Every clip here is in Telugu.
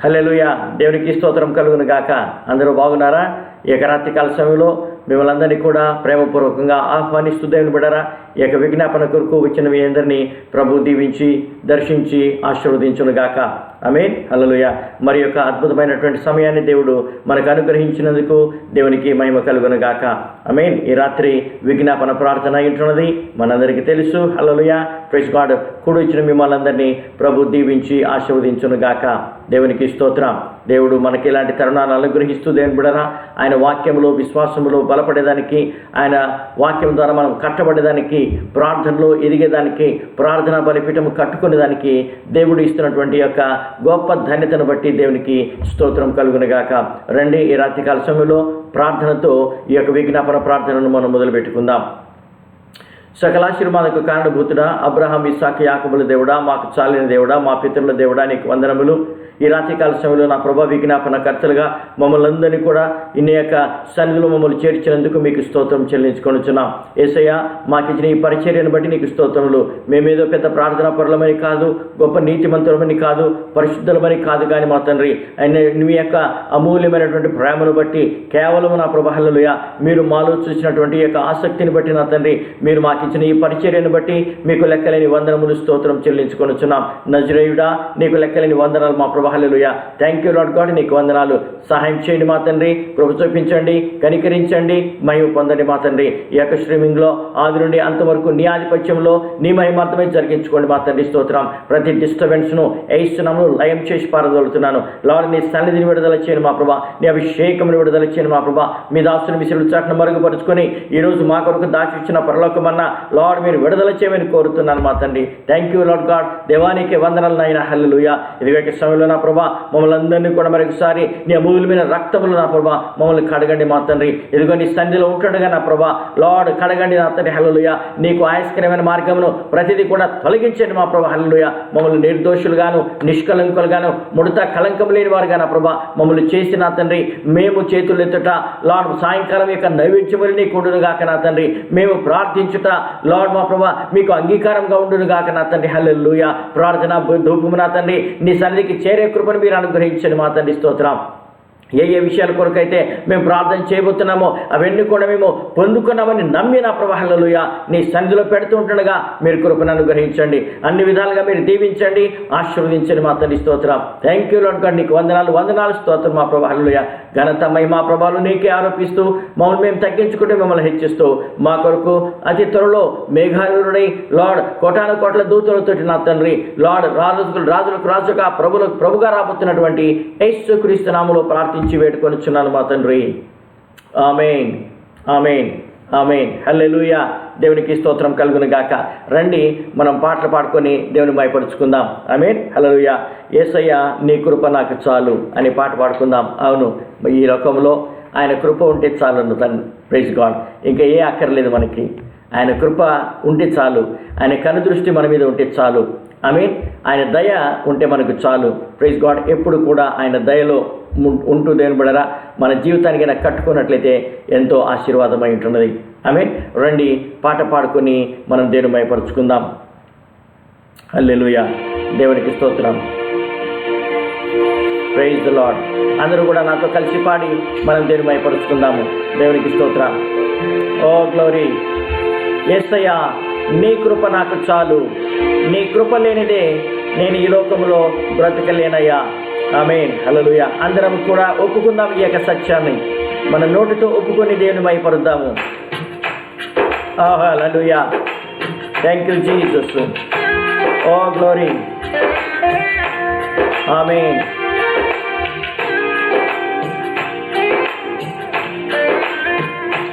హల్లెలూయా. దేవునికి స్తోత్రం కలుగును గాక. అందరూ బాగున్నారా? ఈ రాత్రికాల సమయంలో మిమ్మల్ని అందరినీ కూడా ప్రేమపూర్వకంగా ఆహ్వానిస్తూ దేవుని బిడ్డరా, ఈ విజ్ఞాపన కొరకు వచ్చిన మీ అందరినీ ప్రభు దీవించి దర్శించి ఆశీర్వదించును గాక. ఆమేన్. హల్లెలూయా. మరి యొక్క అద్భుతమైనటువంటి సమయాన్ని దేవుడు మనకు అనుగ్రహించినందుకు దేవునికి మహిమ కలుగును గాక. ఆమేన్. ఈ రాత్రి విజ్ఞాపన ప్రార్థన ఇంటున్నది మనందరికీ తెలుసు. హల్లెలూయా. Praise God. కూడి వచ్చిన మిమ్మల్ని అందరినీ ప్రభు దీవించి ఆశీర్వదించును గాక. దేవునికి స్తోత్రం. దేవుడు మనకి ఇలాంటి తరుణాలను అనుగ్రహిస్తూ దేవుని బిడ్డరా, ఆయన వాక్యంలో విశ్వాసంలో బలపడేదానికి, ఆయన వాక్యం ద్వారా మనం కట్టబడేదానికి, ప్రార్థనలో ఎదిగేదానికి, ప్రార్థనా బలిపీఠం కట్టుకునేదానికి దేవుడు ఇస్తున్నటువంటి యొక్క గొప్ప ధన్యతను బట్టి దేవునికి స్తోత్రం కలుగునుగాక. రండి, ఈ రాత్రికాల సమయంలో ప్రార్థనతో ఈ యొక్క విజ్ఞాపన ప్రార్థనను మనం మొదలు పెట్టుకుందాం. సకలాశీర్వాదకు కారణభూతుడా, అబ్రహాం ఇస్సాకు యాకోబుల దేవుడా, మాకు చాలిన దేవుడా, మా పితరుల దేవుడా, నీకు వందనములు. ఈ రాత్రికాల సమయంలో నా ప్రభా విజ్ఞాపన కర్తలుగా మమ్మల్ని అందరినీ కూడా ఇన్ని యొక్క సన్నిధిలో మమ్మల్ని చేర్చినందుకు మీకు స్తోత్రం చెల్లించుకొనుచున్నాం. యేసయ్య, మాకు ఇచ్చిన ఈ పరిచర్యను బట్టి నీకు స్తోత్రములు. మేమేదో పెద్ద ప్రార్థనా పరులమని కాదు, గొప్ప నీతిమంతులమని కాదు, పరిశుద్ధులమని కాదు, కానీ మా తండ్రి ఆయన మీ యొక్క అమూల్యమైనటువంటి ప్రేమను బట్టి కేవలం నా ప్రభా హల్లెలూయా మీరు మాలో చూసినటువంటి యొక్క ఆసక్తిని బట్టి నా తండ్రి మీరు మాకు ఇచ్చిన ఈ పరిచర్యను బట్టి మీకు లెక్కలేని వందనములు స్తోత్రం చెల్లించుకొనుచున్నాం. నజరేయుడా, నీకు లెక్కలేని వందనాలు మా ప్రభా హల్లెలూయా. థ్యాంక్ యూ లార్డ్ గాడ్, నీకు వందనాలు. సహాయం చేయండి మా తండ్రి, కృప చూపించండి, కనికరించండి, మహిమ పొందండి మా తండ్రి. ఈ యొక్క స్ట్రీమింగ్లో ఆది నుండి అంతవరకు నీ ఆధిపత్యంలో నీ మహిమార్థమే జరిగించుకోండి మా తండ్రి. స్తోత్రం. ప్రతి డిస్టర్బెన్స్ను ఏస్తున్నాము, లయం చేసి పారదోలుతున్నాను. లార్డ్, నీ సన్నిధిని విడుదల చేయను మా ప్రభా, నీ అభిషేకమును విడుదల చేయను మా ప్రభా. మీ దాసుని విసులు చాటును మరుగుపరుచుకొని ఈరోజు మా కొరకు దాచి ఇచ్చిన పరలోకమన్నా లార్డ్ మీరు విడుదల చేయమని కోరుతున్నాను మా తండ్రి. Thank you lord God. దేవానికి వందనాలు నాయన. హల్లెలూయా. ఇదిగో సమయంలో నా ప్రభా మమ్మల్ని అందరినీ కూడా మరొకసారి నీ అమూల్యమైన రక్తములు నా ప్రభా మమ్మల్ని కడగండి మా తండ్రి. ఇదిగో నీ సన్నిధిలో ఉంటుండగా నా ప్రభా లార్డ్ కడగండి నా తండ్రి. హల్లెలూయా. నీకు ఆయస్కరమైన మార్గమును ప్రతిదీ కూడా తొలగించండి మా ప్రభా. హల్లెలూయా. మమ్మల్ని నిర్దోషులుగాను నిష్కలంకులుగాను ముడత కలంకం లేని వారుగా నా ప్రభా మమ్మల్ని చేసి నా తండ్రి మేము చేతులు ఎత్తుట లార్డ్ సాయంకాలం యొక్క నైవేద్యములు నీ కూడును గాక నా తండ్రి. మేము ప్రార్థించుట లార్డ్ మా ప్రభా మీకు అంగీకారంగా ఉండును గాక నా తండ్రి. హల్లెలూయా. ప్రార్థన ధూపము నా తండ్రి నీ సన్నిధికి చేరే కృపను మీరు అనుగ్రహించండి మా తండ్రి. స్తోత్రం. ఏ విషయాల కొరకైతే మేము ప్రార్థన చేయబోతున్నామో అవన్నీ కూడా మేము పొందుకున్నామని నమ్మి నా ప్రభా హల్లెలూయా నీ సన్నిధిలో పెడుతూ ఉంటుండగా మీరు కృపను అనుగ్రహించండి, అన్ని విధాలుగా మీరు దీవించండి, ఆశీర్వదించండి మా తండ్రి. స్తోత్రం. Thank you lord God. నీకు వందనాలు స్తోత్రం మా ప్రభా హల్లెలూయా. ఘనత మహిమ ప్రభావాలు నీకే ఆరోపిస్తూ మమ్మల్ని మేము తగ్గించుకుంటే మిమ్మల్ని హెచ్చిస్తూ మా కొరకు అతి త్వరలో మేఘారుడై లార్డ్ కోటాను కోట్ల దూతలతోటి నా తండ్రి లార్డ్ రాజులకు రాజుగా ప్రభులకు ప్రభుగా రాబోతున్నటువంటి యేసుక్రీస్తు నామములో ప్రార్థించి వేడుకొనిచున్నాను మా తండ్రి. ఆమేన్, ఆమేన్, ఆమేన్. హల్లెలూయా. దేవునికి స్తోత్రం కలుగును గాక. రండి మనం పాటలు పాడుకొని దేవుని భయపరుచుకుందాం. ఆమేన్. హల్లెలూయా. యేసయ్య నీ కృప నాకు చాలు అని పాట పాడుకుందాం. అవును, ఈ లోకంలో ఆయన కృప ఉంటే చాలు తను. Praise God. ఇంకా ఏ అక్కర్లేదు మనకి. ఆయన కృప ఉంటే చాలు, ఆయన కనుదృష్టి మన మీద ఉంటే చాలు. ఆమేన్. ఆయన దయ ఉంటే మనకు చాలు. Praise God. ఎప్పుడు కూడా ఆయన దయలో ఉంటూ దేవుని బిడ్డలారా మన జీవితానికి కట్టుకున్నట్లయితే ఎంతో ఆశీర్వాదమై ఉంటున్నది. ఆమేన్. రండి పాట పాడుకొని మనం దేవుని మయపరుచుకుందాం. హల్లెలూయా. దేవునికి స్తోత్రం. Praise the Lord. అందరూ కూడా నాతో కలిసి పాడి మనం దేవుని మయపరుచుకుందాము. దేవునికి స్తోత్రం. Oh glory. యేసయ్యా నీ కృప నాకు చాలు, నీ కృప లేనిదే నేను ఈ లోకంలో బ్రతకలేనయ్యా. ఆమేన్. హల్లెలూయా. అందరం కూడా ఒప్పుకుందాం ఈ యొక్క సత్యాన్ని, మన నోటితో ఒప్పుకొని దేవుని మహిమపరుద్దాము. హల్లెలూయా. Thank you Jesus. Oh glory. ఆమేన్.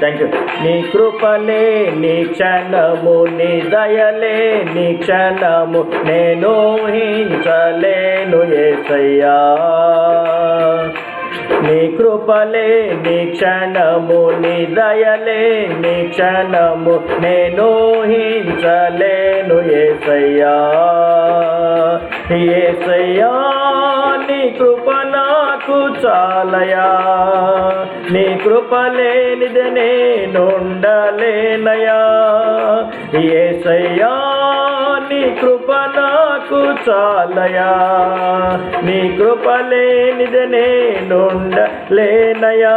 Thank you. నీ కృపలే నీ క్షణము, నీ దయలే నీ క్షణము, నేను ఊహించలేను యేసయ్యా. నీ కృపలే నీ క్షణము, నీ దయలే నీ క్షణము, నేను ఊహించలేను యేసయ్యా. యేసయ్యా నీ కృప నాకు చాలయా, నీ కృప లేనిదే నేనుండలేనయా. యేసయ్యా నీ కృప నాకు చాలయా, నీ కృప లేనిదే నేనుండలేనయా,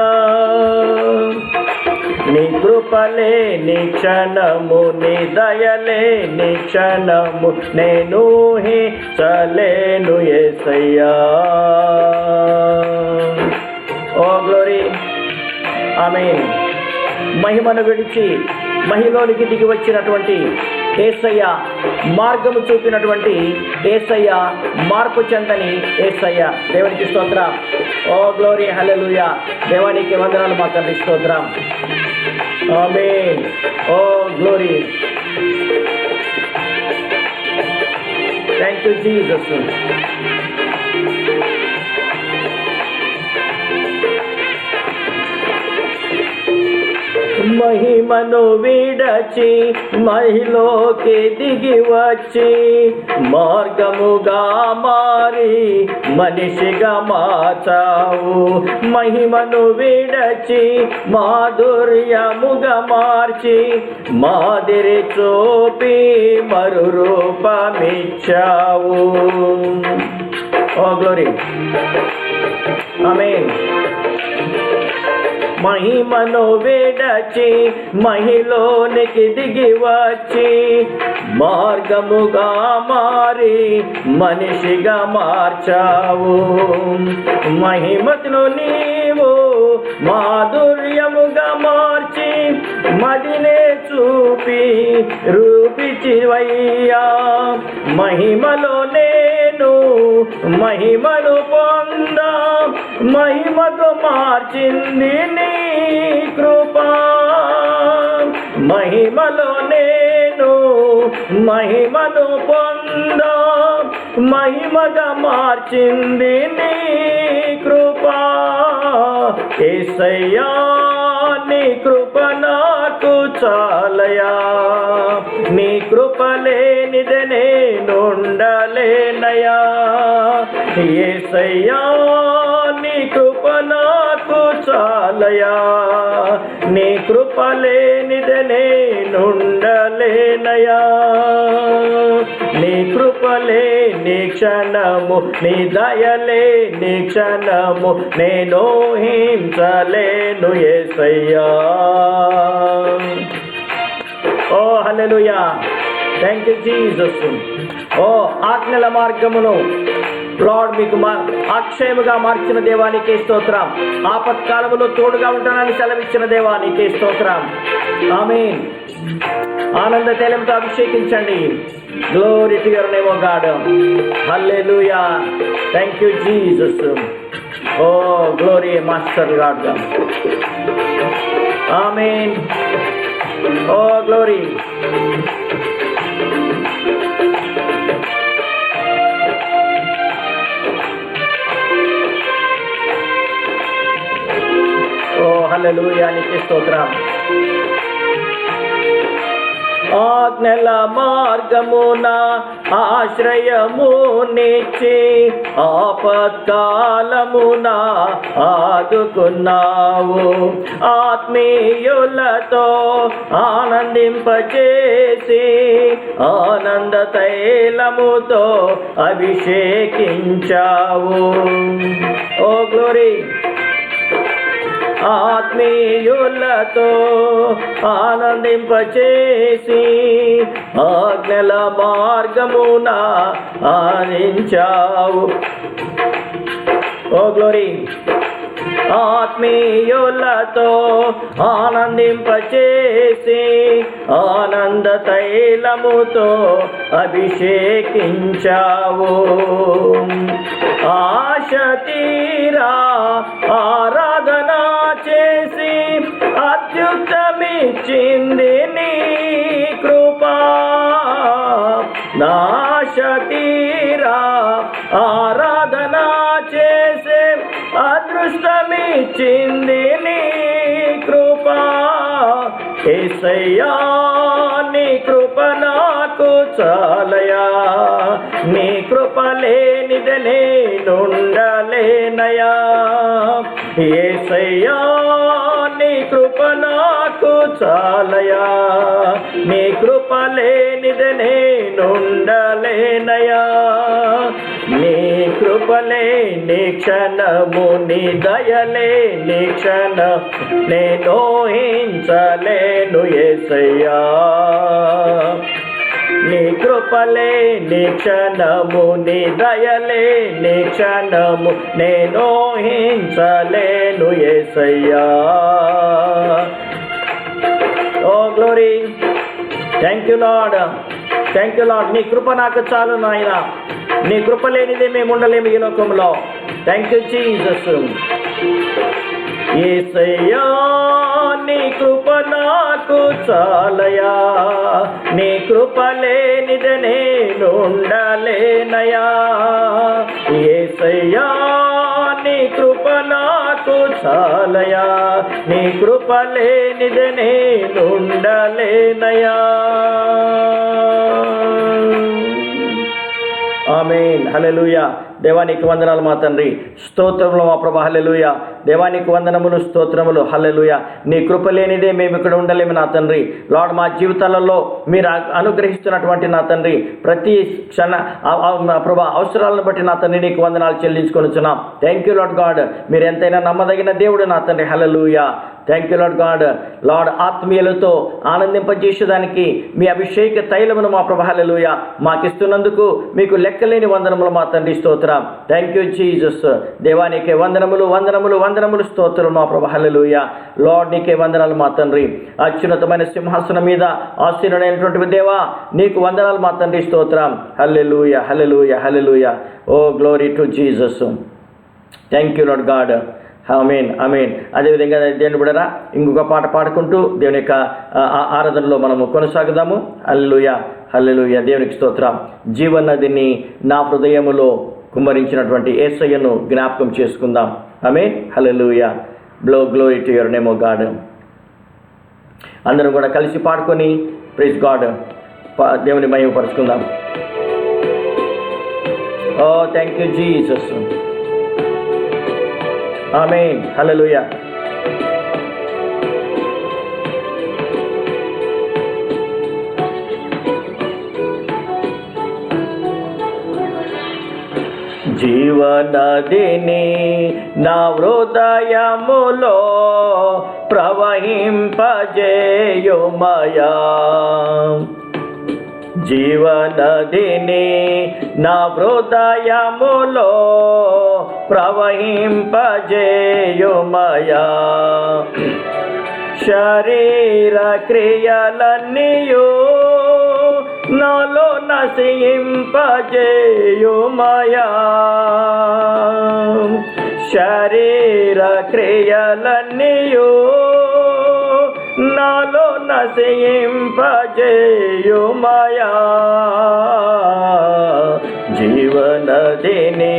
నీ కృపలే నీ క్షణము, నీ దయలే నీ క్షణము, నేను హించలేను యేసయ్యా. ఓ గ్లోరీ, ఆమేన్. మహిమను విడిచి మహిలోనికి దిగి వచ్చినటువంటి యేసయ్య, మార్గము చూపినటువంటి యేసయ్య, మార్పు చెందని యేసయ్య. దేవునికి స్తోత్రం. ఓ గ్లోరీ, హల్లెలూయా. దేవానికి వందనాలు మా తండ్రి, స్తోత్రం. ఆమేన్. O glory, thank you Jesus. మహిమను విడచి మహిలోకి దిగి వచ్చి మార్గముగా మారి మనిషిగా మార్చావు. మహిమను విడచి మాధుర్యముగా మార్చి మాదిరి చూపి మరు రూపమిచ్చావు. ఓ గ్లోరీ, ఆమేన్. మహిమను విడచి మహిలోనికి దిగి వచ్చి మార్గముగా మారి మనిషిగా మార్చావు. మహిమను నీవు మాధుర్యముగా మార్చి మదినే చూపి రూపించివయ్యా. మహిమలో నేను మహిమను పొందా, మహిమకు మార్చింది నీ కృపా. మహిమలో నేను మహిమను పొందా, మహిమగా మార్చింది నీ కృపా. యేసయ్యా, నీ కృప నాకు చాలయా, నీ కృప లేనిదే నేనుండలేనయా. యేసయ్యా, నీ కృప నాకు చాలయా, నీ కృప లేనిదే నేనుండలేనయా. నీ కృపలే నీ క్షణము, నీ దయలే నీ క్షణము, నేను హించలేను యేసయ్యా. ఓ హల్లెలూయా, థ్యాంక్ యూ జీసస్. ఓ ఆజ్ఞల మార్గమును లార్డ్ మీకు అక్షయముగా మార్చిన దేవానికే స్తోత్రం. ఆపత్కాలములో తోడుగా ఉంటానని సెలవిచ్చిన దేవానికే స్తోత్రం. ఆమేన్. ఆనంద తైలంతో అభిషేకించండి. Glory to your name oh God. హల్లెలూయా, thank you Jesus. Oh glory master God. ఆమేన్. O glory. ఓ హల్లెలూయా, నీకే స్తోత్రం. ఆజ్ఞల మార్గమున ఆశ్రయము నిచ్చి ఆపత్కాలమున ఆదుకున్నావు. ఆత్మీయులతో ఆనందింపచేసి ఆనంద తైలముతో అభిషేకించావు. Oh glory. ఆత్మీయులతో ఆనందింపచేసి ఆజ్ఞల మార్గమున ఆనించావు. Oh glory. ఆత్మీయులతో ఆనందింపచేసి ఆనంద తైలముతో అభిషేకించావు. ఆశ తీరా ఆరాధన చేసి అత్యుత్తమిచ్చింది నీ కృపా. నాశ తీరా ఆరాధన చేసే అదృష్టమిచ్చింది నీ కృపా. యేసయ్యా, నీ కృప నాకు చాలయా, నీ కృప లేనిదే నేనుండలేనయా. యేసయ్యా, నీ కృప నాకు చాలయా, నీ కృప లేనిదే నేనుండలేనయా. నీ కృపలే నీ క్షణము, నీ దయలే నీ క్షణం, నేను హింసలేను యేసయ్యా. నీ కృపలే నీ క్షణము, నీ దయలే నీ క్షణము, నేను హింసలేను యేసయ్యా. Oh glory, thank you lord, thank you lord. నీ కృప నాకు చాలు నాయన, నీ కృప లేనిదే మేము ఉండలేము ఈ లోకంలో. Thank you Jesus. యేసయ్యా నీ కృప నాకు చాలయా, నీ కృప లేనిదే నేను ఉండలేనయా. యేసయ్యా నీ కృప నాకు చాలయా, నీ కృప లేనిదే నేను ఉండలేనయా. ఆమేన్. హల్లెలూయా. దేవానికి వందనాలు మా తండ్రి, స్తోత్రములు మా ప్రభా. హల్లెలూయా. దేవానికి వందనములు, స్తోత్రములు. హల్లెలూయా. నీ కృప లేనిదే మేము ఇక్కడ ఉండలేము నా తండ్రి. లార్డ్, మా జీవితాలలో మీరు అనుగ్రహిస్తున్నటువంటి నా తండ్రి ప్రతి క్షణ ప్రభా అవసరాలను బట్టి నా తండ్రి నీకు వందనాలు చెల్లించుకొనిచున్నాం. Thank you lord god. మీరు ఎంతైనా నమ్మదగిన దేవుడు నా తండ్రి. హల్లెలూయా. Thank you lord god. Lord, ఆత్మీయులతో ఆనందింపజేసేదానికి మీ అభిషేక తైలమును మా ప్రభా హల్లెలూయా మాకిస్తున్నందుకు మీకు లెక్కలేని వందనములు మా తండ్రి. స్తోత్రం. Thank you Jesus. దేవానికే వందనములు, వందనములు, వందనములు. స్తోత్రం మా ప్రభా హల్లెలూయా. లార్డ్, నీకే వందనాలు మా తండ్రి. అత్యున్నతమైన సింహాసనం మీద ఆసీనుడైనటువంటి దేవా నీకు వందనాలు మా తండ్రి. స్తోత్రం. హల్లెలూయా, హల్లెలూయా, హల్లెలూయా. Oh glory to Jesus. Thank you lord god. ఆమేన్, ఆమేన్. అదేవిధంగా దేవుని బిడ్డలారా, ఇంకొక పాట పాడుకుంటూ దేవుని యొక్క ఆరాధనలో మనము కొనసాగుదాము. హల్లెలూయా, హల్లెలూయా. దేవునికి స్తోత్రం. జీవనదిని నా హృదయములో కుమ్మరించినటువంటి యేసయ్యను జ్ఞాపకం చేసుకుందాం. ఆమేన్, హల్లెలూయా. Glory to your name oh god. అందరం కూడా కలిసి పాడుకొని ప్రైజ్ గాడ్ దేవుని మహిమపరుచుకుందాం. Oh thank you Jesus. ఆమేన్, హల్లెలూయా. జీవనదిని నా హృదయములో ప్రవహింపజేయుమయా. జీవనదిని నా హృదయములో ప్రవహింపజేయుమయా. శరీర క్రియలన్నీయు నాలో నశింపజేయుమయా. శరీర క్రియలన్నీయు నాలో నశింపజేయుమయా. జీవనదిని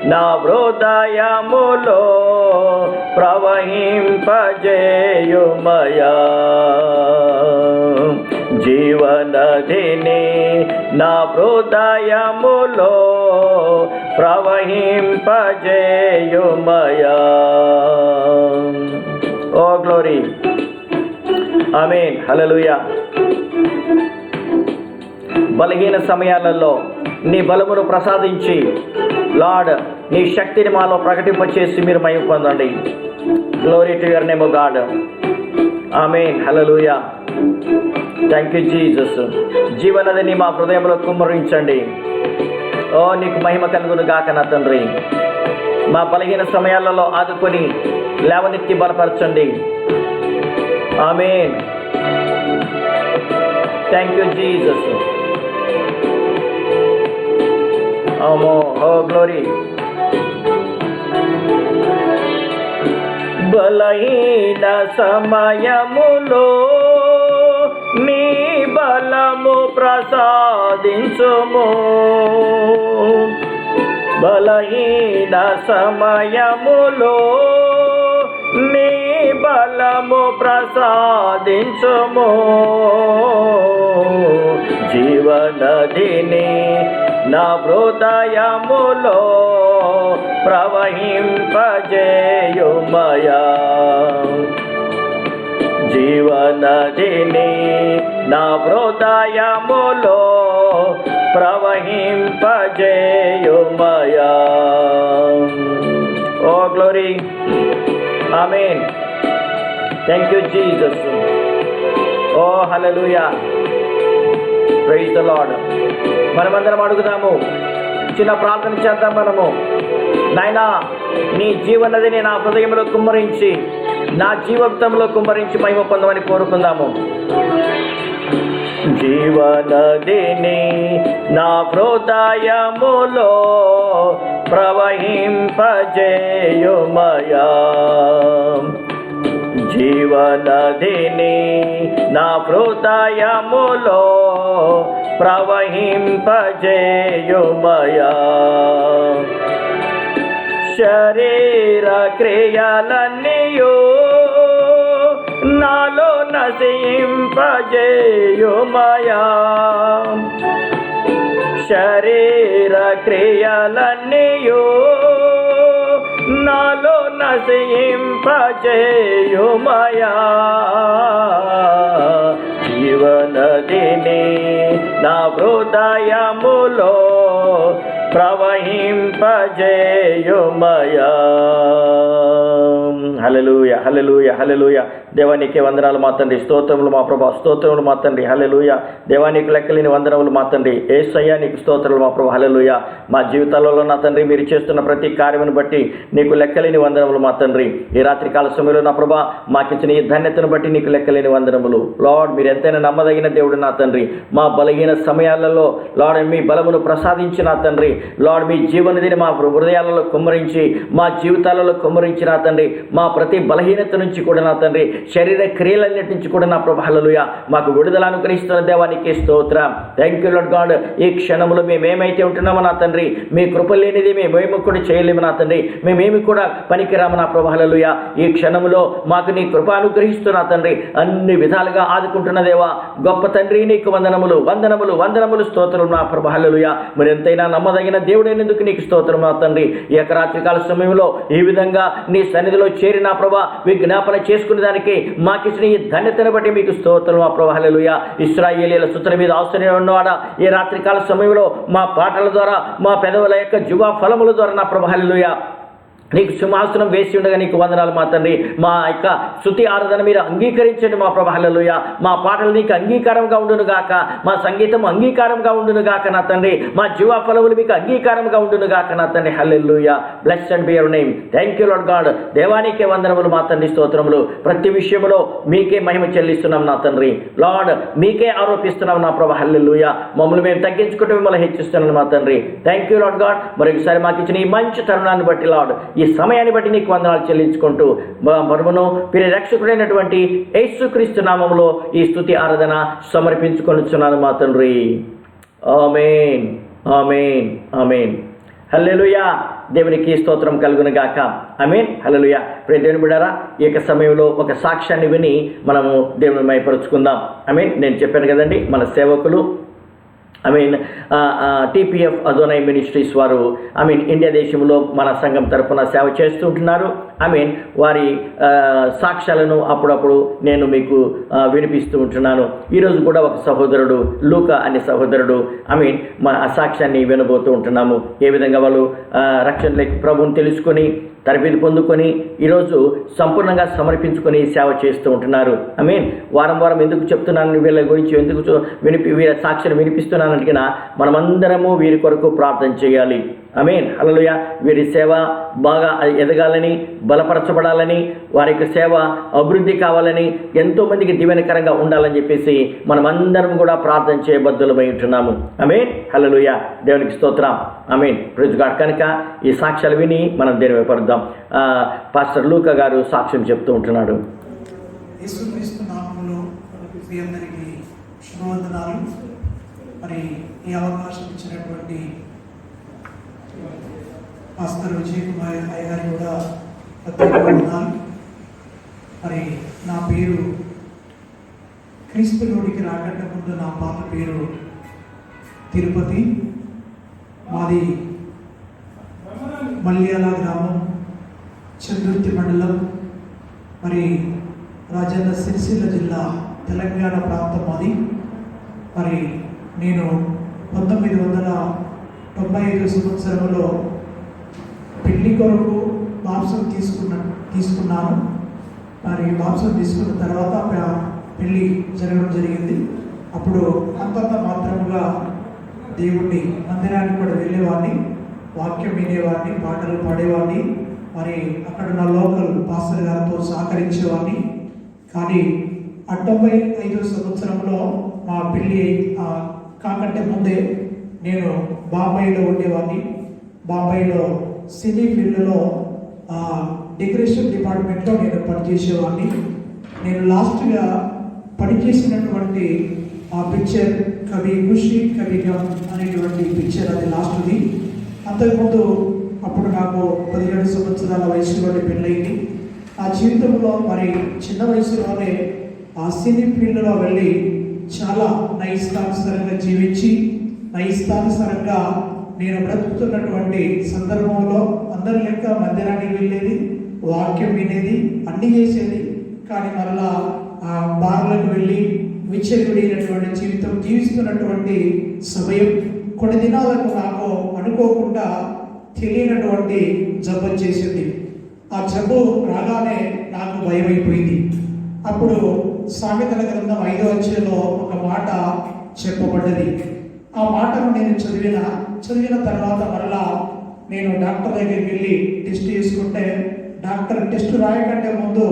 నా హృదయములో ప్రవహింపజేయుమయా. జీవనదిని నా హృదయములో ప్రవహింపజేయుమయా. Oh glory. ఆమేన్, హల్లెలూయా. బలహీన సమయాలలో నీ బలమును ప్రసాదించి లార్డ్ నీ శక్తిని మాలో ప్రకటింపచేసి మీరు మహిమ పొందండి. Glory to your name oh god. ఆమేన్, హల్లెలూయా. Thank you Jesus. జీవనదిని మా హృదయంలో కుమ్మరించండి. ఓ నీకు మహిమ కలుగును గాక నా తండ్రి. మా బలహీన సమయాలలో ఆదుకొని లేవనెత్తి బలపరచండి. ఆమేన్. Thank you Jesus. Oh glory. బలహీన సమయములో నీ బలము ప్రసాదించుము. బలహీన సమయములో నీ బలము ప్రసాదించుము. జీవనదిని నా హృదయములో ప్రవహింపజేయుమయా. నదిని నా హృదయములో ప్రవహింపజేయుమయా. ఓ గ్లోరీ, ఆమేన్. Thank you Jesus. ఓ హల్లెలూయా, ప్రైజ్ ద లార్డ్. మనమందరం అడుగుదాము, చిన్న ప్రార్థన చేద్దాం మనము. నాయనా, నీ జీవనదిని నా హృదయంలో కుమ్మరించి, నా జీవితంలో కుమ్మరించి మహిమ పొందమని కోరుకుందాము. జీవనదిని నా హృదయములో ప్రవహింపజేయుమయా. జీవనదిని నా హృదయములో ప్రవహింపజేయుమయా. శరీర క్రియలన్నీయు నాలో నశింపజేయుమయా. శరీర క్రియలన్నీయు నాలో నశింపజేయుమయా. జీవనదిని నా హృదయములో ప్రవహింపజేయుమయా. హల్లెలూయా, హల్లెలూయా, హల్లెలూయా. దేవానికి వందనాలు మా తండ్రి, స్తోత్రములు మా ప్రభా, స్తోత్రములు మా తండ్రి. హల్లెలూయా. దేవానికి లెక్కలేని వందనములు మా తండ్రి. యేసయ్యా నీకు స్తోత్రములు మా ప్రభా. హల్లెలూయా. మా జీవితాలలో నా తండ్రి మీరు చేస్తున్న ప్రతి కార్యమును బట్టి నీకు లెక్కలేని వందనములు మా తండ్రి. ఈ రాత్రికాల సమయంలో నా ప్రభా మాకిచ్చిన ఈ ధన్యతను బట్టి నీకు లెక్కలేని వందనములు. లార్డ్, మీరు ఎంతైనా నమ్మదగిన దేవుడు నా తండ్రి. మా బలహీన సమయాలలో లార్డ్ మీ బలమును ప్రసాదించి నా తండ్రి, లార్డ్ మీ జీవనదిని మా హృదయాలలో కుమ్మరించి, మా జీవితాలలో కుమ్మరించి నా తండ్రి, మా ప్రతి బలహీనత నుంచి కూడా నా తండ్రి, శరీర క్రియలన్నిటి నుంచి కూడా నా ప్రభా హల్లెలూయా మాకు విడుదల అనుగ్రహిస్తున్న దేవానికి స్తోత్రం. Thank you lord God. ఈ క్షణంలో మేమేమైతే ఉంటున్నామో నా తండ్రి, మీ కృప లేనిది మేమేమి కూడా చేయలేము నా తండ్రి, మేమేమి కూడా పనికిరాము నా ప్రభా హల్లెలూయా. ఈ క్షణంలో మాకు నీ కృప అనుగ్రహిస్తున్నా తండ్రి, అన్ని విధాలుగా ఆదుకుంటున్న దేవా గొప్ప తండ్రి, నీకు వందనములు వందనములు వందనములు స్తోత్రం నా ప్రభా హల్లెలూయా. మరి ఎంతైనా నమ్మదగిన దేవుడైనందుకు నీకు స్తోత్రం నా తండ్రి. ఈ యొక్క రాత్రికాల సమయంలో ఈ విధంగా నీ సన్నిధిలో చేరి నా ప్రభా విజ్ఞాపన చేసుకునే దానికి మాకిచ్చిన ఈ ధన్యతను బట్టి మీకు స్తోత్రం మా ప్రభా హల్లెలూయా. ఇశ్రాయేలీయుల సుతుల మీద ఆశ్రయం ఉన్నవాడా, ఈ రాత్రికాల సమయంలో మా పాటల ద్వారా, మా పెదవుల యొక్క జీవ ఫలముల ద్వారా నా ప్రభా హల్లెలూయా నీకు సింహాసనం వేసి ఉండగా నీకు వందనాలు మా తండ్రి. మా యొక్క స్తుతి ఆరాధన మీరు అంగీకరించండి మా ప్రభా హల్లెలూయా. మా పాటలు నీకు అంగీకారంగా ఉండును గాక, మా సంగీతం అంగీకారంగా ఉండును గాక నా తండ్రి, మా జీవ ఫలములు మీకు అంగీకారంగా ఉండును గాక నా తండ్రి. హల్లెలూయా. Blessed be your name. Thank you lord god. దేవానికే వందనములు మా తండ్రి, స్తోత్రములు. ప్రతి విషయంలో మీకే మహిమ చెల్లిస్తున్నాం నా తండ్రి. లార్డ్ మీకే ఆరోపిస్తున్నాం నా ప్రభా హల్లెలూయా. మమ్మల్ని మేము తగ్గించుకుంటూ మిమ్మల్ని హెచ్చిస్తున్నాను మా తండ్రి. Thank you lord God. మరొకసారి మాకు ఇచ్చిన ఈ మంచి తరుణాన్ని బట్టి లార్డ్, ఈ సమయాన్ని బట్టి నీకు వందనాలు చెల్లించుకుంటూ మరుమును ప్రియ రక్షకుడైనటువంటి యేసుక్రీస్తు నామములో ఈ స్తుతి ఆరాధన సమర్పించుకొనుచున్నాను మా తండ్రి. ఆమేన్, ఆమేన్, ఆమేన్. హల్లెలూయా. దేవునికి స్తోత్రం కలుగును గాక. ఆమేన్. హల్లెలూయా. ప్రియ దేవుని బిడ్డారా, ఈ యొక్క సమయంలో ఒక సాక్ష్యాన్ని విని మనము దేవుని మహిమపరుచుకుందాం. ఆమేన్. నేను చెప్పాను కదండి, మన సేవకులు టీపీఎఫ్ అదోనై మినిస్ట్రీస్ వారు ఇండియా దేశంలో మన సంఘం తరఫున సేవ చేస్తుంటున్నారు. వారి సాక్ష్యాలను అప్పుడప్పుడు నేను మీకు వినిపిస్తూ ఉంటున్నాను. ఈరోజు కూడా ఒక సహోదరుడు లూకా అనే సహోదరుడు మా సాక్ష్యాన్ని వినబోతూ ఉంటున్నాము. ఏ విధంగా వాళ్ళు రక్షణలోకి ప్రభువుని తెలుసుకొని తరబిది పొందుకొని ఈరోజు సంపూర్ణంగా సమర్పించుకొని సేవ చేస్తూ ఉంటున్నారు. వారం వారం ఎందుకు చెప్తున్నాను, వీళ్ళ గురించి ఎందుకు వీళ్ళ సాక్ష్యాలు వినిపిస్తున్నానంటే మనమందరము వీరి కొరకు ప్రార్థన చేయాలి. హల్లెలూయా. వీరి సేవ బాగా ఎదగాలని, బలపరచబడాలని, వారి యొక్క సేవ అభివృద్ధి కావాలని, ఎంతోమందికి దీవెనకరంగా ఉండాలని చెప్పేసి మనమందరం కూడా ప్రార్థన చేయబద్దులమై ఉంటున్నాము. హల్లెలూయా. దేవునికి స్తోత్రం. Praise God. కనుక ఈ సాక్ష్యాలు విని మనం దేని వైపరుద్దాం. పాస్టర్ లూకా గారు సాక్ష్యం చెప్తూ ఉంటున్నాడు. యేసుక్రీస్తు నామములో మీ అందరికీ శుభవందనాలు. మరి ఈ అవకాశం ఇచ్చినటువంటి పాస్టర్ విజయ్ కుమార్ అయ్య గారు కూడా ప్రత్యేకంగా ఉన్నాను. మరి నా పేరు క్రీస్తులోనికి రాకంటే ముందు నా పాత పేరు తిరుపతి. మాది మల్యాల గ్రామం, చందుర్తి మండలం, మరి రాజన్న సిరిసిల్ల జిల్లా తెలంగాణ ప్రాంతం అది. మరి నేను 1995 సంవత్సరంలో పెళ్లి కొరకు మాంసం తీసుకున్నాను. మరి మాంసం తీసుకున్న తర్వాత పెళ్ళి జరగడం జరిగింది. అప్పుడు అంతంత మాత్రముగా దేవుణ్ణి మందిరానికి కూడా వెళ్ళేవాడిని, వాక్యం వినేవాడిని, పాటలు పాడేవాడిని, మరి అక్కడున్న లోకల్ పాస్టర్ గారితో సహకరించేవాడిని. కానీ 95 సంవత్సరంలో మా పెళ్ళి కాకంటే ముందే నేను బాంబేలో ఉండేవాడిని. బాంబేలో సినీ ఫీల్డ్లో డెకరేషన్ డిపార్ట్మెంట్లో నేను పనిచేసేవాడిని. నేను లాస్ట్గా పనిచేసినటువంటి ఆ పిక్చర్ కవి ఖుషి కవి గమ్ అనేటువంటి పిక్చర్, అది లాస్ట్ది. అంతకుముందు అప్పుడు నాకు 17 సంవత్సరాల వయసులోనే పెళ్ళయింది. ఆ జీవితంలో మరి చిన్న వయసులోనే ఆ సినీ ఫీల్డ్లో వెళ్ళి చాలా నైష్టానుసారంగా జీవించి నైష్టానుసారంగా నేను బ్రతుకుతున్నటువంటి సందర్భంలో అందరి లెక్క మందిరానికి వెళ్ళేది, వాక్యం వినేది, అన్నీ చేసేది. కానీ మరలా ఆ బార్లకు వెళ్ళి విచ్చలవిడినటువంటి జీవితం జీవిస్తున్నటువంటి సమయం కొన్ని దినాలకు నాకు అనుకోకుండా తెలియనటువంటి జబ్బు చేసింది. ఆ జబ్బు రాగానే నాకు భయమైపోయింది. అప్పుడు సామెతల గ్రంథం 5వ అధ్యాయంలో ఒక మాట చెప్పబడ్డది. ఆ మాటను నేను చదివిన తర్వాత మరలా నేను డాక్టర్ దగ్గరికి వెళ్ళి టెస్ట్ చేసుకుంటే డాక్టర్ టెస్ట్ రాయకంటే ముందు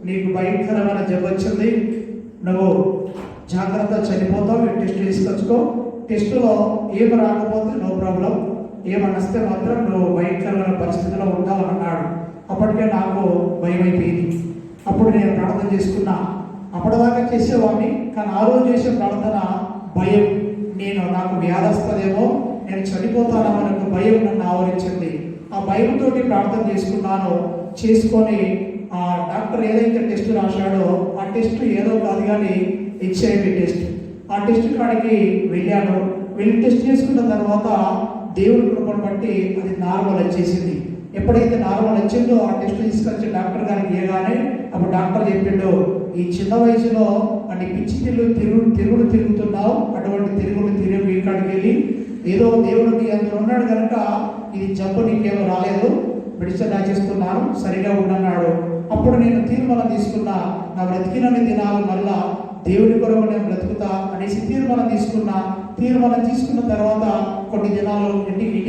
నీకు భయంకరమైన జబ్బు వచ్చింది, నువ్వు జాగ్రత్త చనిపోతావు, టెస్ట్ తీసుకొచ్చుకో, టెస్టులో ఏమి రాకపోతే నో ప్రాబ్లం, ఏమని వస్తే మాత్రం నువ్వు భయంకరమైన పరిస్థితిలో ఉంటావు అన్నాడు. అప్పటికే నాకు భయం అయిపోయింది. అప్పుడు నేను ప్రార్థన చేసుకున్నా. అప్పటిదాకా చేసేవాడిని, కానీ ఆ రోజు చేసే ప్రార్థన భయం, నాకు వ్యాధి వస్తుందేమో, నేను చనిపోతానని ఒక భయం నన్ను ఆవరించింది. ఆ భయంతో ప్రార్థన చేసుకొని ఆ డాక్టర్ ఏదైతే టెస్ట్ రాశాడో ఆ టెస్ట్ ఏదో కాదు కానీ HIV టెస్ట్. ఆ టెస్ట్ కాడికి వెళ్ళి టెస్ట్ చేసుకున్న తర్వాత దేవుడి కృపను బట్టి అది నార్మల్ వచ్చేసింది. ఎప్పుడైతే నార్మల్ వచ్చిందో ఆ టెస్ట్ తీసుకొచ్చి డాక్టర్ గారికి ఇవ్వగానే అప్పుడు డాక్టర్ చెప్పిండు, ఈ చిన్న వయసులో అని పిచ్చి తిరుగుడు తిరుగుతున్నావు, అటువంటి తిరుగుడు ఇక్కడికి వెళ్ళి ఏదో దేవుడు నీ అందులో ఉన్నాడు కనుక ఇది జబ్బు నీకేమో రాలేదు, మెడిసిన్ రాసిస్తున్నాను, సరిగా ఉండన్నాడు. అప్పుడు నేను తీర్మానం తీసుకున్నా, నా బ్రతికినన్ని దినాలు మళ్ళా దేవుడి కొరకు నేను బ్రతుకుతా అనేసి తీర్మానం తీసుకున్న తర్వాత కొన్ని దినాలు ఇంటికి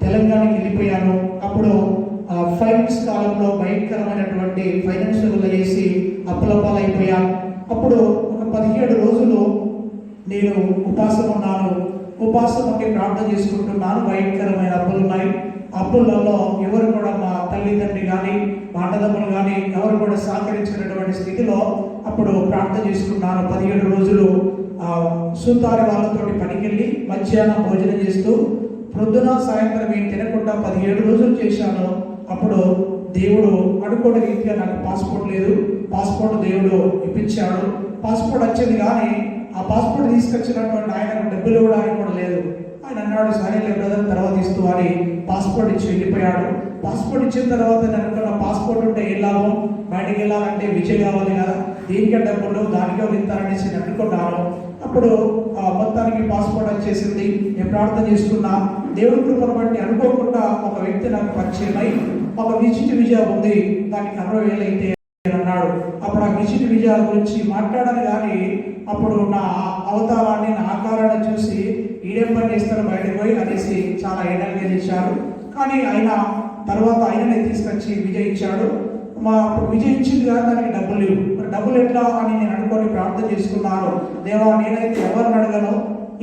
తెలంగాణకి వెళ్ళిపోయాను. అప్పుడు ఫైనాన్స్ కాలంలో భయంకరమైనటువంటి ఫైనాన్షియల్ చేసి అప్పులపాలైపోయాను. అప్పుడు ఒక 17 రోజులు నేను ఉపాసం ఉన్నాను. ఉపాసం ఉండి ప్రార్థన చేసుకుంటున్నాను. భయంకరమైన అప్పులు ఉన్నాయి. అప్పులలో ఎవరు కూడా మా తల్లిదండ్రి కానీ మా అన్నదమ్ములు కానీ ఎవరు కూడా సహకరించినటువంటి స్థితిలో అప్పుడు ప్రార్థన చేసుకున్నాను. 17 రోజులు సుతారి వాళ్ళతో పనికెళ్ళి మధ్యాహ్నం భోజనం చేస్తూ ప్రొద్దున సాయంత్రం ఏం తినకుండా 17 రోజులు చేశాను. అప్పుడు దేవుడు అనుకోని రీతిగా నాకు పాస్పోర్ట్ లేదు, పాస్పోర్ట్ దేవుడు ఇప్పించాడు. పాస్పోర్ట్ వచ్చింది కానీ ఆ పాస్పోర్ట్ తీసుకొచ్చినటువంటి ఆయనకు డబ్బులు ఇవ్వడానికి కూడా లేదు. ఆయన అన్నాడు, సరేలే బ్రదర్ తర్వాత ఇస్తూ అని పాస్పోర్ట్ ఇచ్చి వెళ్ళిపోయాడు. పాస్పోర్ట్ ఇచ్చిన తర్వాత నేను అనుకున్న పాస్పోర్ట్ ఉంటే ఏం లాభం, బయటికి వెళ్ళాలంటే విజయ్ కావాలి కదా, దీనికే డబ్బులు దానికే ఇస్తారనేసి నేను అనుకున్నాను. అప్పుడు మొత్తానికి పాస్పోర్ట్ వచ్చేసింది. నేను ప్రార్థన చేసుకున్నా. దేవుడి కృపను బట్టి అనుకోకుండా ఒక వ్యక్తి నాకు పరిచయం అయి ఒక విజిట్ వీజా ఉంది, దానికి 60,000 అయితే అన్నాడు. అప్పుడు ఆ విజిట్ వీజా గురించి మాట్లాడాను కానీ అప్పుడు నా అవతారాన్ని నా ఆకారాన్ని చూసి ఈడేం పని చేస్తారో బయటకు పోయి అనేసి చాలా ఏడాదిగా చేశారు. కానీ ఆయన తర్వాత ఆయననే తీసుకొచ్చి విజయ్ ఇచ్చాడు. అప్పుడు విజయ్ ఇచ్చింది కానీ దానికి డబ్బులు లేవు. మరి డబ్బులు ఎట్లా అని నేను అనుకొని ప్రార్థన చేసుకున్నాను. దేవా, నేనైతే ఎవరిని అడగను,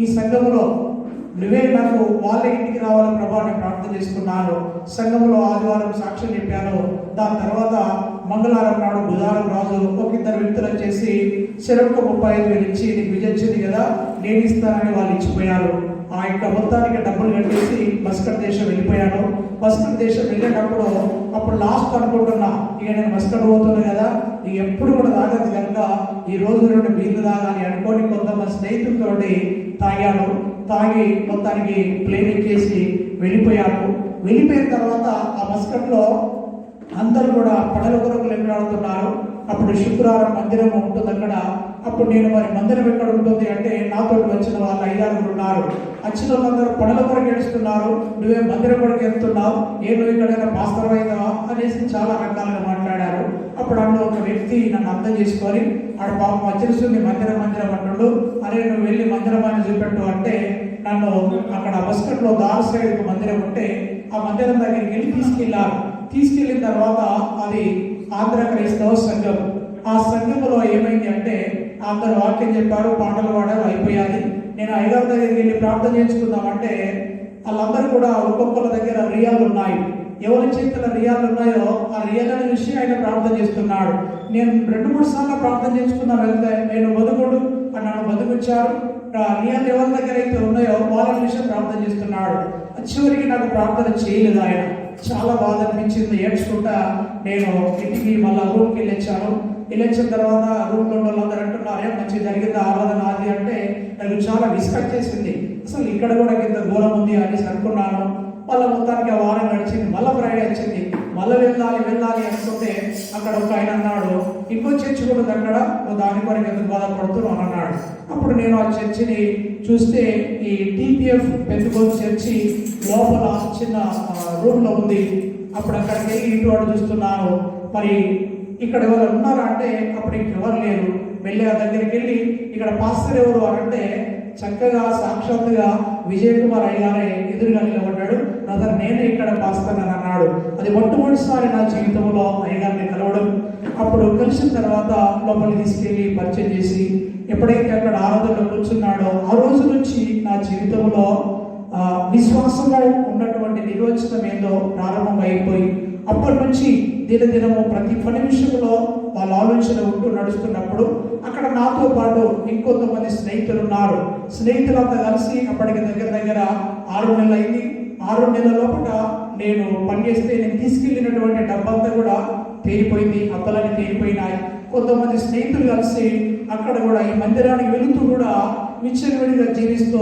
ఈ సంఘంలో నువ్వే నాకు వాళ్ళ ఇంటికి రావాలని ప్రభావ నేను ప్రార్థన చేసుకున్నాను. సంఘంలో ఆదివారం సాక్ష్యం చెప్పాను. దాని తర్వాత మంగళవారం నాడు బుధవారం రోజు ఒక 2 వ్యక్తులు వచ్చేసి చెరకు 35,000 ఇచ్చి నీకు విజయ్ వచ్చింది కదా నేను ఇస్తానని వాళ్ళు ఇచ్చిపోయారు. ఆ యొక్క మొత్తానికి డబ్బులు కట్టేసి మస్కట్ దేశం వెళ్ళిపోయాను. మస్కట్ దేశం వెళ్ళేటప్పుడు అప్పుడు లాస్ట్ అనుకుంటున్నా, ఇక నేను మస్కట్ పోతున్నా కదా, ఇక ఎప్పుడు కూడా తాగదు కనుక ఈ రోజు 2 బీర్లు తాగాలి అనుకోని కొంతమంది స్నేహితులతో తాగాను. తాగి మొత్తానికి ప్లేన్ ఎక్కేసి వెళ్ళిపోయాను. వెళ్ళిపోయిన తర్వాత ఆ మస్కట్లో అందరూ కూడా పడల కొరకు లెక్కలాడుతున్నారు. అప్పుడు శుక్రవారం మందిరం ఉంటుంది అక్కడ. అప్పుడు నేను మరి మందిరం ఎక్కడ ఉంటుంది అంటే నాతో వచ్చిన వాళ్ళు 5-6 ఉన్నారు. వచ్చిన వాళ్ళందరూ పనుల కొరకు ఏడుస్తున్నారు. నువ్వే మందిరం కొరకు వెళ్తున్నావు, నువ్వు ఎక్కడైనా పాస్టర్ అయినావా అనేసి చాలా రకాలుగా మాట్లాడారు. అప్పుడు అందులో ఒక వ్యక్తి నన్ను అర్థం చేసుకొని ఆడ పాపం వచ్చేస్తుంది మందిరం అంటుండు. అరే నువ్వు వెళ్ళి మందిరం అని చూపెట్టు అంటే నన్ను అక్కడ బస్కట్లో దారి సైడ్ మందిరం ఉంటే ఆ మందిరం దగ్గరికి వెళ్ళి తీసుకెళ్లారు. తీసుకెళ్లిన తర్వాత అది ఆంధ్ర క్రైస్తవ సంఘం. ఆ సంఘంలో ఏమైంది అంటే అందరు వాక్యం చెప్పారు, పాటలు పాడారు, అయిపోయాలి. నేను అయ్యగారి దగ్గరికి వెళ్ళి ప్రార్థన చేసుకుందామంటే వాళ్ళందరూ కూడా ఒక్కొక్కరి దగ్గర రియాలు ఉన్నాయి. ఎవరి చేతుల రియాలు ఉన్నాయో ఆ రియాలను చూసి ఆయన ప్రార్థన చేస్తున్నాడు. నేను 2-3 సార్లు ప్రార్థన చేసుకున్నాను. వెళ్తే నేను బతుకుడు నన్ను బతుకొచ్చారు. రియాలు ఎవరి దగ్గర అయితే ఉన్నాయో వాళ్ళ విషయం ప్రార్థన చేస్తున్నాడు. చివరికి నాకు ప్రార్థన చేయలేదు ఆయన. చాలా బాధ అనిపించింది. ఏడ్చుకుంటా నేను ఇంటికి మళ్ళీ రూమ్కి వెళ్ళొచ్చాను. వెళ్ళొచ్చిన తర్వాత రూమ్లో ఉన్న వాళ్ళందరూ అంటున్నారు మంచి జరిగింది ఆరాధన అది అంటే నాకు చాలా విస్కట్ చేసింది. అసలు ఇక్కడ కూడా ఇంత దూరం ఉంది అనేసి అనుకున్నాను. మళ్ళీ మొత్తానికి ఆ వారం గడిచింది. మళ్ళీ ఫ్రైడే వచ్చింది. మళ్ళీ వెళ్ళాలి అనుకుంటే అక్కడ ఒక ఆయన అన్నాడు, ఇంకో చర్చి కూడా ఉంది అక్కడ, నువ్వు దాని కొరకు ఎందుకు బాధపడుతున్నావు అని అన్నాడు. అప్పుడు నేను ఆ చర్చిని చూస్తే ఈ టీపీఎఫ్ పెంతుకోస్ చర్చి లోపల చిన్న రూమ్లో ఉంది. అప్పుడు అక్కడికి వెళ్ళి ఇటు వాడు చూస్తున్నాను. మరి ఇక్కడ ఎవరు ఉన్నారా అంటే అప్పుడు ఇంకెవరు లేరు. వెళ్ళి ఆ దగ్గరికి వెళ్ళి ఇక్కడ పాస్టర్ ఎవరు అని అంటే చక్కగా సాక్షాత్తుగా విజయ్ కుమార్ అయ్యగారే ఎదురుగా నిలబడ్డాడు. బ్రదర్ నేనే ఇక్కడ పాస్టర్ అని అన్నాడు. అది మొట్టమొదటిసారి నా జీవితంలో అయ్యగారిని కలవడం. అప్పుడు కలిసిన తర్వాత లోపలికి తీసుకెళ్ళి పరిచయం చేసి ఎప్పుడైతే అక్కడ ఆరాధనలో కూర్చున్నాడో ఆ రోజు నుంచి నా జీవితంలో విశ్వాసంలో ఉన్నటువంటి నిర్వచనం ఏందో ప్రారంభమైపోయి అప్పటి నుంచి దినదినము ప్రతి పని విషయంలో వాళ్ళ ఆలోచన ఉంటూ నడుస్తున్నప్పుడు అక్కడ నాతో పాటు ఇంకొంతమంది స్నేహితులు ఉన్నారు. స్నేహితులంతా కలిసి అప్పటికి దగ్గర 6 నెలలు అయింది. 6 నెలల లోపల నేను పనిచేస్తే నేను తీసుకెళ్ళినటువంటి డబ్బంతా కూడా తేలిపోయింది, అప్పలన్నీ తేలిపోయినాయి. కొంతమంది స్నేహితులు కలిసి అక్కడ కూడా ఈ మందిరానికి వెళుతూ కూడా విచ్చలవిడిగా జీవిస్తూ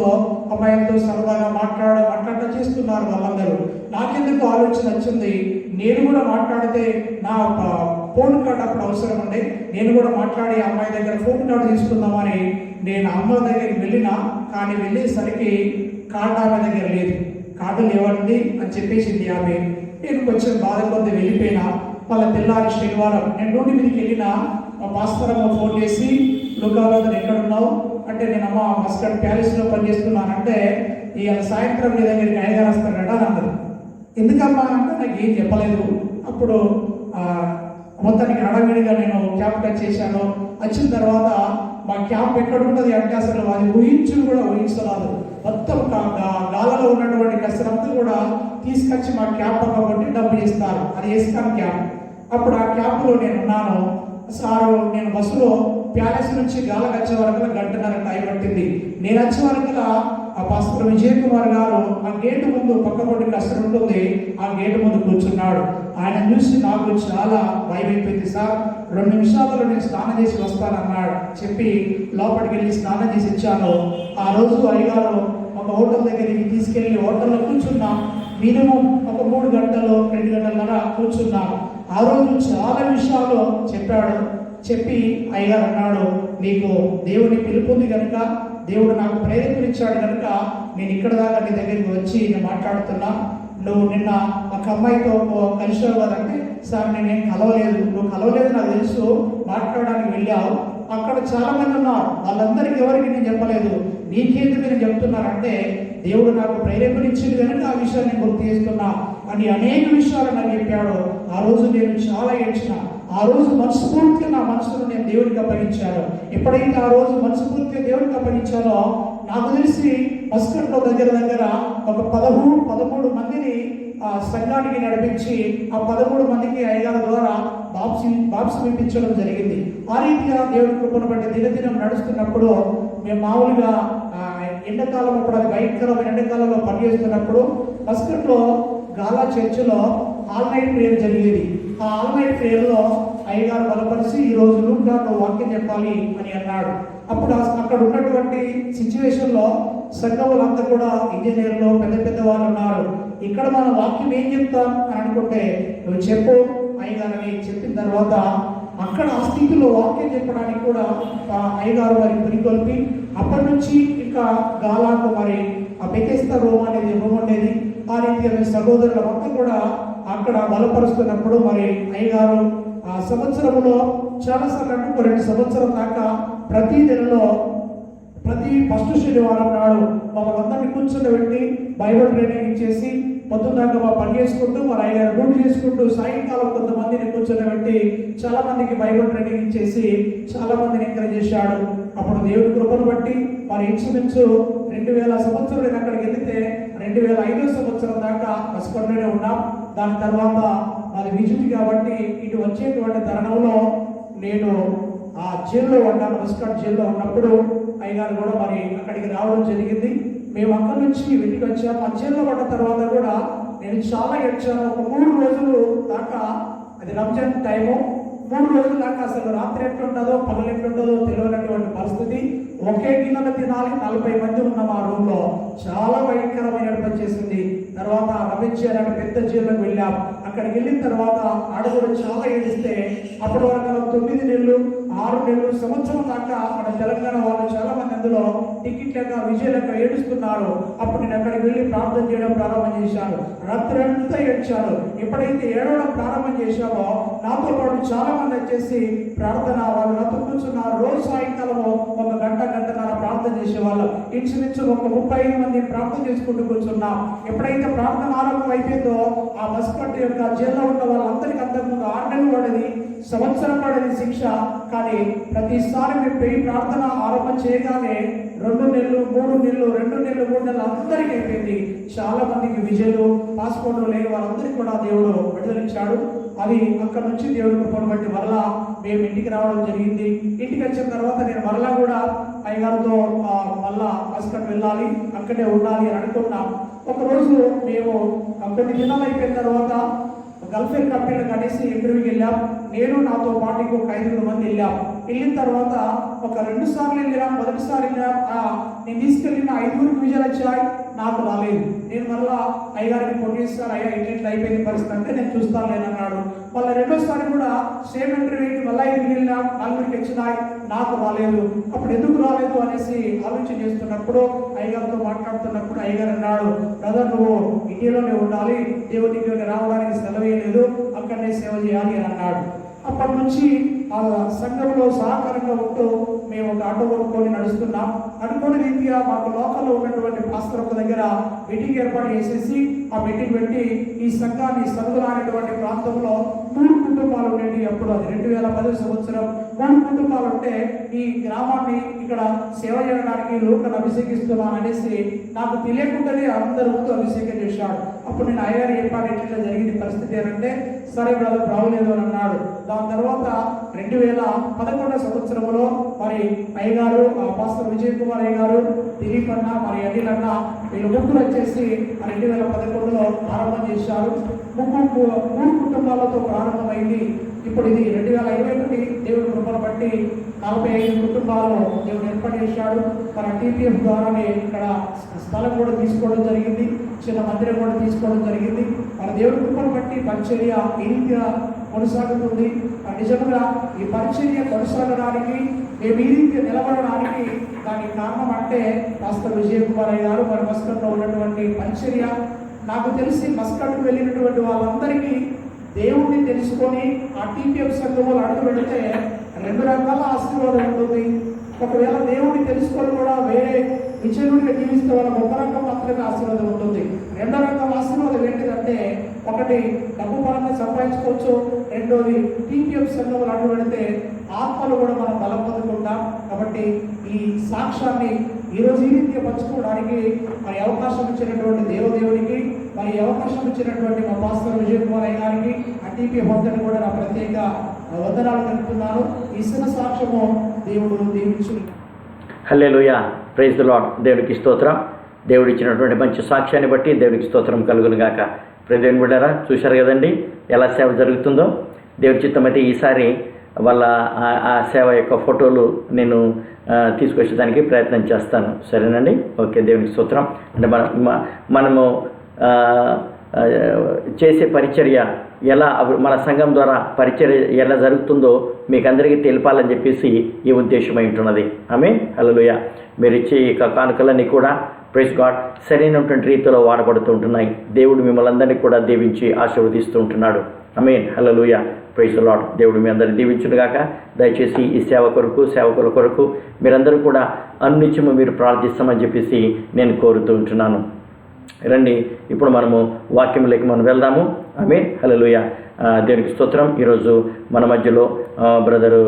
అమ్మాయిలతో సరదాగా మాట్లాడడం అట్లా చేస్తున్నారు వాళ్ళందరూ. నాకెందుకు ఆలోచన వచ్చింది, నేను కూడా మాట్లాడితే నా ఫోన్ కార్డు అప్పుడు అవసరం ఉండే, నేను కూడా మాట్లాడి అమ్మాయి దగ్గర ఫోన్ కార్డు తీసుకుందామని నేను అమ్మ దగ్గరికి వెళ్ళినా. కానీ వెళ్ళేసరికి కార్డు ఆమె దగ్గర లేదు. కార్డు లేవండి అని చెప్పేసింది ఆమె. నేను కొంచెం బాధ కొద్ది వెళ్ళిపోయినా. మళ్ళీ తెల్లారి శనివారం నేను డ్యూటీ మీదకి వెళ్ళినా. మా మాస్టర్ అమ్మ ఫోన్ చేసి లుకాబాద్ ఎక్కడున్నావు అంటే నేను అమ్మ మస్కట్ ప్యాలెస్లో పనిచేస్తున్నానంటే ఇవాళ సాయంత్రం మీ దగ్గరికి అయ్యగారు వస్తాడట అని అన్నారు. ఎందుకమ్మా అంటే నాకు ఏం చెప్పలేదు. అప్పుడు మొత్తానికి హడావిడిగా నేను క్యాంప్ టచ్ చేశాను. వచ్చిన తర్వాత మా క్యాంప్ ఎక్కడ ఉంటుంది అంటే అసలు అది కూడా ఊహించరాదు. మొత్తం గాలలో ఉన్నటువంటి కసరంతా కూడా తీసుకొచ్చి మా క్యాంప్ కాబట్టి డబ్బు ఇస్తారు. అది వేస్తాను క్యాంప్. అప్పుడు ఆ క్యాంపులో నేను ఉన్నాను. సారు నేను బస్సులో ప్యాలెస్ నుంచి గాలకు వచ్చే వరకు 1.5 టైం పట్టింది. నేను వచ్చే వరకు ఆ పాస్టర్ విజయ్ కుమార్ గారు ఆ గేటు ముందు పక్కపొంటి కష్టం ఉంటుంది, ఆ గేటు ముందు కూర్చున్నాడు. ఆయన చూసి నాకు చాలా భయం అయిపోయింది. సార్ 2 నిమిషాలలో నేను స్నానం చేసి వస్తానన్నాడు. చెప్పి లోపలికి వెళ్ళి స్నానం చేసి ఇచ్చాను. ఆ రోజు అయ్యగారు ఒక హోటల్ దగ్గరికి తీసుకెళ్ళి హోటల్లో కూర్చున్నాం. మినిమం ఒక 3 గంటలు 2 గంటలన్నర కూర్చున్నాం. ఆ రోజు చాలా విషయాలు చెప్పాడు. చెప్పి అయ్యగారు అన్నాడు, నీకు దేవుని పిలుపుంది కనుక, దేవుడు నాకు ప్రేరేపణించాడు కనుక నేను ఇక్కడ దాకా నీ దగ్గరికి వచ్చి నేను మాట్లాడుతున్నా. నువ్వు నిన్న ఒక అమ్మాయితో కలిసావు కదంటే, సార్ నేనేం కలవలేదు. నువ్వు కలవలేదు నాకు తెలుసు, మాట్లాడడానికి వెళ్ళావు. అక్కడ చాలా మంది ఉన్నారు, వాళ్ళందరికీ ఎవరికి నేను చెప్పలేదు. నీకేందుకు నేను చెప్తున్నానంటే దేవుడు నాకు ప్రేరేపణించింది కనుక ఆ విషయాన్ని గుర్తు చేస్తున్నా అని అనేక విషయాలు నాకు చెప్పాడు. ఆ రోజు నేను చాలా ఏడ్చిన. ఆ రోజు మనస్ఫూర్తిగా నా మనసును నేను దేవునికి అప్పగించాను. ఎప్పుడైతే ఆ రోజు మనస్ఫూర్తిగా దేవునికి అప్పగించానో నాకు తెలిసి మస్కట్లో దగ్గర ఒక 13 మందిని సంఘానికి నడిపించి ఆ 13 మందికి అయ్యగారి ద్వారా బాప్స్ ఇప్పించడం జరిగింది. ఆ రీతిగా దేవుడి కృపను బట్టి దినదినం నడుస్తున్నప్పుడు మేము మామూలుగా ఎండాకాలం అప్పుడు అది భయంకరమైన ఎండాకాలంలో పనిచేస్తున్నప్పుడు మస్కట్లో గాలా చర్చిలో ఆల్ నైట్ ప్రేయర్ జరిగేది. ఆ ఆల్ నైట్ ప్రేయర్లో అయ్యగారు బలపరిచి ఈరోజు నువ్వు వాక్యం చెప్పాలి అని అన్నాడు. అప్పుడు అక్కడ ఉన్నటువంటి సిచ్యువేషన్లో సంఘములంతా కూడా ఇంజనీర్లు పెద్ద వాళ్ళు ఉన్నారు. ఇక్కడ మన వాక్యం ఏం చెప్తాం అని అనుకుంటే నువ్వు చెప్పు అయ్యగారని చెప్పిన తర్వాత అక్కడ అక్కడ ఆ స్థితిలో వాక్యం చెప్పడానికి కూడా అయ్యగారు వారి పురికొల్పి అప్పటి నుంచి ఇంకా గాలాకు మరి ఆ బెతెస్దా రూమ్ అనేది రూమ్ ఉండేది. ఆ రీతిగా సహోదరుల మొత్తం కూడా అక్కడ బలపరుస్తున్నప్పుడు మరి అయ్యగారు ఆ సంవత్సరంలో చాలాసార్లు అంటే 2 సంవత్సరం దాకా ప్రతి నెలలో ప్రతి ఫస్ట్ శనివారం నాడు మమ్మల్ని అందరినీ కూర్చోబెట్టి బైబిల్ ట్రైనింగ్ ఇచ్చేసి పొద్దున్నాక మా పని చేసుకుంటూ మరి అయ్యగారు డ్యూటీ చేసుకుంటూ సాయంకాలం కొంతమందిని కూర్చోబెట్టి చాలా మందికి బైబిల్ ట్రైనింగ్ ఇచ్చేసి చాలా మందిని ఎంకరేజ్ చేశాడు. అప్పుడు దేవుడి కృపను బట్టి మరి ఇంచుమించు 2000 సంవత్సరం నేను అక్కడికి వెళితే 2005 సంవత్సరం దాకా మస్కట్లోనే ఉన్నాం. దాని తర్వాత అది విజిట్ కాబట్టి ఇటు వచ్చేటువంటి తరుణంలో నేను ఆ జైల్లో ఉన్నాను. మస్కట్ జైల్లో ఉన్నప్పుడు అయ్యగారు కూడా మరి అక్కడికి రావడం జరిగింది. మేము అక్కడి నుంచి ఇంటికి వచ్చాము. ఆ జైల్లో పడ్డ తర్వాత కూడా నేను చాలా ఏడ్చాను. ఒక 3 రోజులు దాకా, అది రంజాన్ టైము, 3 రోజుల దాకా అసలు రాత్రి ఎట్లుంటుందో పగలు ఎట్లుంటుందో తెలియనటువంటి పరిస్థితి. ఒకే గిన్నెలు తినాలి, 40 మంది ఉన్నాం ఆ రూమ్ లో. చాలా భయంకరమైన పనిచేసింది. తర్వాత రమేష్ అనే పెద్ద జైల్లోకి వెళ్ళాం. అక్కడికి వెళ్ళిన తర్వాత ఆడగూడ చాలా ఏడిస్తే అప్పటి వరకు 9 నెలలు 6 నెలలు సంవత్సరం దాకా మన తెలంగాణ వాళ్ళు చాలా మంది అందులో టికెట్ లేక విజయ లేక ఏడుస్తున్నారు. అప్పుడు నేను అక్కడికి వెళ్ళి ప్రార్థన చేయడం ప్రారంభం చేశాను. రాత్రి అంతా ఏడ్చాను. ఎప్పుడైతే ఏడవడం ప్రారంభం చేశామో నాతో పాటు చాలా మంది వచ్చేసి ప్రార్థన వాళ్ళు నాతో కూర్చున్నారు. రోజు సాయంకాలము 1 గంట గంటన్నర ప్రార్థన చేసేవాళ్ళు. ఇంచుమించు ఒక 35 మంది ప్రార్థన చేసుకుంటూ కూర్చున్నాం. ఎప్పుడైతే ప్రార్థన ఆరంభం అయిపోయిందో ఆ మస్కట్ యొక్క జైల్లో ఉన్న వాళ్ళందరికీ అంతకుముందు 6 నెలలు పడేది, సంవత్సరం పడేది శిక్ష. కానీ ప్రతిసారి మేము పోయి ప్రార్థన ఆరంభం చేయగానే 2 నెలలు 3 నెలలు 2 నెలలు 3 నెలలు అందరికీ అయిపోయింది. చాలా మందికి విజయలు పాస్పోర్ట్లు లేని వాళ్ళందరికీ కూడా దేవుడు విడుదలిచ్చాడు. అది అక్కడ నుంచి దేవుడి కృపను బట్టి మరలా మేము ఇంటికి రావడం జరిగింది. ఇంటికి వచ్చిన తర్వాత నేను మరలా కూడా అయ్యగారితో మళ్ళా మస్కట్ వెళ్ళాలి, అక్కడే ఉండాలి అని అనుకున్నాం. ఒకరోజు మేము కొన్ని దినాలు అయిపోయిన తర్వాత గల్ఫేర్ కంపెనీలకు అనేసి ఇంటర్వ్యూకి వెళ్ళాం. నేను నాతో పాటు ఇంకొక 5 మంది వెళ్ళాం. వెళ్ళిన తర్వాత ఒక 2 సార్లు వెళ్ళాం. మొదటిసారి వెళ్ళాం, నేను తీసుకెళ్ళిన 5 విజయాలు వచ్చాయి, నాకు రాలేదు. నేను మళ్ళా అయ్యగారికి ఫోన్ చేస్తాను, అయ్యా ఇట్లా అయిపోయింది పరిస్థితి అంటే నేను చూస్తాను లేనన్నాడు. మళ్ళీ 2వ కూడా సేమ్ ఇంటర్వ్యూకి మళ్ళీ 5 వెళ్ళాం, 4 వచ్చినాయి, నాకు రాలేదు. అప్పుడు ఎందుకు రాలేదు అనేసి ఆలోచన చేస్తున్నప్పుడు అయ్యగారితో మాట్లాడుతున్నప్పుడు అయ్యగారు అన్నాడు, బ్రదర్ నువ్వు ఇండియాలోనే ఉండాలి, దేవుడికి రావడానికి సెలవేయలేదు, అక్కడనే సేవ చేయాలి అని అన్నాడు. అప్పటి నుంచి ఆ సంఘంలో సహకారంగా ఉంటూ మేము ఒక ఆటో కొనుక్కొని నడుస్తున్నాం. అనుకోని రీతిగా మాకు లోకల్లో ఉన్నటువంటి పాస్టర్ ఒక దగ్గర మీటింగ్ ఏర్పాటు చేసేసి ఆ మీటింగ్ పెట్టి ఈ సంఘాన్ని సనుగుల అనేటువంటి ప్రాంతంలో 3 కుటుంబాలు ఉండేవి. అప్పుడు అది 2010 సంవత్సరం 3 కుటుంబాలు ఉంటే ఈ గ్రామాన్ని ఇక్కడ సేవ చేయడానికి లోకను అభిషేకిస్తున్నాను అనేసి నాకు తెలియకుండానే అందరూ అభిషేకం చేశాడు. అప్పుడు నేను అయ్యారు చెప్పాను, ఎట్లా జరిగింది పరిస్థితి అంటే సరే బ్రదర్ రావలేదు అని అన్నాడు. దాని తర్వాత 2011 సంవత్సరంలో మరి అయ్యగారు పాస్టర్ విజయ్ కుమార్ అయ్యగారు, దిలీప్ అన్న, మరి అనిల్ అన్న వీళ్ళు ముగ్గురు వచ్చేసి 2011లో ప్రారంభం చేశారు. 3 కుటుంబాలతో ప్రారంభమైంది. ఇప్పుడు ఇది 2021 దేవుడి కృపను బట్టి 45 కుటుంబాలు దేవుడు ఏర్పాటు చేశాడు. మన టీపీఎఫ్ ద్వారానే ఇక్కడ స్థలం కూడా తీసుకోవడం జరిగింది, చిన్న మందిరం కూడా తీసుకోవడం జరిగింది. మన దేవుడి కృపను బట్టి పరిచర్య ఈ రీతిగా కొనసాగుతుంది. నిజంగా ఈ పరిచర్య కొనసాగడానికి మేము ఈ రీతిగా నిలబడడానికి దానికి కారణం అంటే పాస్టర్ విజయ్ కుమార్ గారు మరి మస్కట్లో ఉన్నటువంటి పరిచర్య. నాకు తెలిసి మస్కట్కు వెళ్ళినటువంటి వాళ్ళందరికీ దేవుణ్ణి తెలుసుకొని ఆ టీపీఎఫ్ సంఘంలో అడుగు పెడితే 2 రకాల ఆశీర్వాదం ఉంటుంది. ఒకవేళ దేవుణ్ణి తెలుసుకొని కూడా వేరే విజయుడిగా జీవిస్తే వాళ్ళకి 1 రకం మాత్రమే ఆశీర్వాదం ఉంటుంది. 2వ రకం ఆశీర్వాదం ఏంటిదంటే, ఒకటి డబ్బు పరంగా సంపాదించుకోవచ్చు, 2వది టీపీఎఫ్ సంఘంలో అడుగు పెడితే ఆత్మలు కూడా మనం బలం పొందుకుంటాం. కాబట్టి ఈ సాక్ష్యాన్ని ఈరోజు ఈ రీతిగా పంచుకోవడానికి మరి అవకాశం ఇచ్చినటువంటి దేవుడికి, మరి అవకాశం ఇచ్చినటువంటి మా పాస్టర్ విజయ్ కుమార్ గారికి, ఆ టీపీఎఫ్ అందరినీ కూడా నా ప్రత్యేక వందనాలు తెలుపుతున్నాను. ఈ చిన్న సాక్ష్యము దేవుడు దీవించు. హల్లెలూయా, ప్రైజ్ ది లార్డ్. దేవుడికి స్తోత్రం. దేవుడు ఇచ్చినటువంటి మంచి సాక్ష్యాన్ని బట్టి దేవుడికి స్తోత్రం కలుగును గాక. ప్రియదేవుని బిడ్డలారా, చూశారు కదండి ఎలా సేవ జరుగుతుందో. దేవుడి చిత్తమైతే ఈసారి వాళ్ళ ఆ సేవ యొక్క ఫోటోలు నేను తీసుకొచ్చేదానికి ప్రయత్నం చేస్తాను. సరేనండి, ఓకే. దేవునికి స్తోత్రం. అంటే మనము చేసే పరిచర్య ఎలా మన సంఘం ద్వారా పరిచర్య ఎలా జరుగుతుందో మీకు అందరికీ తెలిపాలని చెప్పేసి ఈ ఉద్దేశమై ఉంటున్నది. ఆమేన్. హల్లెలూయా. మీరు ఇచ్చే ఈ కానుకలన్నీ కూడా ప్రైజ్ గాడ్ సరైనటువంటి రీతిలో వాడబడుతూ ఉంటున్నాయి. దేవుడు మిమ్మల్ని అందరినీ కూడా దీవించి ఆశీర్వదిస్తూ ఉంటున్నాడు. ఆమేన్. హల్లెలూయా. Praise lord. దేవుడు మీ అందరిని దీవించునుగాక. దయచేసి ఈ సేవకుల కొరకు మీరందరూ కూడా అన్నిత్యము మీరు ప్రార్థిస్తామని చెప్పేసి నేను కోరుతూ ఉంటున్నాను. రండి, ఇప్పుడు మనము వాక్యంలోకి మనం వెళ్దాము. ఆమేన్. హల్లెలూయా. దేవునికి స్తోత్రం. ఈరోజు మన మధ్యలో బ్రదరు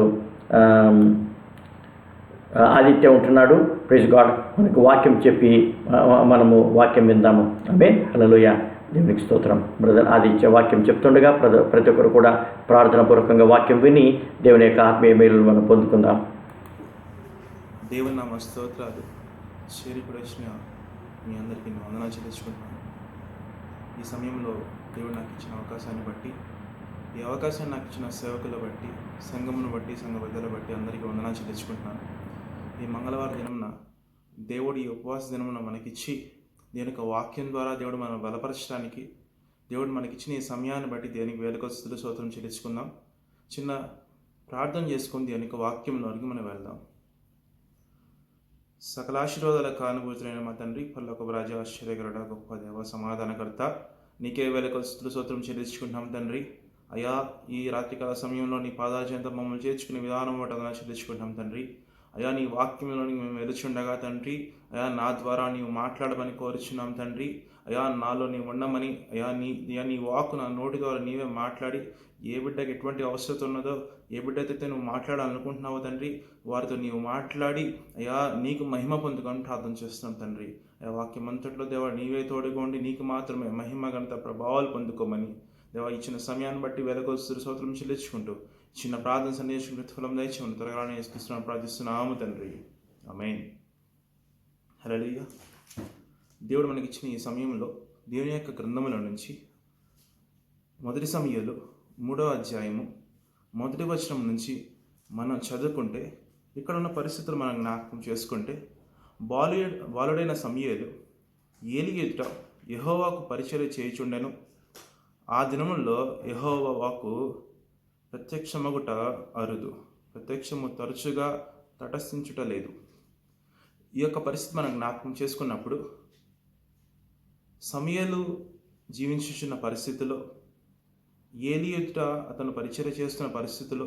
ఆదిత్య ఉంటున్నాడు. Praise God. మనకు వాక్యం చెప్పి మనము వాక్యం విందాము. ఆమేన్. హల్లెలూయా. దేవునికి స్తోత్రం. బ్రదర్ ఆదిత్య వాక్యం చెప్తుండగా ప్రతి ఒక్కరు కూడా ప్రార్థన పూర్వకంగా వాక్యం విని దేవుని యొక్క ఆత్మీయ మేలు మనం పొందుకుందాం. దేవుని నామ స్తోత్రాలు. చేరికూడ వచ్చిన మీ అందరికీ వందనాలు చెల్లించుకుంటున్నాను. ఈ సమయంలో దేవుడు నాకు ఇచ్చిన అవకాశాన్ని బట్టి, ఈ అవకాశాన్ని నాకు ఇచ్చిన సేవకుల బట్టి, సంఘమును బట్టి, సంఘ పెద్దల బట్టి అందరికీ వందనాలు చెల్లించుకుంటున్నాను. ఈ మంగళవారం దినమున దేవుడు ఈ ఉపవాస దినమున మనకిచ్చి దేవుని యొక్క వాక్యం ద్వారా దేవుడు మనం బలపరచడానికి దేవుడు మనకిచ్చిన ఈ సమయాన్ని బట్టి దేవునికి వేలకొస్తులు స్తోత్రం చెల్లించుకుందాం. చిన్న ప్రార్థన చేసుకుని దేవుని యొక్క వాక్యంలోనికి మనం వెళ్దాం. సకలాశీర్వాదాల కానుభూతులైన మా తండ్రి, పరలోకపు రాజా, ఆశ్చర్యకరుడా, గొప్ప దేవ, సమాధానకర్త, నీకే వేలకొస్తులు స్తోత్రం చెల్లించుకుంటున్నాం తండ్రి. అయా, ఈ రాత్రికాల సమయంలో నీ పాదాల చెంత మమ్మల్ని చేర్చుకునే విధానం బట్టి చెల్లించుకుంటున్నాం తండ్రి. అయా, నీ వాక్యంలోని మేము వెలుచుండగా తండ్రి, అయా నా ద్వారా నీవు మాట్లాడమని కోరుచున్నాం తండ్రి. అయా నాలో నీవు ఉండమని, నీ వాక్కు నా నోటి ద్వారా నీవే మాట్లాడి ఏ బిడ్డకి ఎటువంటి అవసరం ఉన్నదో, ఏ బిడ్డతో నువ్వు మాట్లాడాలనుకుంటున్నావో తండ్రి, వారితో నీవు మాట్లాడి అయా నీకు మహిమ పొందుకొని ప్రార్థన చేస్తున్నాం తండ్రి. అయా వాక్యం అంతట్లో దేవా నీవే తోడుకోండి, నీకు మాత్రమే మహిమ ఘనత ప్రభావాలు పొందుకోమని దేవా ఇచ్చిన సమయాన్ని బట్టి వేలకొస్తూ స్తోత్రం చెల్లించుకుంటూ చిన్న ప్రార్థన సందేశం ప్రతిఫలం దయచేయమని త్వరగా నేర్పిస్తున్నాను ప్రార్థిస్తున్నాము తండ్రి. ఆమేన్. హల్లెలూయా. దేవుడు మనకి ఇచ్చిన ఈ సమయంలో దేవుని యొక్క గ్రంథముల నుంచి మొదటి సమూయేలు 3వ అధ్యాయము 1వ వచనం నుంచి మనం చదువుకుంటే, ఇక్కడ ఉన్న పరిస్థితులు మనం జ్ఞాపకం చేసుకుంటే, బాలుడైన సమూయేలు ఏలీ ఎదుట యెహోవాకు పరిచర్య చేయుచుండెను. ఆ దినముల్లో యెహోవా వాక్కు ప్రత్యక్షమగుట అరుదు, ప్రత్యక్షము తరచుగా తటస్థించుట లేదు. ఈ యొక్క పరిస్థితి మనం జ్ఞాపకం చేసుకున్నప్పుడు, సమూయేలు జీవించుచున్న పరిస్థితిలో, ఏలీ ఎదుట అతను పరిచర్య చేస్తున్న పరిస్థితిలో,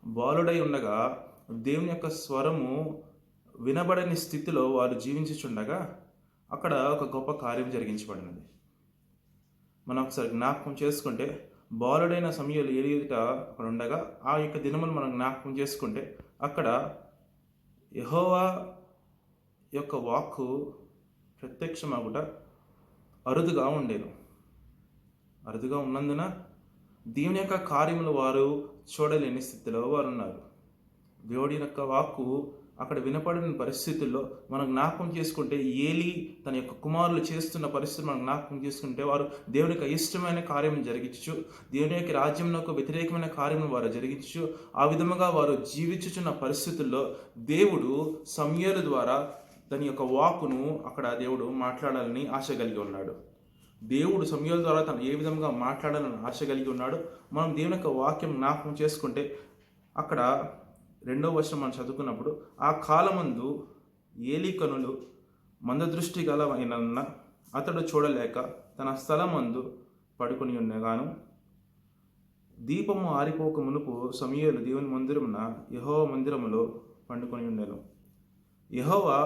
బాలుడై ఉండగా దేవుని యొక్క స్వరము వినబడని స్థితిలో వారు జీవించుచుండగా అక్కడ ఒక గొప్ప కార్యం జరిగించబడినది. మనం ఒకసారి జ్ఞాపకం చేసుకుంటే, బాలుడైన సమూయేలు ఏలీ ఎదుట అక్కడ ఉండగా ఆ యొక్క దినములు మనం జ్ఞాపకం చేసుకుంటే, అక్కడ యెహోవా యొక్క వాక్కు ప్రత్యక్షమగుట అరుదుగా ఉండేను. అరుదుగా ఉన్నందున దేవుని యొక్క కార్యములు వారు చూడలేని స్థితిలో వారు ఉన్నారు. దేవుడి యొక్క వాక్కు అక్కడ వినపడిన పరిస్థితుల్లో మనం జ్ఞాపకం చేసుకుంటే, ఏలీ తన యొక్క కుమారులు చేస్తున్న పరిస్థితులు మనం జ్ఞాపకం చేసుకుంటే, వారు దేవుని యొక్క ఇష్టమైన కార్యం జరిగించు, దేవుని యొక్క రాజ్యంలో వ్యతిరేకమైన కార్యం వారు జరిగించు, ఆ విధముగా వారు జీవించుచున్న పరిస్థితుల్లో దేవుడు సమూయేలు ద్వారా తన యొక్క వాక్కును అక్కడ దేవుడు మాట్లాడాలని ఆశ కలిగి ఉన్నాడు. దేవుడు సమూయేలు ద్వారా తను ఏ విధంగా మాట్లాడాలని ఆశ కలిగి ఉన్నాడు. మనం దేవుని యొక్క వాక్యం జ్ఞాపకం చేసుకుంటే, అక్కడ 2వ వచనం మనం చదువుకున్నప్పుడు, ఆ కాలమందు ఏలీ కనులు మందదృష్టి గలవైన అతడు చూడలేక తన స్థలమందు పడుకొని ఉండగాను, దీపము ఆరిపోక మునుపు సమూయేలు దేవుని మందిరమున యెహోవా మందిరములో పండుకొని ఉండెను. యెహోవా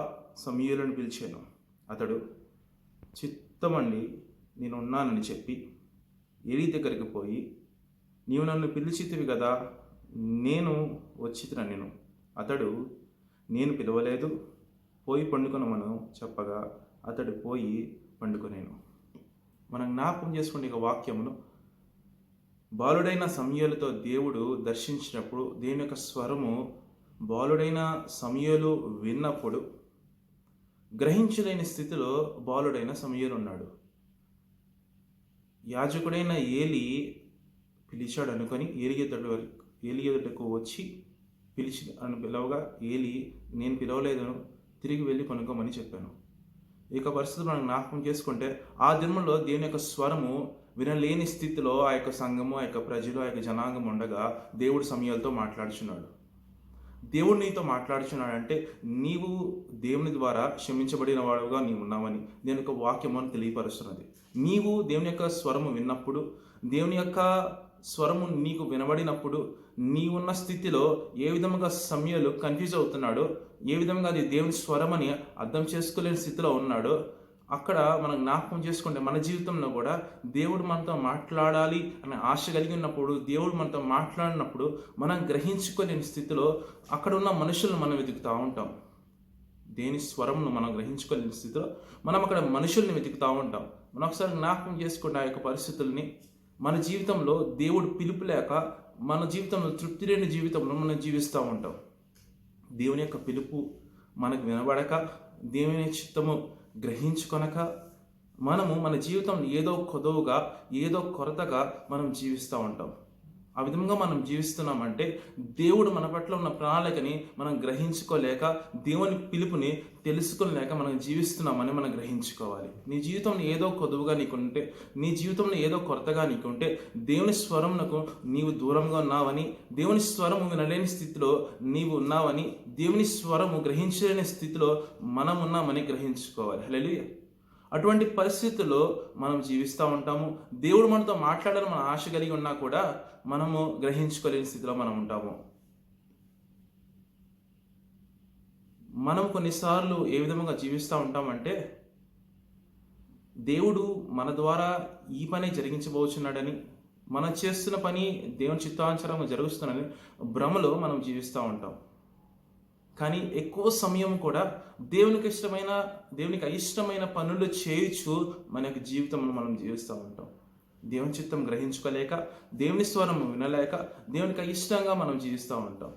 సమూయేలును పిలిచాను. అతడు చిత్తమండి నేను ఉన్నానని చెప్పి ఏలీ దగ్గరికి పోయి, నీవు నన్ను పిలిచితివి కదా, నేను వచ్చితినెను. అతడు, నేను పిలవలేదు, పోయి పండుకొనమను చెప్పగా అతడు పోయి పండుకొనేను. మనం జ్ఞాపకం చేసుకునే ఒక వాక్యమును, బాలుడైన సమూయేలుతో దేవుడు దర్శించినప్పుడు దేవుని యొక్క స్వరము బాలుడైన సమూయేలు విన్నప్పుడు గ్రహించలేని స్థితిలో బాలుడైన సమూయేలు ఉన్నాడు. యాజకుడైన ఏలీ పిలిచాడు అనుకొని ఏలీ ఎదుటకు వచ్చి పిలవగా ఏలీ, నేను పిలవలేదు, తిరిగి వెళ్ళి పనుకోమని చెప్పాను. ఈ యొక్క పరిస్థితి మనం జ్ఞాపకం చేసుకుంటే, ఆ దినములో దేవుని యొక్క స్వరము వినలేని స్థితిలో ఆ యొక్క సంఘము, ఆ యొక్క ప్రజలు, ఆ యొక్క జనాంగం ఉండగా దేవుడు సమూయేలుతో మాట్లాడుచున్నాడు. దేవుడు నీతో మాట్లాడుచున్నాడంటే నీవు దేవుని ద్వారా క్షమించబడిన వాడుగా నీవు ఉన్నావని దేవుని యొక్క వాక్యం అని తెలియపరుస్తున్నది. నీవు దేవుని యొక్క స్వరము విన్నప్పుడు, దేవుని యొక్క స్వరము నీకు వినబడినప్పుడు, నీవున్న స్థితిలో ఏ విధంగా సమూయేలు కన్ఫ్యూజ్ అవుతున్నాడో, ఏ విధంగా అది దేవుని స్వరమని అర్థం చేసుకోలేని స్థితిలో ఉన్నాడో, అక్కడ మనం జ్ఞాపకం చేసుకుంటే మన జీవితంలో కూడా దేవుడు మనతో మాట్లాడాలి అనే ఆశ కలిగి ఉన్నప్పుడు, దేవుడు మనతో మాట్లాడినప్పుడు మనం గ్రహించుకోలేని స్థితిలో అక్కడ ఉన్న మనుషులను మనం వెతుకుతూ ఉంటాం. దేని స్వరంను మనం గ్రహించుకోలేని స్థితిలో మనం అక్కడ మనుషుల్ని వెతుకుతూ ఉంటాం. మనం ఒకసారి జ్ఞాపకం చేసుకుంటే ఆ యొక్క పరిస్థితుల్ని మన జీవితంలో దేవుడు పిలుపు లేక మన జీవితంలో తృప్తి లేని జీవితంలో మనం జీవిస్తూ ఉంటాం. దేవుని యొక్క పిలుపు మనకు వినబడక, దేవుని చిత్తము గ్రహించుకొనక మనము మన జీవితంలో ఏదో కొదవుగా, ఏదో కొరతగా మనం జీవిస్తూ ఉంటాం. ఆ విధంగా మనం జీవిస్తున్నామంటే దేవుడు మన పట్ల ఉన్న ప్రణాళికని మనం గ్రహించుకోలేక, దేవుని పిలుపుని తెలుసుకోలేక మనం జీవిస్తున్నామని మనం గ్రహించుకోవాలి. నీ జీవితంలో ఏదో కొదువుగా నీకుంటే, నీ జీవితంలో ఏదో కొరతగా నీకుంటే, దేవుని స్వరమునకు నీవు దూరంగా ఉన్నావని, దేవుని స్వరము వినలేని స్థితిలో నీవు ఉన్నావని, దేవుని స్వరము గ్రహించలేని స్థితిలో మనం ఉన్నామని గ్రహించుకోవాలి. హల్లెలూయా. అటువంటి పరిస్థితుల్లో మనం జీవిస్తూ ఉంటాము. దేవుడు మనతో మాట్లాడాలని మన ఆశ కలిగి ఉన్నా కూడా మనము గ్రహించుకోలేని స్థితిలో మనం ఉంటాము. మనం కొన్నిసార్లు ఏ విధంగా జీవిస్తూ ఉంటామంటే, దేవుడు మన ద్వారా ఈ పని జరిగించబోచున్నాడని, మనం చేస్తున్న పని దేవుని చిత్తానుసారం జరుగుతుందని భ్రమలో మనం జీవిస్తూ ఉంటాం. కానీ ఎక్కువ సమయం కూడా దేవునికి అయిష్టమైన పనులు చేయుచు మన యొక్క జీవితంలో మనం జీవిస్తూ ఉంటాం. దేవుని చిత్తం గ్రహించుకోలేక, దేవుని స్వరం వినలేక, దేవునికి అయిష్టంగా మనం జీవిస్తూ ఉంటాం.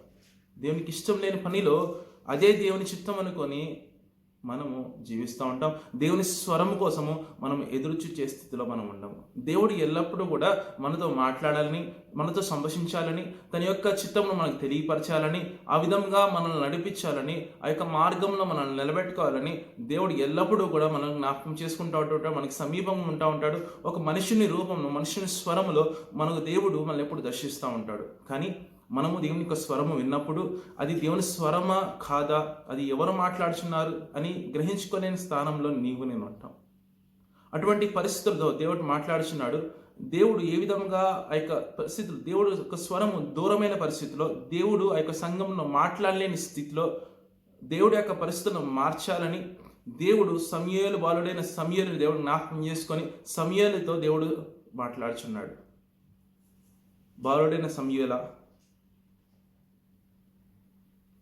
దేవునికి ఇష్టం లేని పనిలో అదే దేవుని చిత్తం అనుకొని మనము జీవిస్తూ ఉంటాం. దేవుని స్వరం కోసము మనం ఎదురుచూచే స్థితిలో మనం ఉండము. దేవుడు ఎల్లప్పుడూ కూడా మనతో మాట్లాడాలని, మనతో సంభాషించాలని, తన యొక్క చిత్తమును మనకు తెలియపరచాలని, ఆ విధంగా మనల్ని నడిపించాలని, ఆ యొక్క మార్గంలో మనల్ని నిలబెట్టుకోవాలని దేవుడు ఎల్లప్పుడూ కూడా మనం జ్ఞాపకం చేసుకుంటూ ఉంటాడు. మనకి సమీపంగా ఉంటా ఉంటాడు. ఒక మనుషుని రూపంలో, మనుషుని స్వరములో మనకు దేవుడు మనల్ని ఎప్పుడు దర్శిస్తూ ఉంటాడు. కానీ మనము దేవుని యొక్క స్వరము విన్నప్పుడు అది దేవుని స్వరమా కాదా, అది ఎవరు మాట్లాడుచున్నారు అని గ్రహించుకోలేని స్థానంలో నీవు నేను ఉంటాం. అటువంటి పరిస్థితులతో దేవుడు మాట్లాడుచున్నాడు. దేవుడు ఏ విధంగా ఆ యొక్క పరిస్థితులు, దేవుడు యొక్క స్వరము దూరమైన పరిస్థితిలో, దేవుడు ఆ యొక్క సంఘంలో మాట్లాడలేని స్థితిలో, దేవుడి యొక్క పరిస్థితులను మార్చాలని దేవుడు సమూయేలు బాలుడైన సమూయేలుని దేవుడు జ్ఞాపకం చేసుకొని సమూయేలుతో దేవుడు మాట్లాడుచున్నాడు. బాలుడైన సమూయేలా,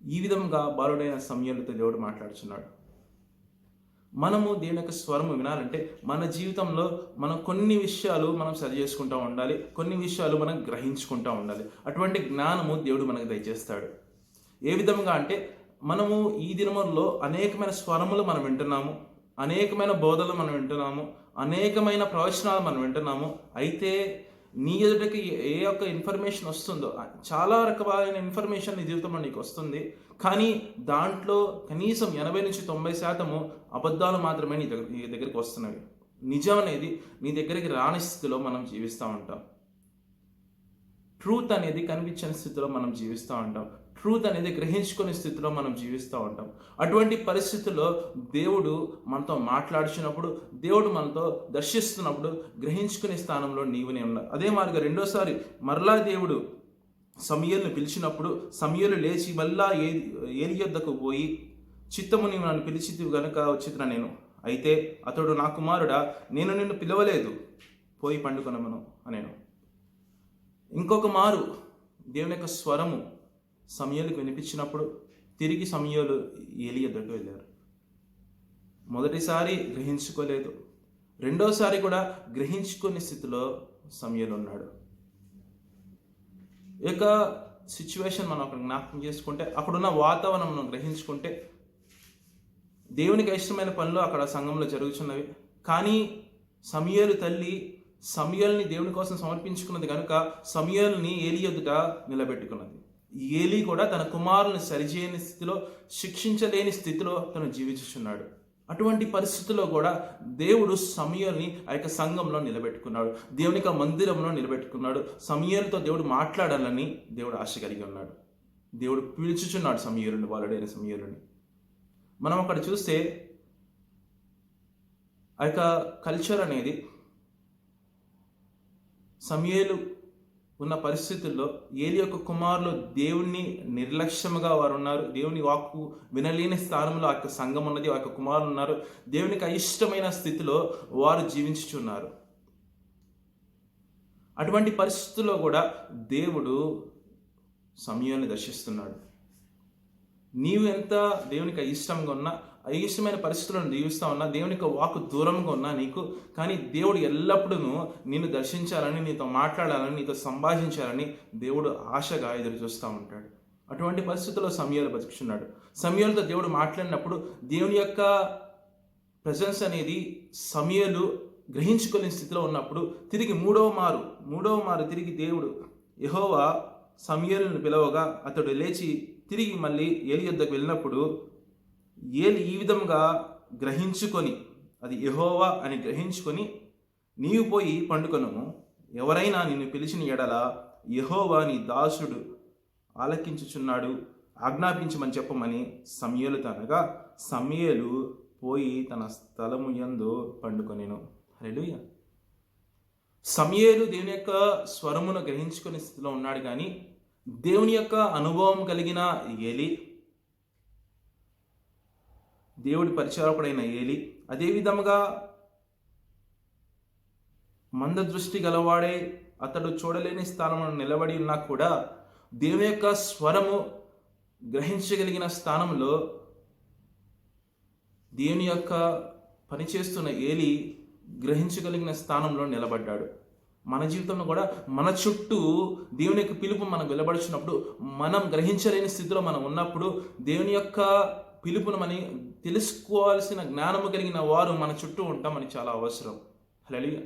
ఈ విధంగా బాలుడైన సమూయేలుతో దేవుడు మాట్లాడుచున్నాడు. మనము దేవుని యొక్క స్వరము వినాలంటే మన జీవితంలో మనం కొన్ని విషయాలు మనం సరి చేసుకుంటూ ఉండాలి, కొన్ని విషయాలు మనం గ్రహించుకుంటూ ఉండాలి. అటువంటి జ్ఞానము దేవుడు మనకు దయచేస్తాడు. ఏ విధంగా అంటే, మనము ఈ దినముల్లో అనేకమైన స్వరములు మనం వింటున్నాము, అనేకమైన బోధలు మనం వింటున్నాము, అనేకమైన ప్రవచనాలు మనం వింటున్నాము. అయితే నీ ఎదుటికి ఏ యొక్క ఇన్ఫర్మేషన్ వస్తుందో, చాలా రకమైన ఇన్ఫర్మేషన్ నీ జీవితంలో నీకు వస్తుంది. కానీ దాంట్లో కనీసం 80-90% అబద్ధాలు మాత్రమే నీ దగ్గరికి వస్తున్నవి. నిజం అనేది నీ దగ్గరికి రాని స్థితిలో మనం జీవిస్తూ ఉంటాం. ట్రూత్ అనేది కనిపించని స్థితిలో మనం జీవిస్తూ ఉంటాం. ట్రూత్ అనేది గ్రహించుకునే స్థితిలో మనం జీవిస్తూ ఉంటాం. అటువంటి పరిస్థితుల్లో దేవుడు మనతో మాట్లాడుచున్నప్పుడు, దేవుడు మనతో దర్శిస్తున్నప్పుడు గ్రహించుకునే స్థానంలో నీవునే ఉన్నావు. అదే మార్గం రెండోసారి మరలా దేవుడు సమూయేలుని పిలిచినప్పుడు సమూయేలు లేచి మళ్ళా ఏలీ యొద్దకు పోయి, చిత్తము నీవు నన్ను పిలిచితివి గనుక వచ్చిన నేను, అయితే అతడు నా కుమారుడా, నేను నిన్ను పిలవలేదు, పోయి పండుకొనమను అనేను. ఇంకొక మారు దేవుని యొక్క స్వరము సమూయేలుకు వినిపించినప్పుడు తిరిగి సమూయేలు ఏలీ యొద్దకు వెళ్ళారు. మొదటిసారి గ్రహించుకోలేదు, రెండోసారి కూడా గ్రహించుకునే స్థితిలో సమూయేలు ఉన్నాడు. ఈ యొక్క సిచ్యువేషన్ మనం అక్కడ జ్ఞాపకం చేసుకుంటే, అక్కడున్న వాతావరణం మనం గ్రహించుకుంటే, దేవునికి ఇష్టమైన పనులు అక్కడ సంఘంలో జరుగుతున్నవి. కానీ సమూయేలు తల్లి సమూయేలుని దేవుని కోసం సమర్పించుకున్నది కనుక సమూయేలుని ఏలీ ఎదుట నిలబెట్టుకున్నది. ఏలీ కూడా తన కుమారుని సరిచేయని స్థితిలో, శిక్షించలేని స్థితిలో తను జీవించుచున్నాడు. అటువంటి పరిస్థితుల్లో కూడా దేవుడు సమూయేలుని ఆ యొక్క సంఘంలో నిలబెట్టుకున్నాడు, దేవుని యొక్క మందిరంలో నిలబెట్టుకున్నాడు. సమూయేలుతో దేవుడు మాట్లాడాలని దేవుడు ఆశ కలిగి ఉన్నాడు. దేవుడు పిలుచుచున్నాడు సమూయేలుని, బాలుడైన సమూయేలుని. మనం అక్కడ చూస్తే ఆ యొక్క కల్చర్ అనేది సమూయేలు ఉన్న పరిస్థితుల్లో ఏలి యొక్క కుమారులు దేవుణ్ణి నిర్లక్ష్యముగా వారు ఉన్నారు. దేవుని వాక్కు వినలేని స్థానంలో ఆ యొక్క సంఘం ఉన్నది, ఆ యొక్క కుమారులు ఉన్నారు. దేవునికి అయిష్టమైన స్థితిలో వారు జీవించుచున్నారు. అటువంటి పరిస్థితుల్లో కూడా దేవుడు సమూయేలుని దర్శిస్తున్నాడు. నీవు ఎంత దేవునికి అయిష్టంగా ఉన్నా, అయిష్టమైన పరిస్థితులను జీవిస్తా ఉన్నా, దేవునికి వాక్కు దూరంగా ఉన్నా నీకు, కానీ దేవుడు ఎల్లప్పుడూ నిన్ను దర్శించాలని, నీతో మాట్లాడాలని, నీతో సంభాషించాలని దేవుడు ఆశగా ఎదురు చూస్తూ ఉంటాడు. అటువంటి పరిస్థితుల్లో సమూయేలు బతుకుచున్నాడు. సమూయేలుతో దేవుడు మాట్లాడినప్పుడు దేవుని యొక్క ప్రెజెన్స్ అనేది సమూయేలు గ్రహించుకోలేని స్థితిలో ఉన్నప్పుడు తిరిగి మూడవ మారు తిరిగి దేవుడు యెహోవా సమూయేలును పిలవగా అతడు లేచి తిరిగి మళ్ళీ ఏలి యొద్దకు వెళ్ళినప్పుడు ఏలి ఈ విధంగా గ్రహించుకొని, అది యెహోవా అని గ్రహించుకొని, నీవు పోయి పండుకొనుము, ఎవరైనా నిన్ను పిలిచిన ఎడల యెహోవా నీ దాసుడు ఆలకించుచున్నాడు, ఆజ్ఞాపించమని చెప్పమని సమూయేలుతో అనగా సమూయేలు పోయి తన స్థలము యందు పండుకొనెను. హల్లెలూయా. సమూయేలు దేవుని యొక్క స్వరమును గ్రహించుకునే స్థితిలో ఉన్నాడు, కానీ దేవుని యొక్క అనుభవం కలిగిన ఏలి, దేవుడి పరిచారకుడైన ఏలి అదేవిధముగా మందదృష్టి గలవాడే అతడు చూడలేని స్థానంలో నిలబడి ఉన్నా కూడా దేవుని యొక్క స్వరము గ్రహించగలిగిన స్థానంలో దేవుని యొక్క పనిచేస్తున్న ఏలి గ్రహించగలిగిన స్థానంలో నిలబడ్డాడు. మన జీవితంలో కూడా మన చుట్టూ దేవుని యొక్క పిలుపు మనకు వెలువడుచున్నప్పుడు, మనం గ్రహించలేని స్థితిలో మనం ఉన్నప్పుడు దేవుని యొక్క పిలుపును మనం తెలుసుకోవాల్సిన జ్ఞానము కలిగిన వారు మన చుట్టూ ఉంటాం, మనకి చాలా అవసరం. హల్లెలూయా.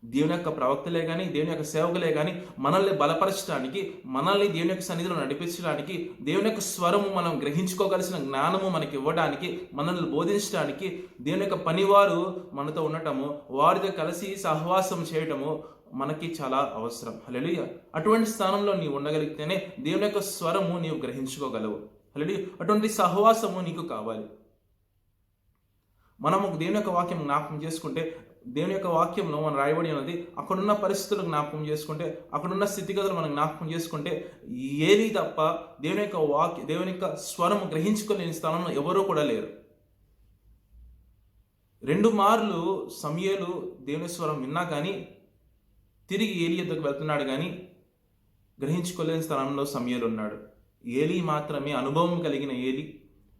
దేవుని యొక్క ప్రవక్తలే కానీ, దేవుని యొక్క సేవకులే కానీ మనల్ని బలపరచడానికి, మనల్ని దేవుని యొక్క సన్నిధిలో నడిపించడానికి, దేవుని యొక్క స్వరము మనం గ్రహించుకోగలిసిన జ్ఞానము మనకి ఇవ్వడానికి, మనల్ని బోధించడానికి దేవుని యొక్క పనివారు మనతో ఉండటము, వారితో కలిసి సహవాసం చేయటము మనకి చాలా అవసరం. హల్లెలూయా. అటువంటి స్థానంలో నీవు ఉండగలిగితేనే దేవుని యొక్క స్వరము నీవు గ్రహించుకోగలవు. హల్లెలూయా. అటువంటి సహవాసము నీకు కావాలి. మనము దేవుని యొక్క వాక్యం జ్ఞాపకం చేసుకుంటే, దేవుని యొక్క వాక్యంలో మనం రాయబడి ఉన్నది, అక్కడున్న పరిస్థితులు జ్ఞాపకం చేసుకుంటే, అక్కడున్న స్థితిగతులు మనం జ్ఞాపకం చేసుకుంటే, ఏది తప్ప దేవుని యొక్క స్వరము గ్రహించుకోలేని స్థానంలో ఎవరూ కూడా లేరు. 2 మార్లు సమూయేలు దేవుని స్వరం విన్నా కానీ తిరిగి ఏలి యొద్దకు వెళ్తున్నాడు, కానీ గ్రహించుకోలేని స్థానంలో సమూయేలు ఉన్నాడు. ఏలి మాత్రమే, అనుభవం కలిగిన ఏలి,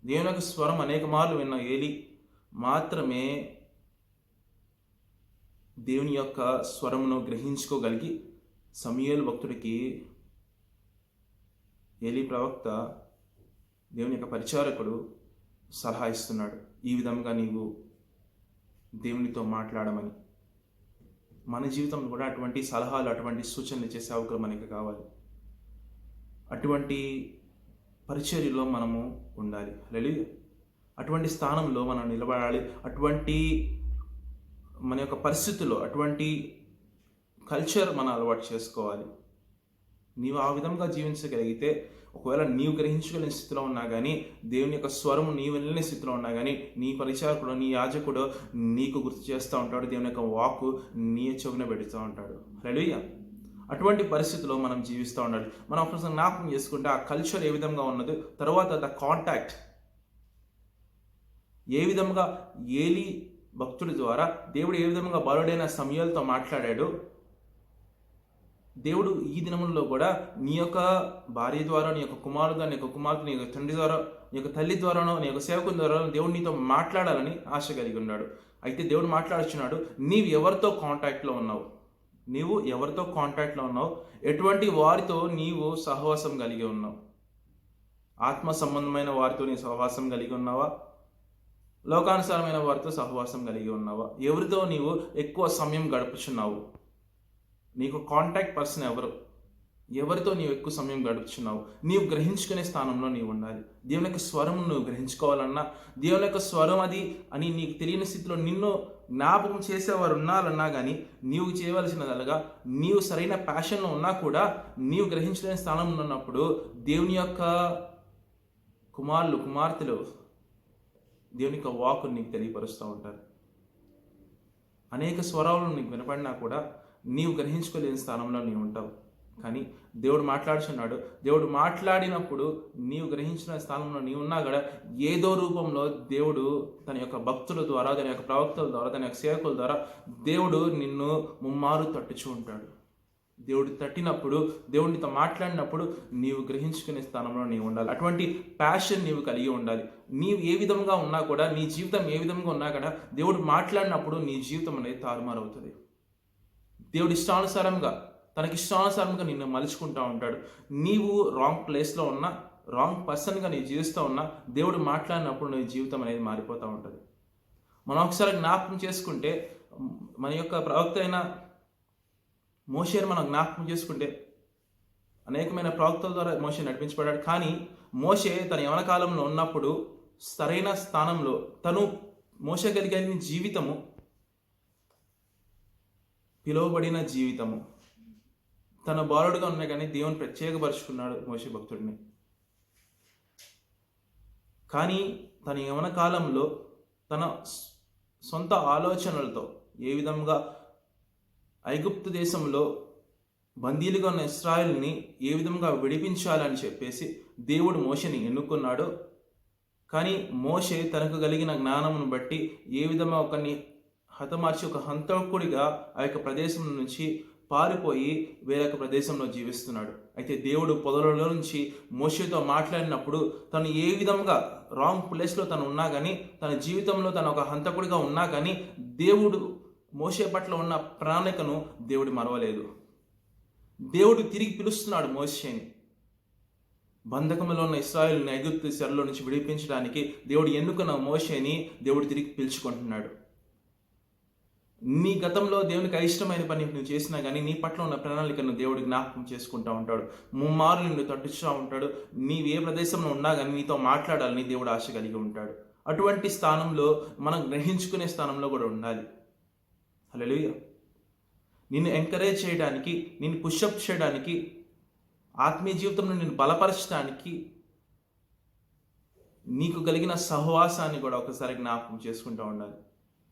దేవుని యొక్క స్వరం అనేక మార్లు విన్న ఏలి మాత్రమే దేవుని యొక్క స్వరమును గ్రహించుకోగలిగి సమూయేలు భక్తుడికి ఏలి ప్రవక్త, దేవుని యొక్క పరిచారకుడు సలహా ఇస్తున్నాడు, ఈ విధంగా నీవు దేవునితో మాట్లాడమని. మన జీవితంలో కూడా అటువంటి సలహాలు, అటువంటి సూచనలు చేసే అవకాశం మనకి కావాలి. అటువంటి పరిచర్యలో మనము ఉండాలి. హల్లెలూయా. అటువంటి స్థానంలో మనం నిలబడాలి. అటువంటి మన యొక్క పరిస్థితుల్లో అటువంటి కల్చర్ మనం అలవాటు చేసుకోవాలి. నీవు ఆ విధంగా జీవించగలిగితే, ఒకవేళ నీవు గ్రహించగలిగిన స్థితిలో ఉన్నా కానీ, దేవుని యొక్క స్వరము నీవు వెళ్ళిన స్థితిలో ఉన్నా కానీ, నీ పరిచారకుడు, నీ యాజకుడు నీకు గుర్తు చేస్తూ ఉంటాడు, దేవుని యొక్క వాక్కు నీ చెవున పెడుతూ ఉంటాడు. హల్లెలూయా. అటువంటి పరిస్థితిలో మనం జీవిస్తూ ఉండాలి. మనం ఒకసారి జ్ఞాపకం చేసుకుంటే ఆ కల్చర్ ఏ విధంగా ఉన్నదో, తర్వాత ద కాంటాక్ట్ ఏ విధంగా ఏలి భక్తుడి ద్వారా దేవుడు ఏ విధంగా బాలుడైన సమూయేలుతో మాట్లాడాడు, దేవుడు ఈ దినముల్లో కూడా నీ యొక్క భార్య ద్వారా, నీ యొక్క కుమారుడు ద్వారా, నీ యొక్క కుమార్తె, నీ యొక్క తండ్రి ద్వారా, నీ యొక్క తల్లి ద్వారానో, నీ యొక్క సేవకుల ద్వారా దేవుడు నీతో మాట్లాడాలని ఆశ కలిగి ఉన్నాడు. అయితే దేవుడు మాట్లాడుచున్నాడు, నీవు ఎవరితో కాంటాక్ట్లో ఉన్నావు, నీవు ఎవరితో కాంటాక్ట్లో ఉన్నావు, ఎటువంటి వారితో నీవు సహవాసం కలిగి ఉన్నావు. ఆత్మ సంబంధమైన వారితో నీ సహవాసం కలిగి ఉన్నావా, లోకానుసారమైన వారితో సహవాసం కలిగి ఉన్నావా, ఎవరితో నీవు ఎక్కువ సమయం గడుపుచున్నావు, నీకు కాంటాక్ట్ పర్సన్ ఎవరు, ఎవరితో నీవు ఎక్కువ సమయం గడుపుచున్నావు? నీవు గ్రహించుకునే స్థానంలో నీవు ఉండాలి. దేవుని యొక్క స్వరం నువ్వు గ్రహించుకోవాలన్నా, దేవుని యొక్క స్వరం అది అని నీకు తెలియని స్థితిలో నిన్ను జ్ఞాపకం చేసేవారు ఉన్నారన్నా కానీ నీవు చేయవలసినదలగా నీవు సరైన ప్యాషన్లో ఉన్నా కూడా నీవు గ్రహించలేని స్థానంలో ఉన్నప్పుడు దేవుని యొక్క కుమారులు కుమార్తెలు దేవుని యొక్క వాక్కు నీకు తెలియపరుస్తూ ఉంటారు. అనేక స్వరాలు నీకు వినపడినా కూడా నీవు గ్రహించుకోలేని స్థానంలో నీవు ఉంటావు. కానీ దేవుడు మాట్లాడుచున్నాడు. దేవుడు మాట్లాడినప్పుడు నీవు గ్రహించిన స్థానంలో నీవు ఉన్నా కూడా ఏదో రూపంలో దేవుడు తన యొక్క భక్తుల ద్వారా, తన యొక్క ప్రవక్తల ద్వారా, తన యొక్క సేవకుల ద్వారా దేవుడు నిన్ను ముమ్మారు తట్టుచూ ఉంటాడు. దేవుడు తట్టినప్పుడు, దేవుడితో మాట్లాడినప్పుడు నీవు గ్రహించుకునే స్థానంలో నీవు ఉండాలి. అటువంటి ప్యాషన్ నీవు కలిగి ఉండాలి. నీవు ఏ విధంగా ఉన్నా కూడా, నీ జీవితం ఏ విధంగా ఉన్నా కూడా దేవుడు మాట్లాడినప్పుడు నీ జీవితం అనేది తారుమారవుతుంది. దేవుడు ఇష్టానుసారంగా, తనకిష్టానుసారంగా నిన్ను మలుచుకుంటూ ఉంటాడు. నీవు రాంగ్ ప్లేస్లో ఉన్నా, రాంగ్ పర్సన్గా నీవు జీవిస్తూ ఉన్నా దేవుడు మాట్లాడినప్పుడు నీ జీవితం అనేది మారిపోతూ ఉంటుంది. మనం ఒకసారి జ్ఞాపకం చేసుకుంటే, మన యొక్క ప్రవక్త అయిన మోషేని మనం జ్ఞాపకం చేసుకుంటే, అనేకమైన ప్రవక్తల ద్వారా మోషే నడిపించబడ్డాడు. కానీ మోషే తన యవన కాలంలో ఉన్నప్పుడు సరైన స్థానంలో తను మోషే కలిగిన జీవితము, పిలువబడిన జీవితము, తన బాలుడుగా ఉన్నా కానీ దేవుని ప్రత్యేకపరుచుకున్నాడు మోషే భక్తుడిని. కానీ తన యవన కాలంలో తన సొంత ఆలోచనలతో ఏ విధంగా ఐగుప్తు దేశంలో బందీలుగా ఉన్న ఇశ్రాయేలుని ఏ విధంగా విడిపించాలని చెప్పేసి దేవుడు మోషేని ఎన్నుకున్నాడో, కానీ మోషే తనకు కలిగిన జ్ఞానమును బట్టి ఏ విధంగా ఒకరిని హతమార్చి ఒక హంతకుడిగా ఆ యొక్క ప్రదేశం నుంచి పారిపోయి వేరొక ప్రదేశంలో జీవిస్తున్నాడు. అయితే దేవుడు పొదలలో నుంచి మోషేతో మాట్లాడినప్పుడు తను ఏ విధంగా రాంగ్ ప్లేస్లో తను ఉన్నా కానీ, తన జీవితంలో తను ఒక హంతకుడిగా ఉన్నా కానీ దేవుడు మోషే పట్ల ఉన్న ప్రణాళికను దేవుడు మరవలేదు. దేవుడు తిరిగి పిలుస్తున్నాడు మోషేని. బంధకంలో ఉన్న ఇశ్రాయేలుని ఐగుప్తు చెరలో నుంచి విడిపించడానికి దేవుడు ఎన్నుకున్న మోషేని దేవుడు తిరిగి పిలుచుకుంటున్నాడు. నీ గతంలో దేవునికి అయిష్టమైన పని నువ్వు చేసినా కానీ నీ పట్ల ఉన్న ప్రణాళికను దేవుడు జ్ఞాపకం చేసుకుంటూ ఉంటాడు. ముమ్మారు నిన్ను తట్టుస్తూ ఉంటాడు. నీవు ఏ ప్రదేశంలో ఉన్నా కానీ నీతో మాట్లాడాలని దేవుడు ఆశ కలిగి ఉంటాడు. అటువంటి స్థానంలో మనం గ్రహించుకునే స్థానంలో కూడా ఉండాలి. హల్లెలూయా. నిన్ను ఎంకరేజ్ చేయడానికి, నిన్ను పుషప్ చేయడానికి, ఆత్మీయ జీవితంలో నిన్ను బలపరచడానికి నీకు కలిగిన సహవాసాన్ని కూడా ఒకసారి జ్ఞాపకం చేసుకుంటూ ఉండాలి.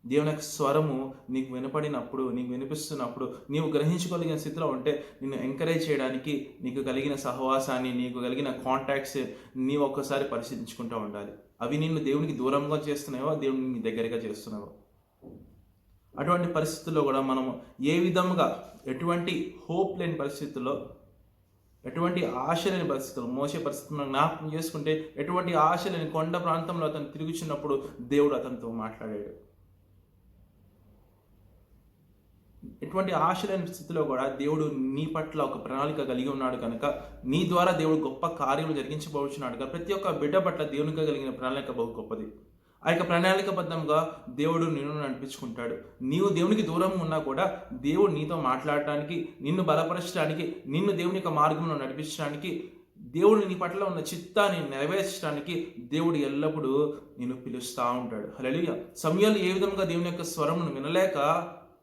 దేవుని యొక్క స్వరము నీకు వినపడినప్పుడు, నీకు వినిపిస్తున్నప్పుడు నీవు గ్రహించుకోగలిగిన స్థితిలో ఉంటే నిన్ను ఎంకరేజ్ చేయడానికి నీకు కలిగిన సహవాసాన్ని, నీకు కలిగిన కాంటాక్ట్స్ నీవు ఒక్కసారి పరిశీలించుకుంటూ ఉండాలి. అవి నిన్ను దేవునికి దూరంగా చేస్తున్నావో, దేవుని నీ దగ్గరగా చేస్తున్నావో. అటువంటి పరిస్థితుల్లో కూడా మనము ఏ విధంగా, ఎటువంటి హోప్ లేని పరిస్థితుల్లో, ఎటువంటి ఆశ లేని పరిస్థితులు, మోసే పరిస్థితులను జ్ఞాపకం చేసుకుంటే ఎటువంటి ఆశ లేని కొండ ప్రాంతంలో అతను తిరుగుచున్నప్పుడు దేవుడు అతనితో మాట్లాడాడు. ఎటువంటి ఆశ లేని స్థితిలో కూడా దేవుడు నీ పట్ల ఒక ప్రణాళిక కలిగి ఉన్నాడు కనుక, నీ ద్వారా దేవుడు గొప్ప కార్యములు జరిగించబోచున్నాడు కనుక ప్రతి ఒక్క బిడ్డ పట్ల దేవునికి కలిగిన ప్రణాళిక బహు గొప్పది. ఆ యొక్క ప్రణాళికబద్ధంగా దేవుడు నిన్ను నడిపించుకుంటాడు. నీవు దేవునికి దూరంగా ఉన్నా కూడా దేవుడు నీతో మాట్లాడటానికి, నిన్ను బలపరచడానికి, నిన్ను దేవుని యొక్క మార్గంలో నడిపించడానికి, దేవుడు నీ పట్ల ఉన్న చిత్తాన్ని నెరవేర్చడానికి దేవుడు ఎల్లప్పుడూ నిన్ను పిలుస్తూ ఉంటాడు. హల్లెలూయా. సమూయేలు ఏ విధంగా దేవుని యొక్క స్వరమును వినలేక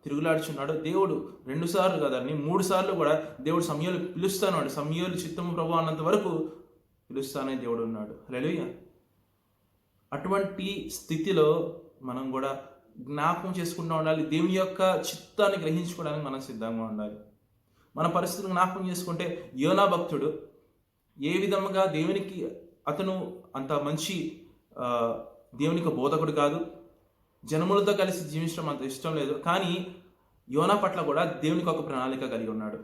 తిరుగులాడుచున్నాడు. దేవుడు 2 సార్లు కదండి, 3 సార్లు కూడా దేవుడు సమూయేలు పిలుస్తున్నాడు. సమూయేలు చిత్తము ప్రభువా అన్నంత వరకు పిలుస్తానే దేవుడు ఉన్నాడు. హల్లెలూయా. అటువంటి స్థితిలో మనం కూడా జ్ఞాపకం చేసుకుంటూ ఉండాలి. దేవుని యొక్క చిత్తాన్ని గ్రహించుకోవడానికి మనం సిద్ధంగా ఉండాలి. మన పరిస్థితులను జ్ఞాపకం చేసుకుంటే యోనా భక్తుడు ఏ విధంగా దేవునికి, అతను అంత మంచి దేవునికి బోధకుడు కాదు, జనములతో కలిసి జీవించడం అంత ఇష్టం లేదు. కానీ యోనా పట్ల కూడా దేవునికి ఒక ప్రణాళిక కలిగి ఉన్నాడు.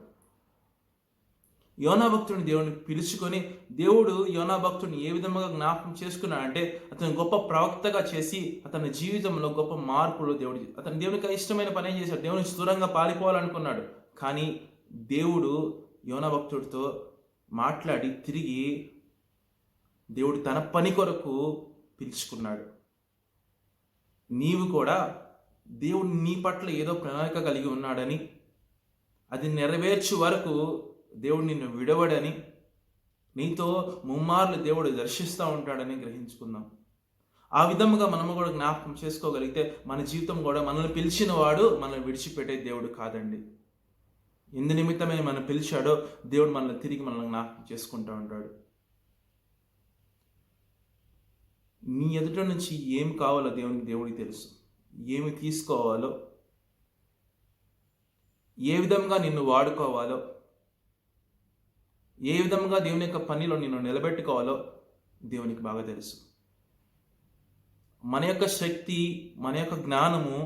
యోనా భక్తుడిని దేవుడిని పిలుచుకొని దేవుడు యోనా భక్తుడిని ఏ విధంగా జ్ఞాపకం చేసుకున్నాడంటే అతను గొప్ప ప్రవక్తగా చేసి అతని జీవితంలో గొప్ప మార్పులు అతను దేవునికి ఇష్టమైన పని చేశాడు. దేవునికి దూరంగా పారిపోవాలనుకున్నాడు. కానీ దేవుడు యోనా భక్తుడితో మాట్లాడి తిరిగి దేవుడు తన పని కొరకు పిలుచుకున్నాడు. నీవు కూడా దేవుడు నీ పట్ల ఏదో ప్రణాళిక కలిగి ఉన్నాడని, అది నెరవేర్చు వరకు దేవుడు నిన్ను విడవడని, నీతో ముమ్మార్లు దేవుడు దర్శిస్తూ ఉంటాడని గ్రహించుకుందాం. ఆ విధముగా మనము కూడా జ్ఞాపకం చేసుకోగలిగితే మన జీవితం కూడా మనల్ని పిలిచిన వాడు మనల్ని విడిచిపెట్టే దేవుడు కాదండి. ఎందు నిమిత్తమే మనం పిలిచాడో దేవుడు మనల్ని తిరిగి మనల్ని జ్ఞాపకం చేసుకుంటూ ఉంటాడు. నీ ఎదుట నుంచి ఏం కావాలో దేవుడికి తెలుసు. ఏమి తీసుకోవాలో, ఏ విధంగా నిన్ను వాడుకోవాలో, ఏ విధంగా దేవుని యొక్క పనిలో నిన్ను నిలబెట్టుకోవాలో దేవునికి బాగా తెలుసు. మన యొక్క శక్తి, మన యొక్క జ్ఞానము,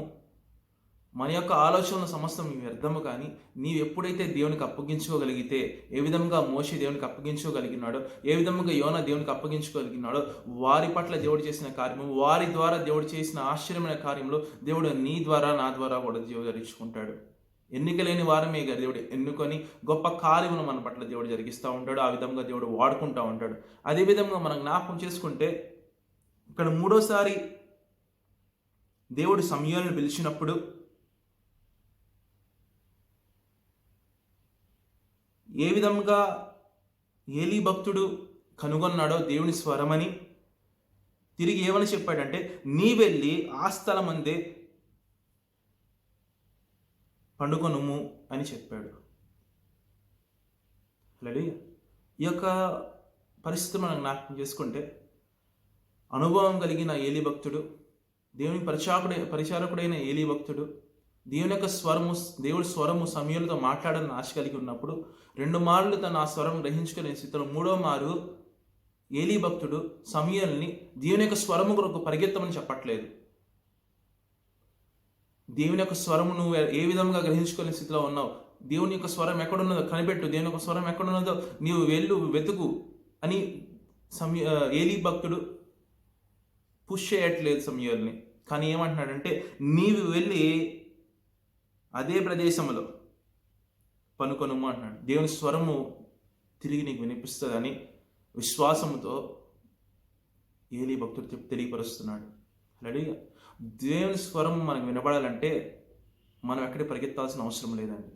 మన యొక్క ఆలోచనల సమస్తం వ్యర్థము. కానీ నీవు ఎప్పుడైతే దేవునికి అప్పగించుకోగలిగితే, ఏ విధంగా మోషే దేవునికి అప్పగించుకోగలిగినాడో, ఏ విధంగా యోనా దేవునికి అప్పగించుకోగలిగినాడో, వారి పట్ల దేవుడు చేసిన కార్యము, వారి ద్వారా దేవుడు చేసిన ఆశ్చర్యమైన కార్యములు దేవుడు నీ ద్వారా, నా ద్వారా కూడా దేవుడు జరిగించుకుంటాడు. ఎన్నిక లేని వారమే దేవుడు ఎన్నుకొని గొప్ప కార్యములు మన పట్ల దేవుడు జరిగిస్తూ ఉంటాడు. ఆ విధంగా దేవుడు వాడుకుంటూ ఉంటాడు. అదేవిధంగా మనం జ్ఞాపకం చేసుకుంటే, ఇక్కడ మూడోసారి దేవుడు సమూయేలును పిలిచినప్పుడు ఏ విధంగా ఏలీ భక్తుడు కనుగొన్నాడో దేవుని స్వరమని, తిరిగి ఏమని చెప్పాడంటే, నీ వెళ్ళి ఆ స్థలమందే పండుకొనుము అని చెప్పాడు. హల్లెలూయా. ఈ యొక్క పరిస్థితి మనం జ్ఞాపకం చేసుకుంటే, అనుభవం కలిగిన ఏలీ భక్తుడు, దేవుని పరిచారకుడైన ఏలీ భక్తుడు, దేవుని యొక్క దేవుడి స్వరము సమూయేలుతో మాట్లాడాలని ఆశ కలిగి ఉన్నప్పుడు 2 మార్లు తను ఆ స్వరం గ్రహించుకునే స్థితిలో 3వ మారు ఏలీ భక్తుడు సమూయేలుని దేవుని యొక్క స్వరము కొరకు పరిగెత్తమని చెప్పట్లేదు. దేవుని యొక్క స్వరము నువ్వు ఏ విధంగా గ్రహించుకునే స్థితిలో ఉన్నావు, దేవుని యొక్క స్వరం ఎక్కడున్నదో కనిపెట్టు, దేవుని యొక్క స్వరం ఎక్కడున్నదో నీవు వెతుకు అని ఏలీ భక్తుడు పుష్ చేయట్లేదు సమూయేలుని. కానీ ఏమంటున్నాడంటే, నీవు వెళ్ళి అదే ప్రదేశంలో పనుకొనుము అంటున్నాడు. దేవుని స్వరము తిరిగి నీకు వినిపిస్తుందని విశ్వాసముతో ఏలీ భక్తుడు తెలియపరుస్తున్నాడు. రెడీగా దేవుని స్వరం మనకు వినబడాలంటే మనం ఎక్కడికి పరిగెత్తాల్సిన అవసరం లేదండి.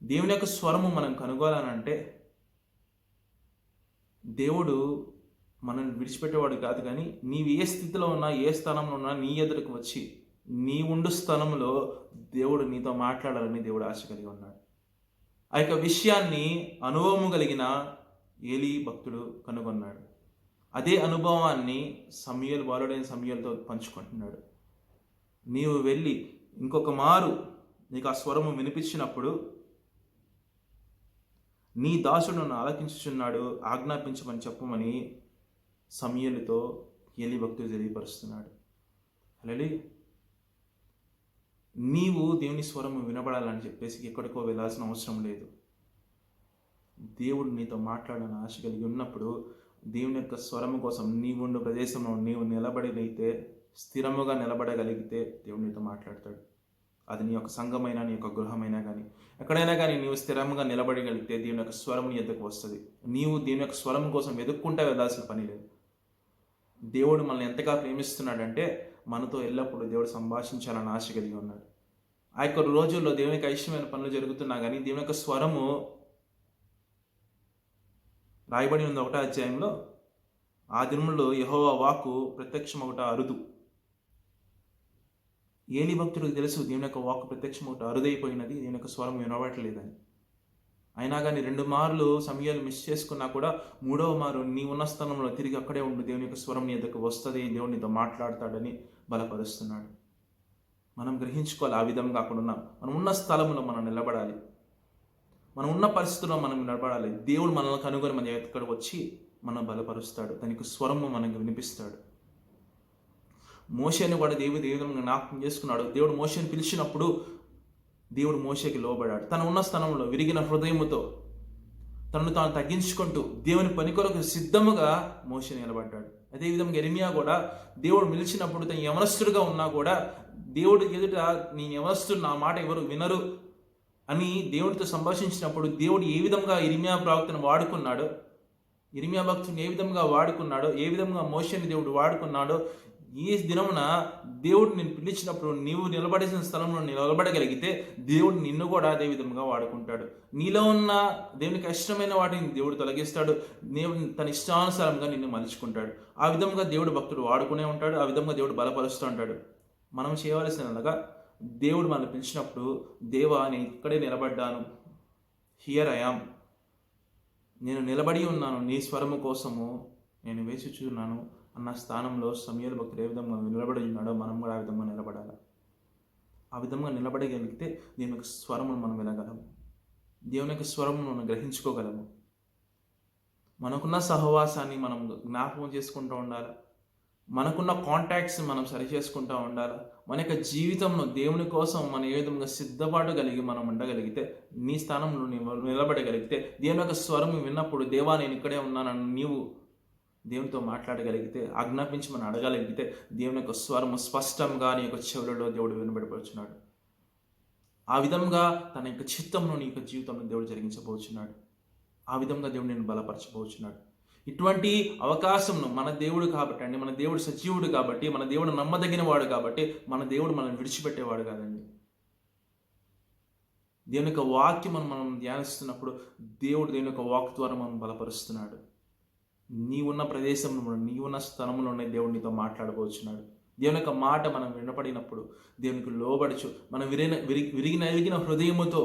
దేవుని యొక్క స్వరము మనం కనుగొనాలంటే దేవుడు మనల్ని విడిచిపెట్టేవాడు కాదు. కానీ నీవు ఏ స్థితిలో ఉన్నా, ఏ స్థానంలో ఉన్నా, నీ ఎదురుకు వచ్చి నీ ఉండు స్థలంలో దేవుడు నీతో మాట్లాడాలని దేవుడు ఆశ కలిగి ఉన్నాడు. ఆ యొక్క విషయాన్ని అనుభవము కలిగిన ఏలీ భక్తుడు కనుగొన్నాడు. అదే అనుభవాన్ని బాలుడైన సమూయేలుతో పంచుకుంటున్నాడు. నీవు వెళ్ళి ఇంకొక మారు నీకు ఆ స్వరము వినిపించినప్పుడు, నీ దాసుడు నన్ను ఆలకించుచున్నాడు, ఆజ్ఞాపించమని చెప్పమని సమూయేలుతో ఏలీ భక్తుడు తెలియపరుస్తున్నాడు. హల్లెలూయా. నీవు దేవుని స్వరము వినబడాలని చెప్పేసి ఎక్కడికో వెళ్ళాల్సిన అవసరం లేదు. దేవుడు నీతో మాట్లాడాలని ఆశ కలిగి ఉన్నప్పుడు, దేవుని యొక్క స్వరము కోసం నీవు ఉండే ప్రదేశంలో నీవు నిలబడగలిగితే, స్థిరముగా నిలబడగలిగితే దేవుడు నీతో మాట్లాడతాడు. అది నీ యొక్క సంఘమైనా, నీ యొక్క గృహమైనా కానీ, ఎక్కడైనా కానీ నీవు స్థిరంగా నిలబడగలిగితే దేవుని యొక్క స్వరం నీ ఎద్దకు వస్తుంది. నీవు దేవుని యొక్క స్వరం కోసం వెతుక్కుంటా వెళ్ళాల్సిన పని లేదు. దేవుడు మనల్ని ఎంతగా ప్రేమిస్తున్నాడంటే, మనతో ఎల్లప్పుడూ దేవుడు సంభాషించాలని ఆశ కలిగి ఉన్నాడు. ఆ యొక్క రోజుల్లో దేవునికి ఐశ్వర్యమైన పనులు జరుగుతున్నా కానీ దేవుని యొక్క స్వరము రాయబడి ఉంది 1వ అధ్యాయంలో, ఆ దినములో యెహోవా వాక్కు ప్రత్యక్షమవుట అరుదు. ఏలీ భక్తుడికి తెలుసు దేవుని యొక్క వాక్కు ప్రత్యక్షమవుట అరుదైపోయినది, దేవుని యొక్క స్వరం వినబడట్లేదని. అయినా కానీ 2 మార్లు సమూయేలు మిస్ చేసుకున్నా కూడా 3వ మారు నీ ఉన్న స్థలంలో తిరిగి అక్కడే ఉండు, దేవుని యొక్క స్వరం నీ దగ్గరకు వస్తుంది, దేవుడు నీతో మాట్లాడతాడని బలపరుస్తున్నాడు. మనం గ్రహించుకోవాలి. ఆ విధంగా అక్కడ మనం ఉన్న స్థలంలో మనం నిలబడాలి. మనం ఉన్న పరిస్థితుల్లో మనం నిలబడాలి. దేవుడు మనల్ని కనుగొని మన ఎక్కడికి వచ్చి మనం బలపరుస్తాడు, దానికి స్వరము మనకు వినిపిస్తాడు. మోషేని కూడా దేవుడు ఏ విధంగా జ్ఞాపకం చేసుకున్నాడు. దేవుడు మోషేని పిలిచినప్పుడు దేవుడు మోషేకి లోబడాడు. తను ఉన్న స్థలంలో విరిగిన హృదయముతో తనను తాను తగ్గించుకుంటూ దేవుని పని కొరకు సిద్ధముగా మోషే నిలబడ్డాడు. అదేవిధంగా యెరెమీయా కూడా దేవుడు పిలిచినప్పుడు తను యవనస్తుడిగా ఉన్నా కూడా, దేవుడు ఎదుట నేను యవనస్తుడు, నా మాట ఎవరు వినరు అని దేవుడితో సంభాషించినప్పుడు, దేవుడు ఏ విధంగా యెరెమీయా ప్రవక్తను వాడుకున్నాడో, యెరెమీయా భక్తుని ఏ విధంగా వాడుకున్నాడో, ఏ విధంగా మోషేని దేవుడు వాడుకున్నాడో, ఈ దినమున దేవుడు నిన్ను పిలిచినప్పుడు నీవు నిలబడేసిన స్థలంలో నిలబడగలిగితే దేవుడు నిన్ను కూడా అదే విధంగా వాడుకుంటాడు. నీలో ఉన్న దేవునికి ఇష్టమైన వాటిని దేవుడు తొలగిస్తాడు. దేవుడు తన ఇష్టానుసారంగా నిన్ను మలుచుకుంటాడు. ఆ విధంగా దేవుడు భక్తుడు వాడుకునే ఉంటాడు. ఆ విధంగా దేవుడు బలపరుస్తూ ఉంటాడు. మనం చేయవలసినగా దేవుడు మనల్ని పిలిచినప్పుడు, దేవా నేను ఇక్కడే నిలబడ్డాను, హియర్ ఐ యామ్, నేను నిలబడి ఉన్నాను, నీ స్వరము కోసము నేను వేచి చూస్తున్నాను అన్న స్థానంలో సమూయేలు భక్తుడు ఏ విధంగా నిలబడి ఉన్నాడో మనం కూడా ఆ విధంగా నిలబడాలి. ఆ విధంగా నిలబడగలిగితే దేవుని యొక్క స్వరమును మనం వినగలము, దేవుని యొక్క స్వరమును మనం గ్రహించుకోగలము. మనకున్న సహవాసాన్ని మనం జ్ఞాపకం చేసుకుంటూ ఉండాలి. మనకున్న కాంటాక్ట్స్ మనం సరి చేసుకుంటూ ఉండాలి. మన యొక్క జీవితంలో దేవుని కోసం మనం ఏ విధంగా సిద్ధపాటు కలిగి మనం ఉండగలిగితే, నీ స్థానంలో నీవు నిలబడగలిగితే, దేవుని యొక్క స్వరం విన్నప్పుడు దేవా నేను ఇక్కడే ఉన్నానని నీవు దేవునితో మాట్లాడగలిగితే, ఆజ్ఞాపించి మనం అడగలిగితే, దేవుని యొక్క స్వరము స్పష్టంగా నీ యొక్క చెవులలో దేవుడు వినబడిపోతున్నాడు. ఆ విధంగా తన యొక్క చిత్తంలో నీ యొక్క జీవితంలో దేవుడు జరిగించబోచున్నాడు. ఆ విధంగా దేవుడు నేను బలపరచబోచున్నాడు. ఇటువంటి అవకాశంను మన దేవుడు కాబట్టి అండి, మన దేవుడు సజీవుడు కాబట్టి, మన దేవుడు నమ్మదగిన వాడు కాబట్టి, మన దేవుడు మనల్ని విడిచిపెట్టేవాడు కాదండి. దేవుని యొక్క వాక్యం మనం ధ్యానిస్తున్నప్పుడు దేవుడు దేవుని యొక్క వాక్ ద్వారా మనం బలపరుస్తున్నాడు. నీవున్న ప్రదేశంలో, నీవున్న స్థలంలోనే దేవుడు నీతో మాట్లాడబోచున్నాడు. దేవుని యొక్క మాట మనం వినపడినప్పుడు దేవునికి లోబడుచు, మనం విరిగిన హృదయముతో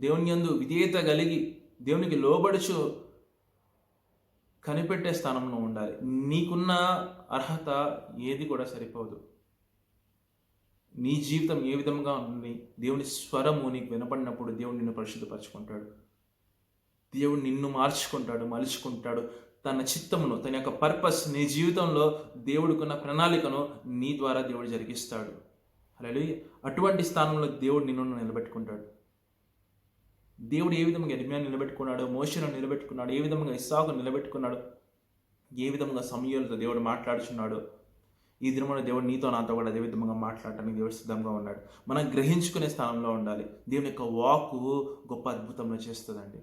దేవుని యందు విధేయత కలిగి దేవునికి లోబడుచు కనిపెట్టే స్థానంలో ఉండాలి. నీకున్న అర్హత ఏది కూడా సరిపోదు. నీ జీవితం ఏ విధంగా ఉంది, దేవుని స్వరము నీకు వినపడినప్పుడు దేవుడు నిన్ను పరిశుద్ధపరచుకుంటాడు. దేవుడు నిన్ను మార్చుకుంటాడు, మలుచుకుంటాడు. తన చిత్తమును, తన యొక్క పర్పస్, నీ జీవితంలో దేవుడికున్న ప్రణాళికను నీ ద్వారా దేవుడు జరిగిస్తాడు. హల్లెలూయా. అటువంటి స్థానంలో దేవుడు నిన్ను నిలబెట్టుకుంటాడు. దేవుడు ఏ విధంగా ఎర్మియాను నిలబెట్టుకున్నాడు, మోషేను నిలబెట్టుకున్నాడు, ఏ విధంగా ఇస్సాకు నిలబెట్టుకున్నాడు, ఏ విధంగా సమూయేలుతో దేవుడు మాట్లాడుచున్నాడు, ఈ దినమున దేవుడు నీతో నాతో కూడా అదే విధంగా మాట్లాడటానికి దేవుడు సిద్ధంగా ఉన్నాడు. మనం గ్రహించుకునే స్థానంలో ఉండాలి. దేవుని యొక్క వాక్కు గొప్ప అద్భుతంలో చేస్తుందండి.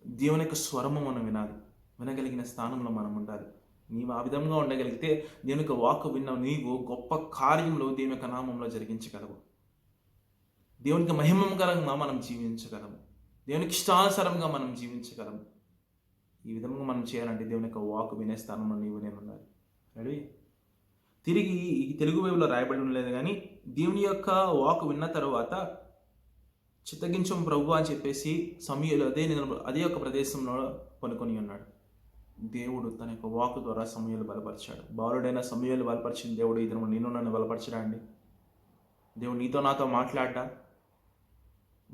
దేవుని యొక్క స్వరము మనం వినాలి, వినగలిగిన స్థానంలో మనం ఉండాలి. నీవు ఆ విధంగా ఉండగలిగితే దేవుని యొక్క వాక్కు విన్న నీవు గొప్ప కార్యములు దేవుని యొక్క నామంలో జరిగించగలవు. దేవునికి మహిమకరంగా మనం జీవించగలము. దేవునికి ఇష్టానుసారంగా మనం జీవించగలము. ఈ విధంగా మనం చేయాలంటే దేవుని యొక్క వాక్కు వినే స్థానంలో నీవు నేను ఉండాలి. రెడీ? తిరిగి ఈ తెలుగు బైబిల్లో రాయబడి ఉండలేదు, కానీ దేవుని యొక్క వాక్కు విన్న తర్వాత చిత్తగించం ప్రభు అని చెప్పేసి సమూయేలు అదే ఒక ప్రదేశంలో కొనుక్కొని ఉన్నాడు. దేవుడు తన యొక్క వాక్కు ద్వారా సమూయేలు బలపరిచాడు. బాలుడైన సమూయేలు బలపరిచిన దేవుడు ఈ దినం నిన్ను నన్ను బలపరచడా అండి? దేవుడు నీతో నాతో మాట్లాడ్డా?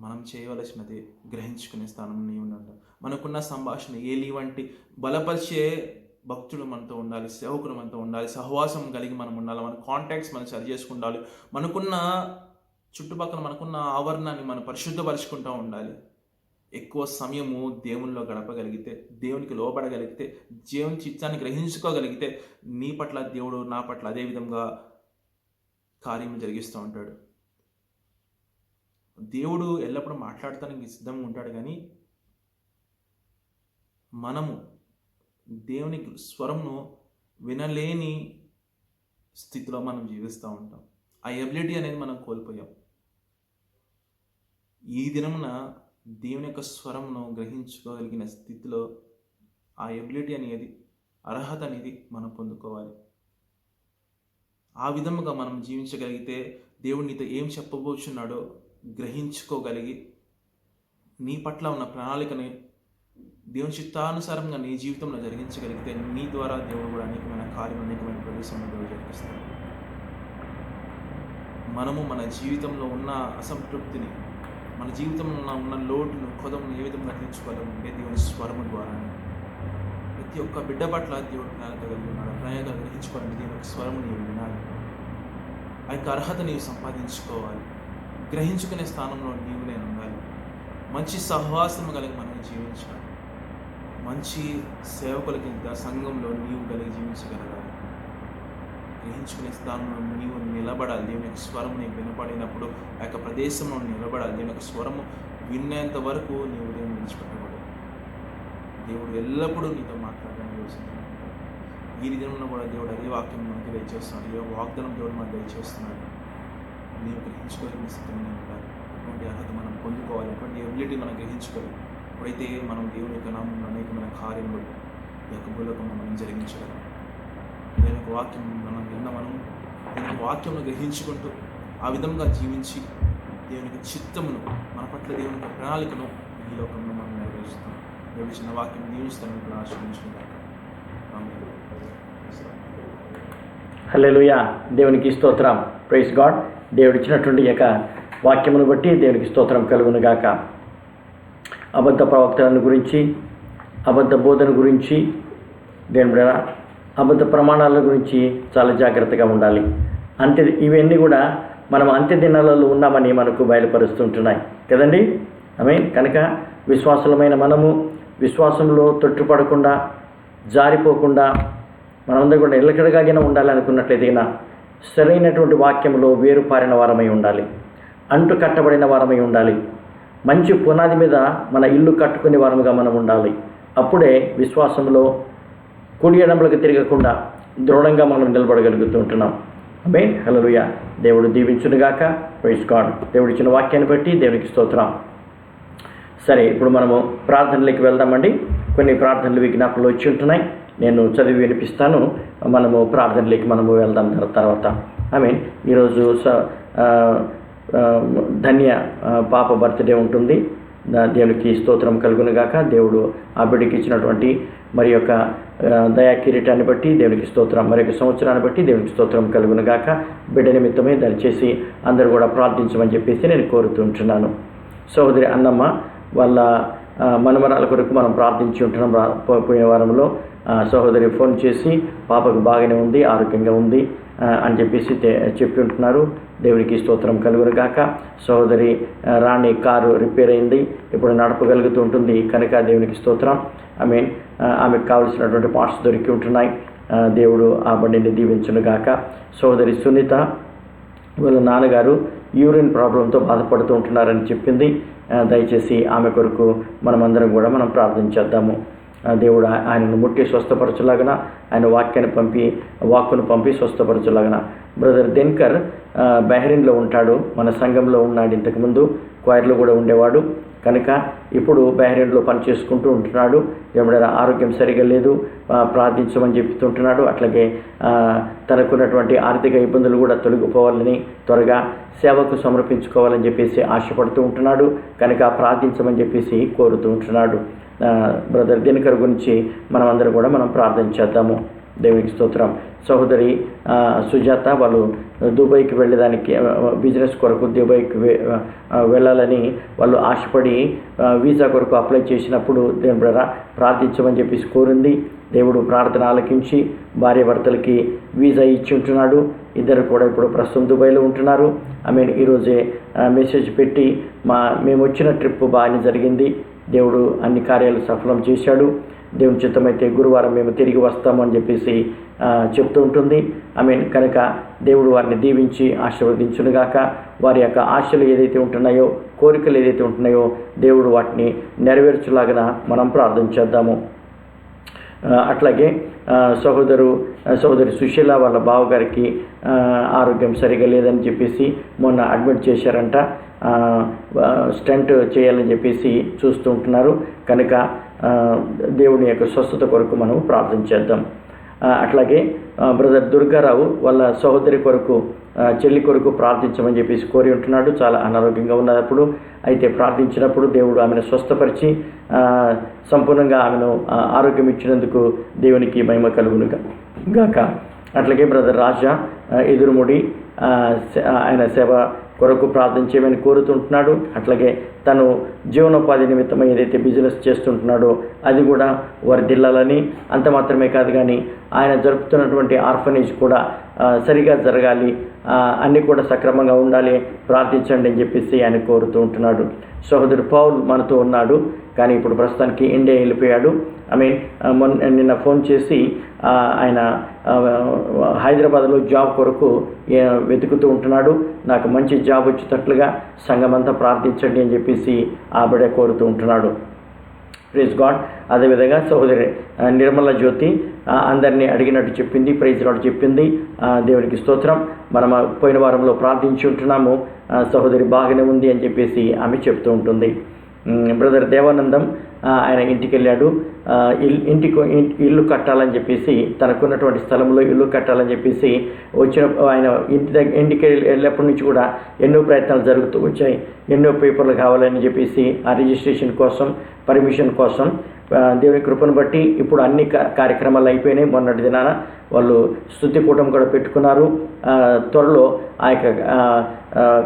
మనం చేయవలసినది గ్రహించుకునే స్థానం నీవు ఉండాలి. మనకున్న సంభాషణ ఏలి వంటి బలపరిచే భక్తుడు మనతో ఉండాలి, సేవకుడు మనతో ఉండాలి, సహవాసం కలిగి మనం ఉండాలి, మన కాంటాక్ట్స్ మనం సరి చేసుకుండాలి, మనకున్న చుట్టుపక్కల మనకున్న ఆవరణాన్ని మనం పరిశుద్ధపరచుకుంటూ ఉండాలి. ఎక్కువ సమయము దేవునిలో గడపగలిగితే, దేవునికి లోపడగలిగితే, దేవుని చిత్తాన్ని గ్రహించుకోగలిగితే నీ పట్ల దేవుడు నా పట్ల అదే విధంగా కార్యం జరిగిస్తూ ఉంటాడు. దేవుడు ఎల్లప్పుడూ మాట్లాడటానికి సిద్ధంగా ఉంటాడు, కానీ మనము దేవుని స్వరంను వినలేని స్థితిలో మనం జీవిస్తూ ఉంటాం. ఆ ఎబిలిటీ అనేది మనం కోల్పోయాం. ఈ దినమున దేవుని యొక్క స్వరంను గ్రహించుకోగలిగిన స్థితిలో ఆ ఎబిలిటీ అనేది, అర్హత అనేది మనం పొందుకోవాలి. ఆ విధముగా మనం జీవించగలిగితే దేవుడు నీతో ఏం చెప్పబోచున్నాడో గ్రహించుకోగలిగి నీ పట్ల ఉన్న ప్రణాళికని దేవుని చిత్తానుసారంగా నీ జీవితంలో జరిగించగలిగితే నీ ద్వారా దేవుడు కూడా అనేకమైన కార్యం, అనేకమైన ప్రదేశంలో దేవుడు జరిగిస్తాడు. మనము మన జీవితంలో ఉన్న అసంతృప్తిని, మన జీవితంలో ఉన్న లోటును, కొదమును ఏ విధంగా తీర్చుకోవాలంటే దేవుని స్వరము ద్వారా. ప్రతి ఒక్క బిడ్డ పట్ల దేవుడు ప్రణాళిక కలిగి ఉన్నాడు. ప్రణాళిక గ్రహించుకోవాలంటే దేవుని యొక్క స్వరము నీవు వినాలి. ఆ యొక్క అర్హత నీవు సంపాదించుకోవాలి. గ్రహించుకునే స్థానంలో నీవు నేను ఉండాలి. మంచి సహవాసము కలిగి మనం జీవించాలి. మంచి సేవకులకి సంఘంలో నీవు కలిగి జీవించగలగాలి. గ్రహించుకునే స్థానంలో నీవు నిలబడాలి. దేవుని యొక్క స్వరం నీకు వినపడినప్పుడు ఆ యొక్క ప్రదేశంలో నిలబడాలి. దేవుని యొక్క స్వరము వినేంత వరకు నీవు దేవుని విడిచిపెట్టకూడదు. దేవుడు ఎల్లప్పుడూ నీతో మాట్లాడడానికి యోచిస్తున్నాడు. ఈ దినంలో కూడా దేవుడు అదే వాక్యం మనకి దయచేస్తున్నాడు, ఏ వాగ్దానం దేవుడు మనకు దయచేస్తున్నాడు. నీవు గ్రహించుకోవాలని స్థితిలో ఉండాలి. అటువంటి అర్హత మనం పొందుకోవాలి, అటువంటి ఎబిలిటీ మనం గ్రహించుకోవాలి. ఎప్పుడైతే మనం దేవుని యొక్క నామంలో అనేకమైన కార్యములు ఈ యొక్క భూలోకంలో మనం జరిగించగలం. దేవుని యొక్క వాక్యం మనం విన్న మనం దేవుని యొక్క వాక్యంను గ్రహించుకుంటూ ఆ విధంగా జీవించి దేవుని యొక్క చిత్తమును, మన పట్ల దేవుని యొక్క ప్రణాళికను ఈ లోకంలో మనం నెరవేరుస్తాం. దేవుడి చిన్న వాక్యం దీవిస్తామని కూడా ఆశీర్వదించుకుంటాం. హల్లెలూయా. దేవునికి స్తోత్రం. Praise God. దేవుడిచ్చినటువంటి యొక్క వాక్యమును బట్టి దేవునికి స్తోత్రం కలుగును గాక. అబద్ధ ప్రవక్తలను గురించి, అబద్ధ బోధన గురించి, దేవుని అబద్ధ ప్రమాణాల గురించి చాలా జాగ్రత్తగా ఉండాలి. ఇవన్నీ కూడా మనం అంత్య దినాలలో ఉన్నామని మనకు బయలుపరుస్తుంటున్నాయి కదండి. కనుక విశ్వాసులమైన మనము విశ్వాసంలో తొట్టుపడకుండా, జారిపోకుండా మనమందరం కూడా నిలకడగానే ఉండాలనుకున్నట్లయితే సరైనటువంటి వాక్యంలో వేరుపారిన వారమై ఉండాలి, అంటు కట్టబడిన వారమై ఉండాలి, మంచి పునాది మీద మన ఇల్లు కట్టుకునే వారముగా మనం ఉండాలి. అప్పుడే విశ్వాసంలో కుడి ఎడమలకు తిరగకుండా దృఢంగా మనం నిలబడగలుగుతూ ఉంటున్నాం. హల్లెలూయా. దేవుడు దీవించునుగాక. Praise God. దేవుడు ఇచ్చిన వాక్యాన్ని బట్టి దేవునికి స్తోత్రం. సరే, ఇప్పుడు మనము ప్రార్థనలోకి వెళ్దామండి. కొన్ని ప్రార్థనలు విజ్ఞాపనలు వచ్చి ఉంటున్నాయి, నేను చదివి వినిపిస్తాను. మనము ప్రార్థనలోకి వెళ్దాం తర్వాత. ఈరోజు ధన్య పాప బర్త్డే ఉంటుంది. దేవునికి స్తోత్రం కలుగునుగాక. దేవుడు ఆ బిడ్డకి ఇచ్చినటువంటి మరి యొక్క దయా కిరీటాన్ని బట్టి దేవునికి స్తోత్రం, మరి యొక్క సంవత్సరాన్ని బట్టి దేవునికి స్తోత్రం కలుగునుగాక. బిడ్డ నిమిత్తమే దయచేసి అందరూ కూడా ప్రార్థించమని చెప్పేసి నేను కోరుతుంటున్నాను. సహోదరి అన్నమ్మ వాళ్ళ మనమరాల కొరకు మనం ప్రార్థించి ఉంటున్నాం. పోయిన వారంలో సహోదరి ఫోన్ చేసి పాపకు బాగానే ఉంది, ఆరోగ్యంగా ఉంది అని చెప్పేసి చెప్పి ఉంటున్నారు. దేవునికి స్తోత్రం కలుగునుగాక. సహోదరి రాణి కారు రిపేర్ అయింది, ఇప్పుడు నడపగలుగుతూ ఉంటుంది కనుక దేవునికి స్తోత్రం. ఆమెకు కావలసినటువంటి పార్ట్స్ దొరికి ఉంటున్నాయి. దేవుడు ఆ బండిని దీవించునుగాక. సహోదరి సునీత వాళ్ళ నాన్నగారు యూరిన్ ప్రాబ్లంతో బాధపడుతూ ఉంటున్నారని చెప్పింది. దయచేసి ఆమె కొరకు మనమందరం కూడా మనం ప్రార్థించేద్దాము. దేవుడు ఆయనను ముట్టి స్వస్థపరచులాగన, ఆయన వాక్కును పంపి స్వస్థపరచులాగన. బ్రదర్ దినకర్ బహ్రెయిన్లో ఉంటాడు, మన సంఘంలో ఉన్నాడు. ఇంతకుముందు క్వైర్లో కూడా ఉండేవాడు కనుక ఇప్పుడు బహ్రెయిన్లో పని చేసుకుంటూ ఉంటున్నాడు. ఎవరైనా ఆరోగ్యం సరిగా లేదు, ప్రార్థించమని చెప్తుంటున్నాడు. అట్లాగే తనకున్నటువంటి ఆర్థిక ఇబ్బందులు కూడా తొలగిపోవాలని, త్వరగా సేవకు సమర్పించుకోవాలని చెప్పేసి ఆశపడుతూ ఉంటున్నాడు కనుక ప్రార్థించమని చెప్పేసి కోరుతూ ఉంటున్నాడు. బ్రదర్ దినకర్ గురించి మనమందరం కూడా మనం ప్రార్థన చేద్దాము. దేవునికి స్తోత్రం. సహోదరి సుజాత వాళ్ళు దుబాయ్కి వెళ్ళేదానికి బిజినెస్ కొరకు దుబాయ్కి వెళ్ళాలని వాళ్ళు ఆశపడి వీసా కొరకు అప్లై చేసినప్పుడు దేవుడు ప్రార్థించమని చెప్పేసి కోరింది. దేవుడు ప్రార్థన ఆలకించి భార్యాభర్తలకి వీసా ఇచ్చి ఉంటున్నాడు. ఇద్దరు కూడా ఇప్పుడు ప్రస్తుతం దుబాయ్లో ఉంటున్నారు. ఈరోజే మెసేజ్ పెట్టి మేము వచ్చిన ట్రిప్ బాగానే జరిగింది, దేవుడు అన్ని కార్యాలు సఫలం చేశాడు, దేవుని చిత్తమైతే గురువారం మేము తిరిగి వస్తామని చెప్పేసి చెప్తూ ఉంటుంది. కనుక దేవుడు వారిని దీవించి ఆశీర్వదించునుగాక. వారి యొక్క ఆశలు ఏదైతే ఉంటున్నాయో, కోరికలు ఏదైతే ఉంటున్నాయో దేవుడు వాటిని నెరవేర్చులాగా మనం ప్రార్థన చేద్దాము. అట్లాగే సహోదరి సుశీల వాళ్ళ బావగారికి ఆరోగ్యం సరిగా లేదని చెప్పేసి మొన్న అడ్మిట్ చేశారంట. స్టంట్ చేయాలని చెప్పేసి చూస్తూ ఉంటున్నారు కనుక దేవుని యొక్క స్వస్థత కొరకు మనం ప్రార్థన చేద్దాం. అట్లాగే బ్రదర్ దుర్గారావు వాళ్ళ సహోదరి కొరకు, చెల్లి కొరకు ప్రార్థించమని చెప్పేసి కోరి ఉంటున్నాడు. చాలా అనారోగ్యంగా ఉన్నప్పుడు అయితే ప్రార్థించినప్పుడు దేవుడు ఆమెను స్వస్థపరిచి సంపూర్ణంగా ఆమెను ఆరోగ్యం ఇచ్చినందుకు దేవునికి మహిమ కలుగును గాక. అట్లాగే బ్రదర్ రాజా ఎదురుముడి ఆయన సేవ కొరకు ప్రార్థన చేయమని కోరుతుంటున్నాడు. అట్లాగే తను జీవనోపాధి నిమిత్తమై ఏదైతే బిజినెస్ చేస్తుంటున్నాడో అది కూడా వర్ధిల్లాలని, అంత మాత్రమే కాదు కానీ ఆయన జరుపుతున్నటువంటి ఆర్ఫనేజ్ కూడా సరిగా జరగాలి, అన్నీ కూడా సక్రమంగా ఉండాలి, ప్రార్థించండి అని చెప్పేసి ఆయన కోరుతూ ఉంటున్నాడు. సహోదరు పౌల్ మనతో ఉన్నాడు కానీ ఇప్పుడు ప్రస్తుతానికి ఇండియా వెళ్ళిపోయాడు. నిన్న ఫోన్ చేసి ఆయన హైదరాబాద్లో జాబ్ కొరకు వెతుకుతూ ఉంటున్నాడు. నాకు మంచి జాబ్ వచ్చేటట్లుగా సంఘమంతా ప్రార్థించండి అని చెప్పేసి ఆ బిడ్డ కోరుతూ ఉంటున్నాడు. Praise God. అదేవిధంగా సహోదరి నిర్మల జ్యోతి అందరినీ అడిగినట్టు చెప్పింది, ప్రైజ్ లార్డ్ చెప్పింది. దేవునికి స్తోత్రం. మనం పోయిన వారంలో ప్రార్థించి ఉంటున్నాము, సహోదరి బాగానే ఉంది అని చెప్పేసి ఆమె చెప్తూ ఉంటుంది. బ్రదర్ దేవానందం ఆయన ఇంటికి వెళ్ళాడు, ఇల్లు కట్టాలని చెప్పేసి, తనకున్నటువంటి స్థలంలో ఇల్లు కట్టాలని చెప్పేసి వచ్చిన ఆయన ఇంటికి వెళ్ళినప్పటి నుంచి కూడా ఎన్నో ప్రయత్నాలు జరుగుతూ వచ్చాయి. ఎన్నో పేపర్లు కావాలని చెప్పేసి ఆ రిజిస్ట్రేషన్ కోసం, పర్మిషన్ కోసం దేవుని కృపను బట్టి ఇప్పుడు అన్ని కార్యక్రమాలు అయిపోయినాయి. మొన్నటి దినాన వాళ్ళు స్తుతి కూటం కూడా పెట్టుకున్నారు. త్వరలో ఆ యొక్క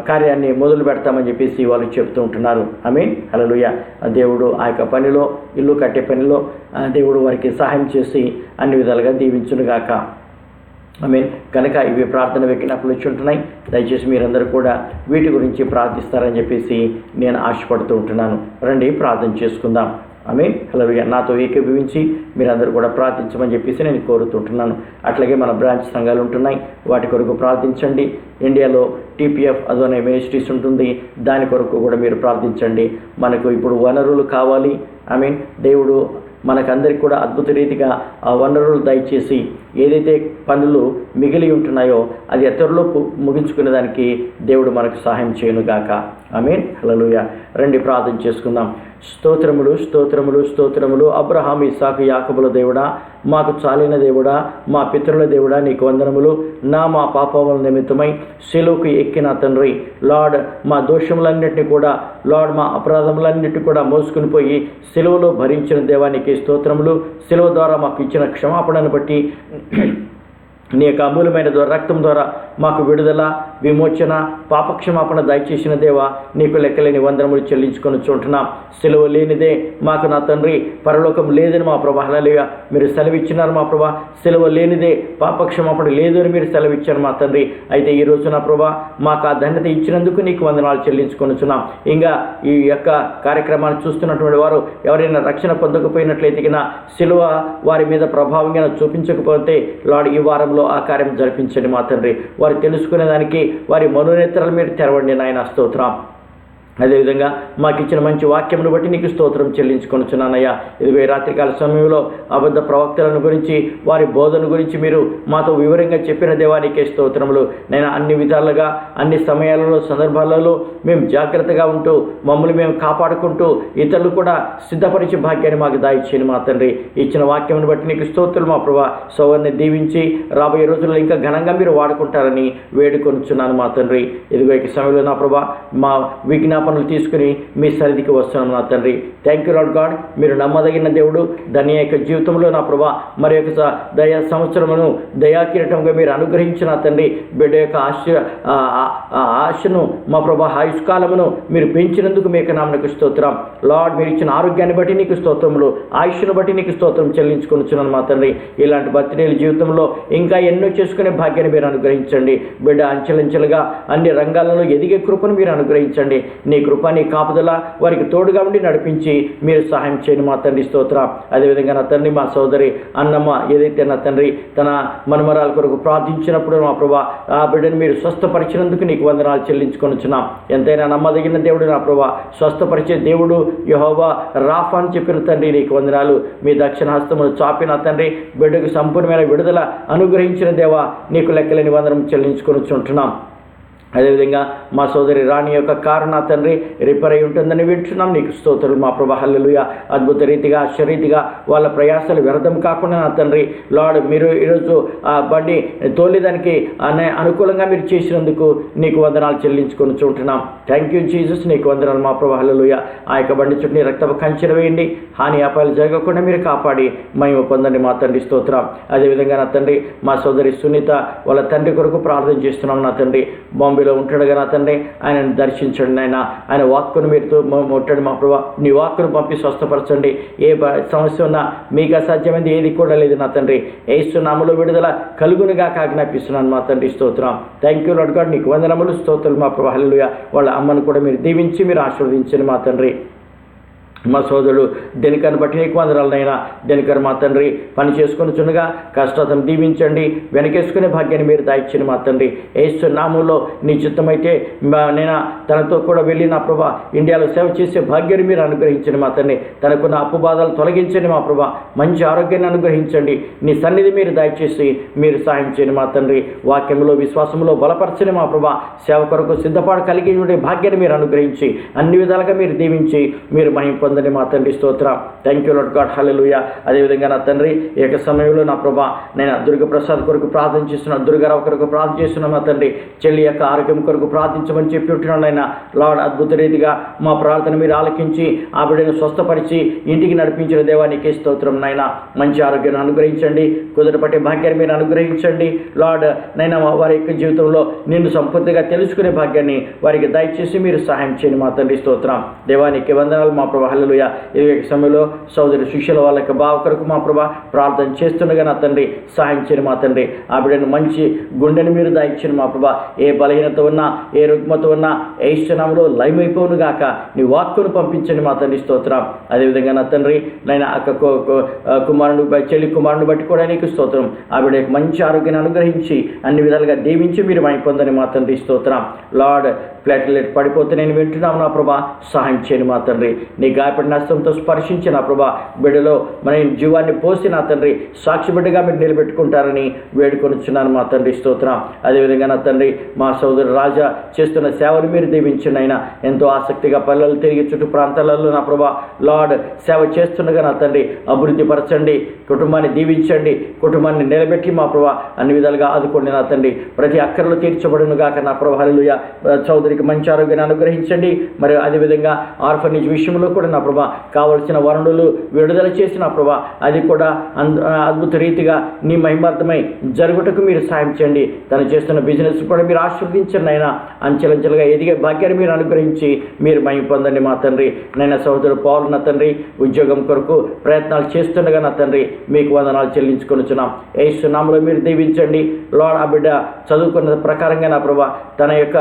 కార్యాన్ని మొదలు పెడతామని చెప్పేసి వాళ్ళు చెప్తూ ఉంటున్నారు. ఆమేన్, హల్లెలూయా. దేవుడు ఆ యొక్క పనిలో, ఇల్లు కట్టే పనిలో దేవుడు వారికి సహాయం చేసి అన్ని విధాలుగా దీవించునుగాక. ఆమేన్. కనుక ఇవి ప్రార్థన విజ్ఞాపనలు వచ్చి ఉంటున్నాయి. దయచేసి మీరందరూ కూడా వీటి గురించి ప్రార్థిస్తారని చెప్పేసి నేను ఆశపడుతూ ఉంటున్నాను. రండి ప్రార్థన చేసుకుందాం. ఆమేన్, హల్లెలూయా. నాతో ఏకీభవించి మీరందరూ కూడా ప్రార్థించమని చెప్పేసి నేను కోరుతుంటున్నాను. అట్లాగే మన బ్రాంచ్ సంఘాలు ఉంటున్నాయి, వాటి కొరకు ప్రార్థించండి. ఇండియాలో TPF అదోనే మినిస్ట్రీస్ ఉంటుంది, దాని కొరకు కూడా మీరు ప్రార్థించండి. మనకు ఇప్పుడు వనరులు కావాలి. ఆమేన్. దేవుడు మనకందరికి కూడా అద్భుత రీతిగా ఆ వనరులు దయచేసి ఏదైతే పనులు మిగిలి ఉంటున్నాయో అది త్వరలో ముగించుకునే దానికి దేవుడు మనకు సహాయం చేయనుగాక. ఆమేన్, హల్లెలూయా. రండి ప్రార్థన చేసుకుందాం. స్తోత్రములు, స్తోత్రములు, స్తోత్రములు. అబ్రహాము, ఇస్సాకు, యాకోబుల దేవుడా, మాకు చాలిన దేవుడా, మా పితరుల దేవుడా, నీకు వందనములు. మా పాపముల నిమిత్తమై శిలువకు ఎక్కిన తండ్రి, లార్డ్, మా దోషములన్నింటినీ కూడా, లార్డ్, మా అపరాధములన్నింటినీ కూడా మోసుకుని పోయి శిలువలో భరించిన దేవానికి స్తోత్రములు. శిలువ ద్వారా మాకు ఇచ్చిన క్షమాపణను బట్టి నీ యొక్క అమూల్యమైన రక్తం ద్వారా మాకు విడుదల, విమోచన, పాపక్షమాపణ దయచేసిన దేవా, నీకు లెక్కలేని వందనములు చెల్లించుకొని చూంటున్నాం. సెలవు లేనిదే మాకు నా తండ్రి పరలోకం లేదని మా ప్రభా, హల్లెలూయా, మీరు సెలవిచ్చినారు మా ప్రభా. సెలవు లేనిదే పాపక్షమాపణ లేదు అని మీరు సెలవిచ్చారు మా తండ్రి. అయితే ఈ రోజు నా ప్రభా మాకు ఆ ధన్యత ఇచ్చినందుకు నీకు వందనాలు చెల్లించుకొనిచున్నాం. ఇంకా ఈ యొక్క కార్యక్రమాన్ని చూస్తున్నటువంటి వారు ఎవరైనా రక్షణ పొందకపోయినట్లయితే సిలువ వారి మీద ప్రభావంగా చూపించకపోతే లార్డ్ ఈ వారంలో ఆ కార్యం జరిపించండి మా తండ్రి. వారు తెలుసుకునేదానికి వారి మనోనేత్రాలు మీరు తెరవండి నాయన. స్తోత్రం. అదేవిధంగా మాకు ఇచ్చిన మంచి వాక్యమును బట్టి నీకు స్తోత్రం చెల్లించుకొనిచున్నానయ్యా. ఇదిగో ఈ రాత్రికాల సమయంలో అబద్ధ ప్రవక్తలను గురించి, వారి బోధన గురించి మీరు మాతో వివరంగా చెప్పిన దేవానికే స్తోత్రములు. నేను అన్ని విధాలుగా, అన్ని సమయాలలో, సందర్భాలలో మేము జాగ్రత్తగా ఉంటూ మమ్మల్ని మేము కాపాడుకుంటూ ఇతరులు కూడా సిద్ధపరిచే భాగ్యాన్ని మాకు దాయిచ్చేయండి మా తండ్రి. ఇచ్చిన వాక్యమును బట్టి నీకు స్తోత్రులు మా ప్రభా. సౌవర్ని దీవించి రాబోయే రోజుల్లో ఇంకా ఘనంగా మీరు వాడుకుంటారని వేడుకొనిచున్నాను మా తండ్రి. ఇదిగో ఈ సమయంలో నా ప్రభా మా విజ్ఞాపనలు తీసుకుని మీ సన్నిధికి వస్తున్నాం నా తండ్రి. Thank you lord god. మీరు నమ్మదగిన దేవుడు. దాని యొక్క జీవితంలో నా ప్రభా మరి యొక్క దయా సంవత్సరమును దయాకిరీటంగా మీరు అనుగ్రహించిన తండ్రి. బిడ్డ యొక్క ఆశను మా ప్రభా, ఆయుష్కాలమును మీరు పెంచినందుకు మీ యొక్క నామమునకు స్తోత్రం. లార్డ్, మీరు ఇచ్చిన ఆరోగ్యాన్ని బట్టి నీకు స్తోత్రములు, ఆయుష్ను బట్టి నీకు స్తోత్రం చెల్లించుకొనిచున్నాను మా తండ్రి. ఇలాంటి బర్త్డేల జీవితంలో ఇంకా ఎన్నో చేసుకునే భాగ్యాన్ని మీరు అనుగ్రహించండి. బిడ్డ అంచెలంచెలుగా అన్ని రంగాలలో ఎదిగే కృపను మీరు అనుగ్రహించండి. నీ కృప, నీ కాపుదల వారికి తోడుగా ఉండి నడిపించి మీరు సహాయం చేయండి మా తండ్రి. స్తోత్రం. అదేవిధంగా నా తండ్రి, మా సోదరి అన్నమ్మ ఏదైతే నా తండ్రి తన మనమరాల కొరకు ప్రార్థించినప్పుడు మా ప్రభా ఆ బిడ్డను మీరు స్వస్థపరిచినందుకు నీకు వందనాలు చెల్లించుకొనిచున్నాం. ఎంతైనా నమ్మదగిన దేవుడు నా ప్రభా, స్వస్థపరిచే దేవుడు యెహోవా రాఫా అని చెప్పిన తండ్రి నీకు వందనాలు. మీ దక్షిణ హస్తమును చాపిన తండ్రి బిడ్డకు సంపూర్ణమైన విడుదల అనుగ్రహించిన దేవా నీకు లెక్కలేని వందనం చెల్లించుకొనిచుంటున్నాం. అదేవిధంగా మా సోదరి రాణి యొక్క కారు నా తండ్రి రిపేర్ అయి ఉంటుందని వింటున్నాం. నీకు స్తోత్రులు మా ప్రభా. హల్లెలూయా. అద్భుత రీతిగా, ఆశ్చర్యరీతిగా వాళ్ళ ప్రయాసాలు వ్యర్థం కాకుండా నా తండ్రి లార్డ్ మీరు ఈరోజు ఆ బండి తోలేదానికి అనుకూలంగా మీరు చేసినందుకు నీకు వందనాలు చెల్లించుకొని చూంటున్నాం. Thank you Jesus. నీకు వందనాలు మా ప్రభా. హల్లెలూయా. ఆ యొక్క బండి చుట్టూ రక్తపు కంచెలు వేయండి. హాని అపాయాలు జరగకుండా మీరు కాపాడి మహిమ పొందండి మా తండ్రి. స్తోత్రం. అదేవిధంగా నా తండ్రి మా సోదరి సునీత వాళ్ళ తండ్రి కొరకు ప్రార్థన చేస్తున్నాం నా తండ్రి. బాంబేలో ఉంటాడుగా నా తండ్రి, ఆయనను దర్శించండి నాయన. ఆయన వాక్కును మీరు ముట్టండి మా ప్రభా. నీ వాక్కును పంపి స్వస్థపరచండి. ఏ సమస్య ఉన్నా మీకు అసాధ్యమైంది ఏది కూడా లేదు నా తండ్రి. యేసు నామములో విడుదల కలుగునుగా ఆజ్ఞాపిస్తున్నాను మా తండ్రి. స్తోత్రం. Thank you lord God. నీకు వందనములు, స్తోత్రాలు మా ప్రభా. హల్లెలూయా. వాళ్ళ అమ్మను కూడా మీరు దీవించి మీరు ఆశీర్వదించండి మా తండ్రి. మా సోదరుడు దెనికను బట్టి నీకు వందనాలనైనా. దెనికను మా తండ్రి పని చేసుకుని చున్నగా కష్టాలను దీవించండి, వెనకేసుకునే భాగ్యాన్ని మీరు దాయిచ్చండి మా తండ్రి. యేసు నామంలో నీ చిత్తమైతే నేను తనతో కూడా వెళ్ళి నా ప్రభా ఇండియాలో సేవ చేసే భాగ్యాన్ని మీరు అనుగ్రహించండి మా తండ్రి. తనకున్న అప్పు బాధలు తొలగించండి మా ప్రభా, మంచి ఆరోగ్యాన్ని అనుగ్రహించండి. నీ సన్నిధి మీరు దయచేసి మీరు సహాయం చేయండి మా తండ్రి. వాక్యంలో విశ్వాసంలో బలపరచండి మా ప్రభా. సేవ కొరకు సిద్ధపాటు కలిగి ఉండే భాగ్యాన్ని మీరు అనుగ్రహించి అన్ని విధాలుగా మీరు దీవించి మీరు మహిమ పొందండి మా తండ్రి. స్తోత్రం. Thank you lord god. హల్లెలూయా. అదేవిధంగా నా తండ్రి ఈ యొక్క సమయంలో నా ప్రభా నేను దుర్గప్రసాద్ కొరకు ప్రార్థన చేస్తున్నా, దుర్గారావు కొరకు ప్రార్థన చేస్తున్నా మా తండ్రి. చెల్లి యొక్క ఆరోగ్యం కొరకు ప్రార్థించమని చెప్పి ఉంటున్నాను ఆయన. లార్డ్ అద్భుత రీతిగా మా ప్రార్థన మీరు ఆలకించి ఆ బిడ్డను స్వస్థపరిచి ఇంటికి నడిపించిన దేవానికి స్తోత్రం నాయన. మంచి ఆరోగ్యాన్ని అనుగ్రహించండి, కుదుట పట్టే భాగ్యాన్ని మీరు అనుగ్రహించండి లార్డ్. నైనా వారి యొక్క జీవితంలో నిన్ను సంపూర్తిగా తెలుసుకునే భాగ్యాన్ని వారికి దయచేసి మీరు సహాయం చేయండి మా తండ్రి. స్తోత్రం. దేవానికి వందనాలు మా ప్రభా. హల్లెలూయా. ఈ సమయంలో సోదరి శిష్యుల వాళ్ళ యొక్క బావ కొరకు మా ప్రభా ప్రార్థన చేస్తుండగా నా తండ్రి సహాయం చేయని మా తండ్రి. ఆ బిడ్డను మంచి గుండెని మీరు దాయిచ్చని మా ప్రభా. ఏ బలహీనత ఉన్నా ఏ రుగ్మత ఉన్నా ఏసునామములో లయమైపోను గాక నీ వాక్కును పంపించండి మా తండ్రి. స్తోత్రం. అదేవిధంగా నా తండ్రి నైనా అక్క కుమారుడు చెల్లి కుమారుని బట్టి కూడా నీకు స్తోత్రం. ఆ బిడ్డకు మంచి ఆరోగ్యాన్ని అనుగ్రహించి అన్ని విధాలుగా దీవించి మీరు మైపొందని మా తండ్రి. స్తోత్రం. లార్డ్ ప్లేట్లెట్ పడిపోతే నేను వింటున్నాను నా ప్రభా, సహాయం చేయని మా తండ్రి. నీ గాయపడిన హస్తంతో స్పర్శించి నా ప్రభా బిడ్డలో మన జీవాన్ని పోసి నా తండ్రి సాక్షి బిడ్డగా మీరు నిలబెట్టుకుంటారని వేడుకొనిచున్నాను మా తండ్రి. స్తోత్రం. అదేవిధంగా నా తండ్రి మా సోదరు రాజా చేస్తున్న సేవలు మీరు దీవించండి అయినా. ఎంతో ఆసక్తిగా పల్లెలు తిరిగి చుట్టూ ప్రాంతాలలో నా ప్రభా లార్డ్ సేవ చేస్తుండగా నా తండ్రి అభివృద్ధి పరచండి, కుటుంబాన్ని దీవించండి, కుటుంబాన్ని నిలబెట్టి మా ప్రభా అన్ని విధాలుగా ఆదుకోండి నా తండ్రి. ప్రతి అక్కర్లు తీర్చబడును గాక నా ప్రభా. హల్లెలూయా. చౌదరికి మంచి ఆరోగ్యాన్ని అనుగ్రహించండి. మరి అదేవిధంగా ఆర్ఫనేజ్ విషయంలో కూడా నా ప్రభా కావలసిన వనరులు విడుదల చేసిన ప్రభా అది కూడా అద్భుత రీతిగా నీ మహిమార్థమై జరుగుటకు మీరు సాయం చేయండి. తను చేస్తున్న బిజినెస్ కూడా మీరు ఆశీర్వదించండి అయినా. అంచెలంచెలుగా ఎదిగే భాగ్యాన్ని మీరు అనుగ్రహించి మీరు మహిమ పొందండి మా తండ్రి. నైనా సహోదరు పౌలు నా తండ్రి ఉద్యోగం కొరకు ప్రయత్నాలు చేస్తుండగా నా తండ్రి మీకు వందనాలు చెల్లించుకొనిచున్నాం. యేసు నామములో మీరు దీవించండి లార్డ్. ఆ బిడ్డ చదువుకున్న ప్రకారంగా నా ప్రభా తన యొక్క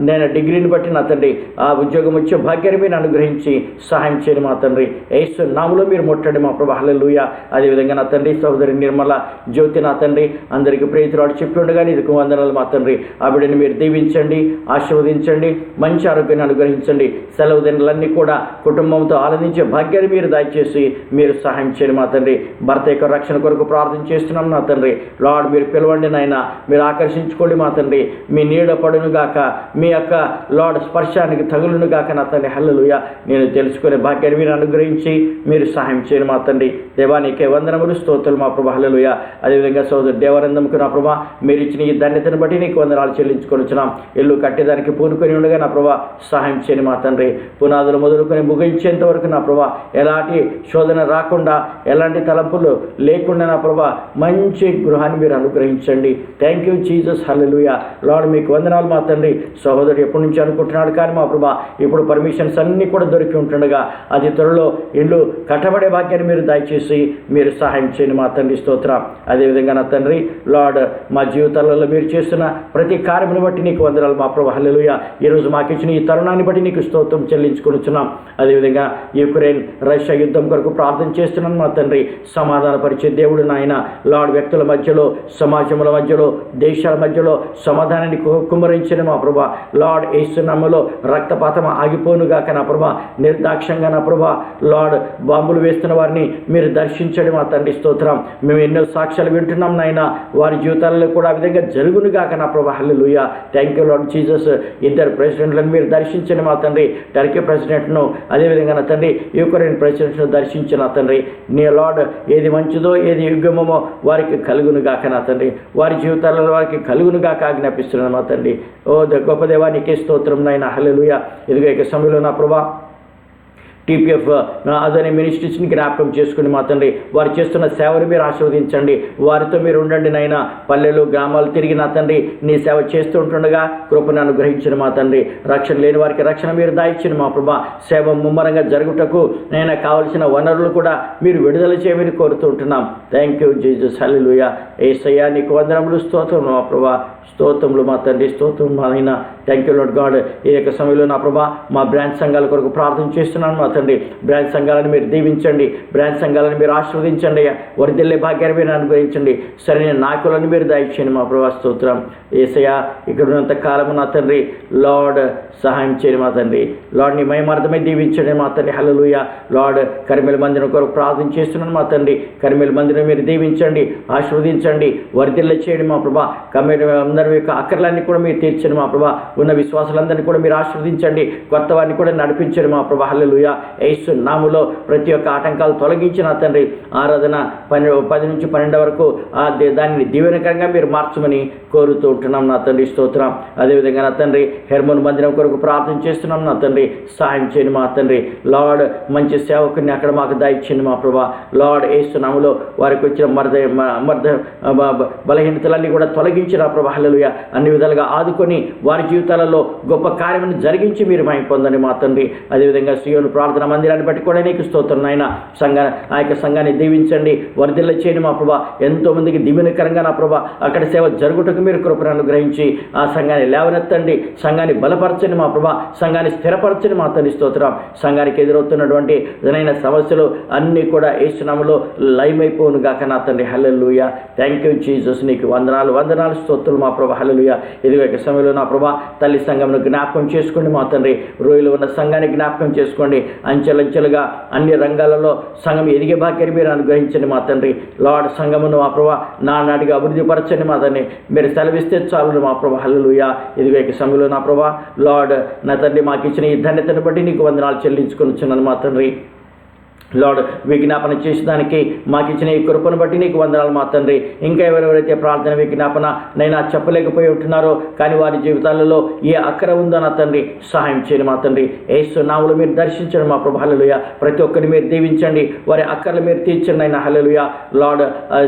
నేను డిగ్రీని బట్టి నా తండ్రి ఆ ఉద్యోగం వచ్చే భాగ్యాన్ని మీరు అనుగ్రహించి సహాయం చేయండి మా తండ్రి. యేసు నామములో మీరు ముట్టండి మా ప్రభా. హల్లెలూయా. అదేవిధంగా నా తండ్రి సహోదరి నిర్మల జ్యోతి నా తండ్రి అందరికీ ప్రీతిరాడు చెప్పి ఉండగా నీకు వందనాలు మా తండ్రి. ఆ బిడ్డని మీరు దీవించండి, ఆశీర్వదించండి, మంచి ఆరోగ్యాన్ని అనుగ్రహించండి. సెలవు దినాలన్నీ కూడా కుటుంబంతో ఆనందించే భాగ్యాన్ని మీరు దయచేసి మీరు సహాయం చేయండి మా తండ్రి. భర్త యొక్క రక్షణ కొరకు ప్రార్థన చేస్తున్నాం నా తండ్రి. లార్డ్ మీరు పిలవండి నాయన, మీరు ఆకర్షించుకోండి మా తండ్రి. మీ నీడ పడును గాక, మీ యొక్క లార్డ్ స్పర్శానికి తగులును గాక నా తండ్రి. హల్లెలూయా. నేను తెలుసుకునే భాగ్యాన్ని మీరు అనుగ్రహించి మీరు సహాయం చేయండి మా తండ్రి. దేవానికి వందనములు స్తోత్రాలు మా ప్రభా. హల్లెలూయా. అదేవిధంగా సోదరు దేవానందముకు నా ప్రభా మీరు ఇచ్చిన ఈ ధన్యతను బట్టి నీకు వందనాలు చెల్లించుకొనిచున్నాం. ఇల్లు కట్టేదానికి పూనుకొని ఉండగా నా ప్రభా సహాయం చేయండి మా తండ్రి. పునాదులు మొదలుకొని ముగించేంత వరకు నా ప్రభా ఎలాంటి శోధన రాకుండా ఎలాంటి తలంపులు లేకుండా నా ప్రభా మంచి గృహాన్ని మీరు అనుగ్రహించండి. Thank you Jesus. Hallelujah. Lord మీకు వందనాలు మా తండ్రి. సహోదరుడు ఎప్పటి నుంచి అనుకుంటున్నాడు కానీ మా ప్రభా ఇప్పుడు పర్మిషన్స్ అన్నీ కూడా దొరికి ఉంటుండగా అది త్వరలో ఇల్లు కట్టబడే భాగ్యాన్ని మీరు దయచేసి మీరు సహాయం చేయండి మా తండ్రి. స్తోత్రం. అదేవిధంగా నా తండ్రి లార్డ్ మా జీవితాలలో మీరు చేస్తున్న ప్రతి కార్యమును బట్టి నీకు వందనాలు మా ప్రభా. హల్లెలూయా. ఈరోజు మాకు ఇచ్చిన ఈ తరుణాన్ని బట్టి నీకు స్తోత్రం చెల్లించుకొనిచున్నాం. అదేవిధంగా యుక్రెయిన్ రష్యా యుద్ధం కొరకు ప్రార్థన చేస్తున్నాను మా తండ్రి. సమాధానపరిచే దేవుడు నాయన. లార్డ్ వ్యక్తుల మధ్యలో, సమాజముల మధ్యలో, దేశాల మధ్యలో సమాధానాన్ని కుమ్మరించిన మా ప్రభా లార్డ్ యేసు నామములో రక్తపాతం ఆగిపోనుగాక నా ప్రభా. నిర్దాక్ష్యంగా నా ప్రభా లార్డ్ బాంబులు వేస్తున్న వారిని మీరు దర్శించండి మా తండ్రి. స్తోత్రం. మేము ఎన్నో సాక్ష్యాలు వింటున్నాం నాయన. వారి జీవితాలలో కూడా ఆ విధంగా జరుగునుగాక నా ప్రభా. హల్లెలూయా. Thank you lord Jesus. ఇద్దరు ప్రెసిడెంట్లను మీరు దర్శించండి మా తండ్రి. టర్కీ ప్రెసిడెంట్ను అదేవిధంగా నా తండ్రి యుక్రెయిన్ ప్రెసిడెంట్ను దర్శించిన నా తండ్రి. నీ లార్డ్ ఏది మంచిదో ఏది యుగ్మమో వారికి కలుగునుగాక నా తండ్రి. వారి జీవితాలలో వారికి కలుగునుగాక ఆజ్ఞాపిస్తున్నాను మా తండ్రి. ఓ గొప్ప దేవా నీకే స్తోత్రం నాయన. హల్లెలూయా. ఇదిగో ఈ సమయంలో నా ప్రభా టీపీఎఫ్ అదనే మినిస్ట్రీస్ని జ్ఞాపకం చేసుకుని మా తండ్రి వారు చేస్తున్న సేవను మీరు ఆశీర్వదించండి. వారితో మీరు ఉండండి నాయన. పల్లెలు గ్రామాలు తిరిగి నా తండ్రి నీ సేవ చేస్తూ ఉంటుండగా కృపను అనుగ్రహించిన మా తండ్రి. రక్షణ లేని వారికి రక్షణ మీరు దాయిచ్చిన మా ప్రభా. సేవ ముమ్మరంగా జరుగుటకు నేను కావలసిన వనరులు కూడా మీరు విడుదల చేయమని కోరుతూ ఉంటున్నాం. Thank you Jesus. హల్లెలూయా. యేసయ్యా నీకు వందనములు స్తోత్రం మా ప్రభా. స్తోత్రములు మా తండ్రి. స్తోత్రం మా నాయన. Thank you lord God. ఈ యొక్క సమయంలో నా ప్రభా మా బ్రాంచ్ సంఘాల కొరకు ప్రార్థన చేస్తున్నాను మా తండ్రి. బ్రాంచ్ సంఘాలను మీరు దీవించండి, బ్రాంచ్ సంఘాలను మీరు ఆశీర్వదించండి అయ్యా. వర్ధిల్లే భాగ్యాన్ని మీరు అనుగ్రహించండి, సరైన నాయకులను మీరు దయచేయండి మా ప్రభా. స్తోత్రం యేసయ్యా. ఇక్కడ ఉన్నంత కాలము నా తండ్రి లార్డ్ సహాయం చేయండి మా తండ్రి. లార్డ్ నీ మహిమార్థమై దీవించండి మా తండ్రి. హల్లెలూయా. లార్డ్ కరిమేల మందిరం కొరకు ప్రార్థన చేస్తున్నాను మా తండ్రి. కరిమేల మందిరం మీరు దీవించండి, ఆశీర్వదించండి, వర్ధిల్ల చేయండి మా ప్రభా. అందరి యొక్క అక్కర్లన్నీ కూడా మీరు తీర్చండి మా ప్రభా. ఉన్న విశ్వాసాలందరినీ కూడా మీరు ఆశీర్వదించండి, కొత్త వారిని కూడా నడిపించండి మా ప్రభా. హల్లెలూయా. యేసు నామములో ప్రతి ఒక్క ఆటంకాలు తొలగించి నా తండ్రి ఆరాధన 10 నుంచి 12 వరకు దానిని దీవెనకరంగా మీరు మార్చమని కోరుతూ ఉంటున్నాం నా తండ్రి. స్తోత్రం. అదేవిధంగా నా తండ్రి హెర్మోన్ మందిరం కొరకు ప్రార్థన చేస్తున్నాం నా తండ్రి. సహాయం చేయండి మా తండ్రి. లార్డ్ మంచి సేవకుని అక్కడ మాకు దయచేయండి మా ప్రభా. లార్డ్ యేసు నామములో వారికి వచ్చిన బలహీనతలన్నీ కూడా తొలగించిన ప్రభా. హల్లెలూయా. అన్ని విధాలుగా ఆదుకొని వారి జీవితాలలో గొప్ప కార్యమును జరిగించి మీరు మహిమ పొందండి మా తండ్రి. అదేవిధంగా సీయోను ప్రార్థన మందిరాన్ని బట్టి కూడా నీకు స్తోత్రం నాయన. ఆ యొక్క సంఘాన్ని దీవించండి, వర్ధిల్ల చేయండి మా ప్రభా. ఎంతో మందికి దీవెనకరంగా నా ప్రభా అక్కడ సేవ జరుగుటకు మీరు కృపను అనుగ్రహించి ఆ సంఘాన్ని లేవనెత్తండి, సంఘాన్ని బలపరచండి మా ప్రభా, సంఘాన్ని స్థిరపరచండి మా తండ్రి. స్తోత్రం. సంఘానికి ఎదురవుతున్నటువంటి ఏదైనా సమస్యలు అన్నీ కూడా యేసు నామములో లయమైపోను గాక నా తండ్రి. హల్లెలూయా. Thank you Jesus. నీకు వందనాలు స్తోత్రులు మా ప్రభా. హల్లెలూయా. ఇదిగో యొక్క సమయంలో నా ప్రభా తల్లి సంఘంను జ్ఞాపకం చేసుకోండి మా తండ్రి. రోయిలో ఉన్న సంఘాన్ని జ్ఞాపకం చేసుకోండి. అంచెలంచెలుగా అన్ని రంగాలలో సంఘం ఎదిగే భాగ్యాన్ని మీరు అనుగ్రహించండి మా తండ్రి. లార్డ్ సంఘమును మా ప్రభా నానాటిగా అభివృద్ధి పరచండి మా తండ్రి. మీరు సెలవిస్తే చాలు మా ప్రభా. హల్లెలూయా. ఇదిగో యొక్క సమయంలో నా ప్రభా లార్డ్ నా తండ్రి మాకు ఇచ్చిన ఈ ధన్యతను బట్టి నీకు వందనాలు చెల్లించుకొనిచున్నాను మా తండ్రి. లార్డ్ విజ్ఞాపన చేసేదానికి మాకు ఇచ్చిన ఈ కృపను బట్టి నీకు వందనాలు మా తండ్రి. ఇంకా ఎవరెవరైతే ప్రార్థన విజ్ఞాపన నైనా చెప్పలేకపోయి ఉంటున్నారో కానీ వారి జీవితాలలో ఏ అక్కర ఉందో నా తండ్రి సహాయం చేయండి మా తండ్రి. యేసు నామములో మీరు దర్శించండి మా ప్రభు. హల్లెలూయా. ప్రతి ఒక్కరిని మీరు దీవించండి, వారి అక్కర్లు మీరు తీర్చండి అయినా. హల్లెలూయా. లార్డ్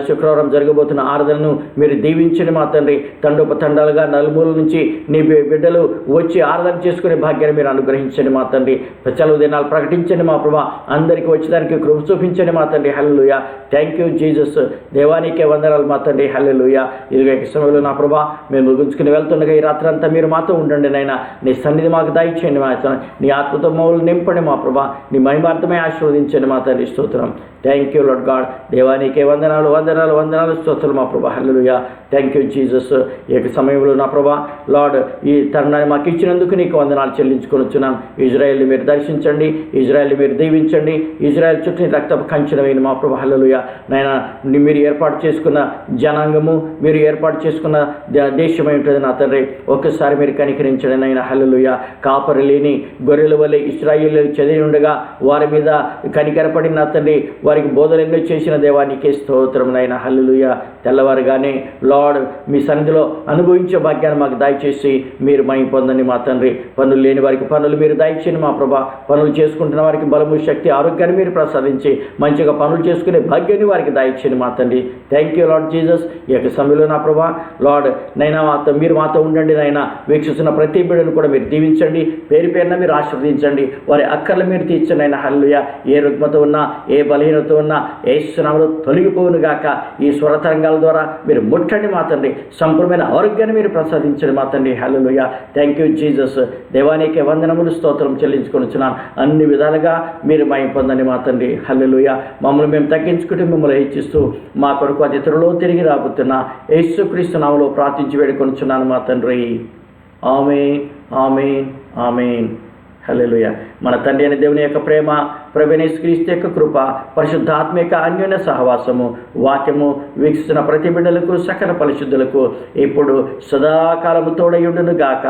శుక్రవారం జరగబోతున్న ఆరాధనను మీరు దీవించండి మా తండ్రి. తండోపతండాలుగా నలుమూల నుంచి నీ బిడ్డలు వచ్చి ఆరాధన చేసుకునే భాగ్యాన్ని మీరు అనుగ్రహించండి మా తండ్రి. సెలవు దినాలు ప్రకటించండి మా ప్రభా. అందరికీ వచ్చి దానికి కృప చూపించండి మా తండ్రి. హల్లెలూయా. Thank you Jesus. దేవానికే వందనాలు మా తండ్రి. హల్లెలూయా. ఇదిగో ఈ సమయంలో నా ప్రభా మేము ముగించుకుని వెళ్తుండగా ఈ రాత్రి అంతా మీరు మాతో ఉండండి నాయన. నీ సన్నిధి మాకు దయచేయండి మా తండ్రి. నీ ఆత్మతో మమ్మల్ని నింపండి మా ప్రభా. నీ మహిమార్థమే ఆశీర్వదించండి మా తండ్రి. స్తోత్రం. Thank you lord god. దేవానికే వందనాలు స్తోత్రం మా ప్రభా. హల్లెలూయా. Thank you Jesus. ఈ యొక్క సమయంలో నా ప్రభా లార్డ్ ఈ తరుణాన్ని మాకు ఇచ్చినందుకు నీకు వందనాలు చెల్లించుకొని వచ్చున్నాం. ఇజ్రాయెల్ని మీరు దర్శించండి, ఇజ్రాయెల్ని మీరు దీవించండి. ఇజ్రాయెల్ చుట్టూ రక్తపు కంచెనమైన మా ప్రభా. హల్లెలూయా. నాయన మీరు ఏర్పాటు చేసుకున్న జనాంగము, మీరు ఏర్పాటు చేసుకున్న దేశమై ఉంటుంది నా తండ్రి. ఒక్కసారి మీరు కనికరించండి నాయన. హల్లెలూయా. కాపరి లేని గొర్రెల వలె ఇశ్రాయేలు చదివి ఉండగా వారి మీద కనికరపడిన నా తండ్రి వారికి బోధలు ఎన్నో చేసిన దేవానికే స్తోత్రం నాయన. హల్లెలూయా. తెల్లవారుగానే లార్డ్ మీ సన్నిధిలో అనుభవించే భాగ్యాన్ని మాకు దయచేసి మీరు మహిమ పొందండి మా తండ్రి. పనులు లేని వారికి పనులు మీరు దయచేయండి మా ప్రభా. పనులు చేసుకుంటున్న వారికి బలము, శక్తి, ఆరోగ్యాన్ని మీరు ప్రసాదించి మంచిగా పనులు చేసుకునే భాగ్యాన్ని వారికి దయచేయండి మా తండ్రి. Thank you lord Jesus. ఈ యొక్క సమయంలో నా ప్రభా లార్డ్ నైనా మీరు మాతో ఉండండి నాయన. వీక్షిస్తున్న ప్రతి బిడ్డను కూడా మీరు దీవించండి, పేరు పేరున మీరు ఆశీర్వదించండి, వారి అక్కర్లు మీరు తీర్చండి అయినా. హల్లెలూయా. ఏ రుగ్మత ఉన్నా, ఏ బలహీనత ఉన్నా యేసు నామములో తొలగిపోవును గాక. ఈ స్వరతరంగాల ద్వారా మీరు ముట్టండి మా తండ్రి. సంపూర్ణమైన ఆరోగ్యాన్ని మీరు ప్రసాదించండి మా తండ్రి. హల్లెలూయా. Thank you Jesus. దేవానికే వందనములు స్తోత్రం చెల్లించుకొనిచున్నాను. అన్ని విధాలుగా మీరు మహిమ పొందండి మా తండ్రి. హల్లెలూయా. మమ్మల్ని మేము తగ్గించుకుంటూ మిమ్మల్ని హెచ్చిస్తూ మా కొరకు అతిథులలో తిరిగి రాబోతున్న యేసుక్రీస్తు నామములో ప్రార్థించి వేడుకొనిచున్నాను మా తండ్రి. ఆమేన్, ఆమేన్, ఆమేన్. హల్లెలూయా. మన తండ్రి అయిన దేవుని యొక్క ప్రేమ, ప్రభువైన యేసుక్రీస్తు యొక్క కృప, పరిశుద్ధాత్మ యొక్క అన్యోన్య సహవాసము, వాక్యము వీక్షిస్తున్న ప్రతి బిడ్డలకు, సకల పరిశుద్ధులకు ఇప్పుడు సదాకాలము తోడయుండును గాక.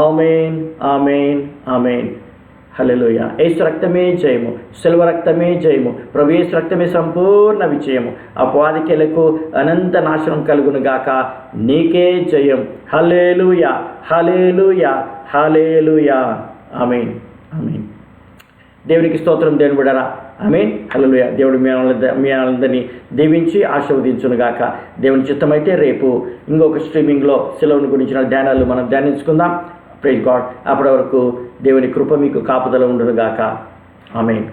ఆమేన్, ఆమేన్, ఆమేన్. హల్లెలూయా. యేసు రక్తమే జయము, సిల్వ రక్తమే జయము, ప్రభు యేసు రక్తమే సంపూర్ణ విజయము. అపవాదికులకు అనంత నాశనం కలుగును గాక. నీకే జయం. హల్లెలూయా, హల్లెలూయా, హల్లెలూయా. ఆమేన్, ఆమేన్. దేవునికి స్తోత్రం. దేవుని బిడ్డలారా, ఆమేన్, హల్లెలూయా. దేవుడు మీ అందరినీ దీవించి ఆశీర్వదించునుగాక. దేవుని చిత్తమైతే రేపు ఇంకొక స్ట్రీమింగ్లో సిలువను గురించిన ధ్యానాలు మనం ధ్యానించుకుందాం. Praise god. అప్పటి వరకు దేవుని కృప మీకు కాపుదల ఉండునుగాక. ఆమేన్.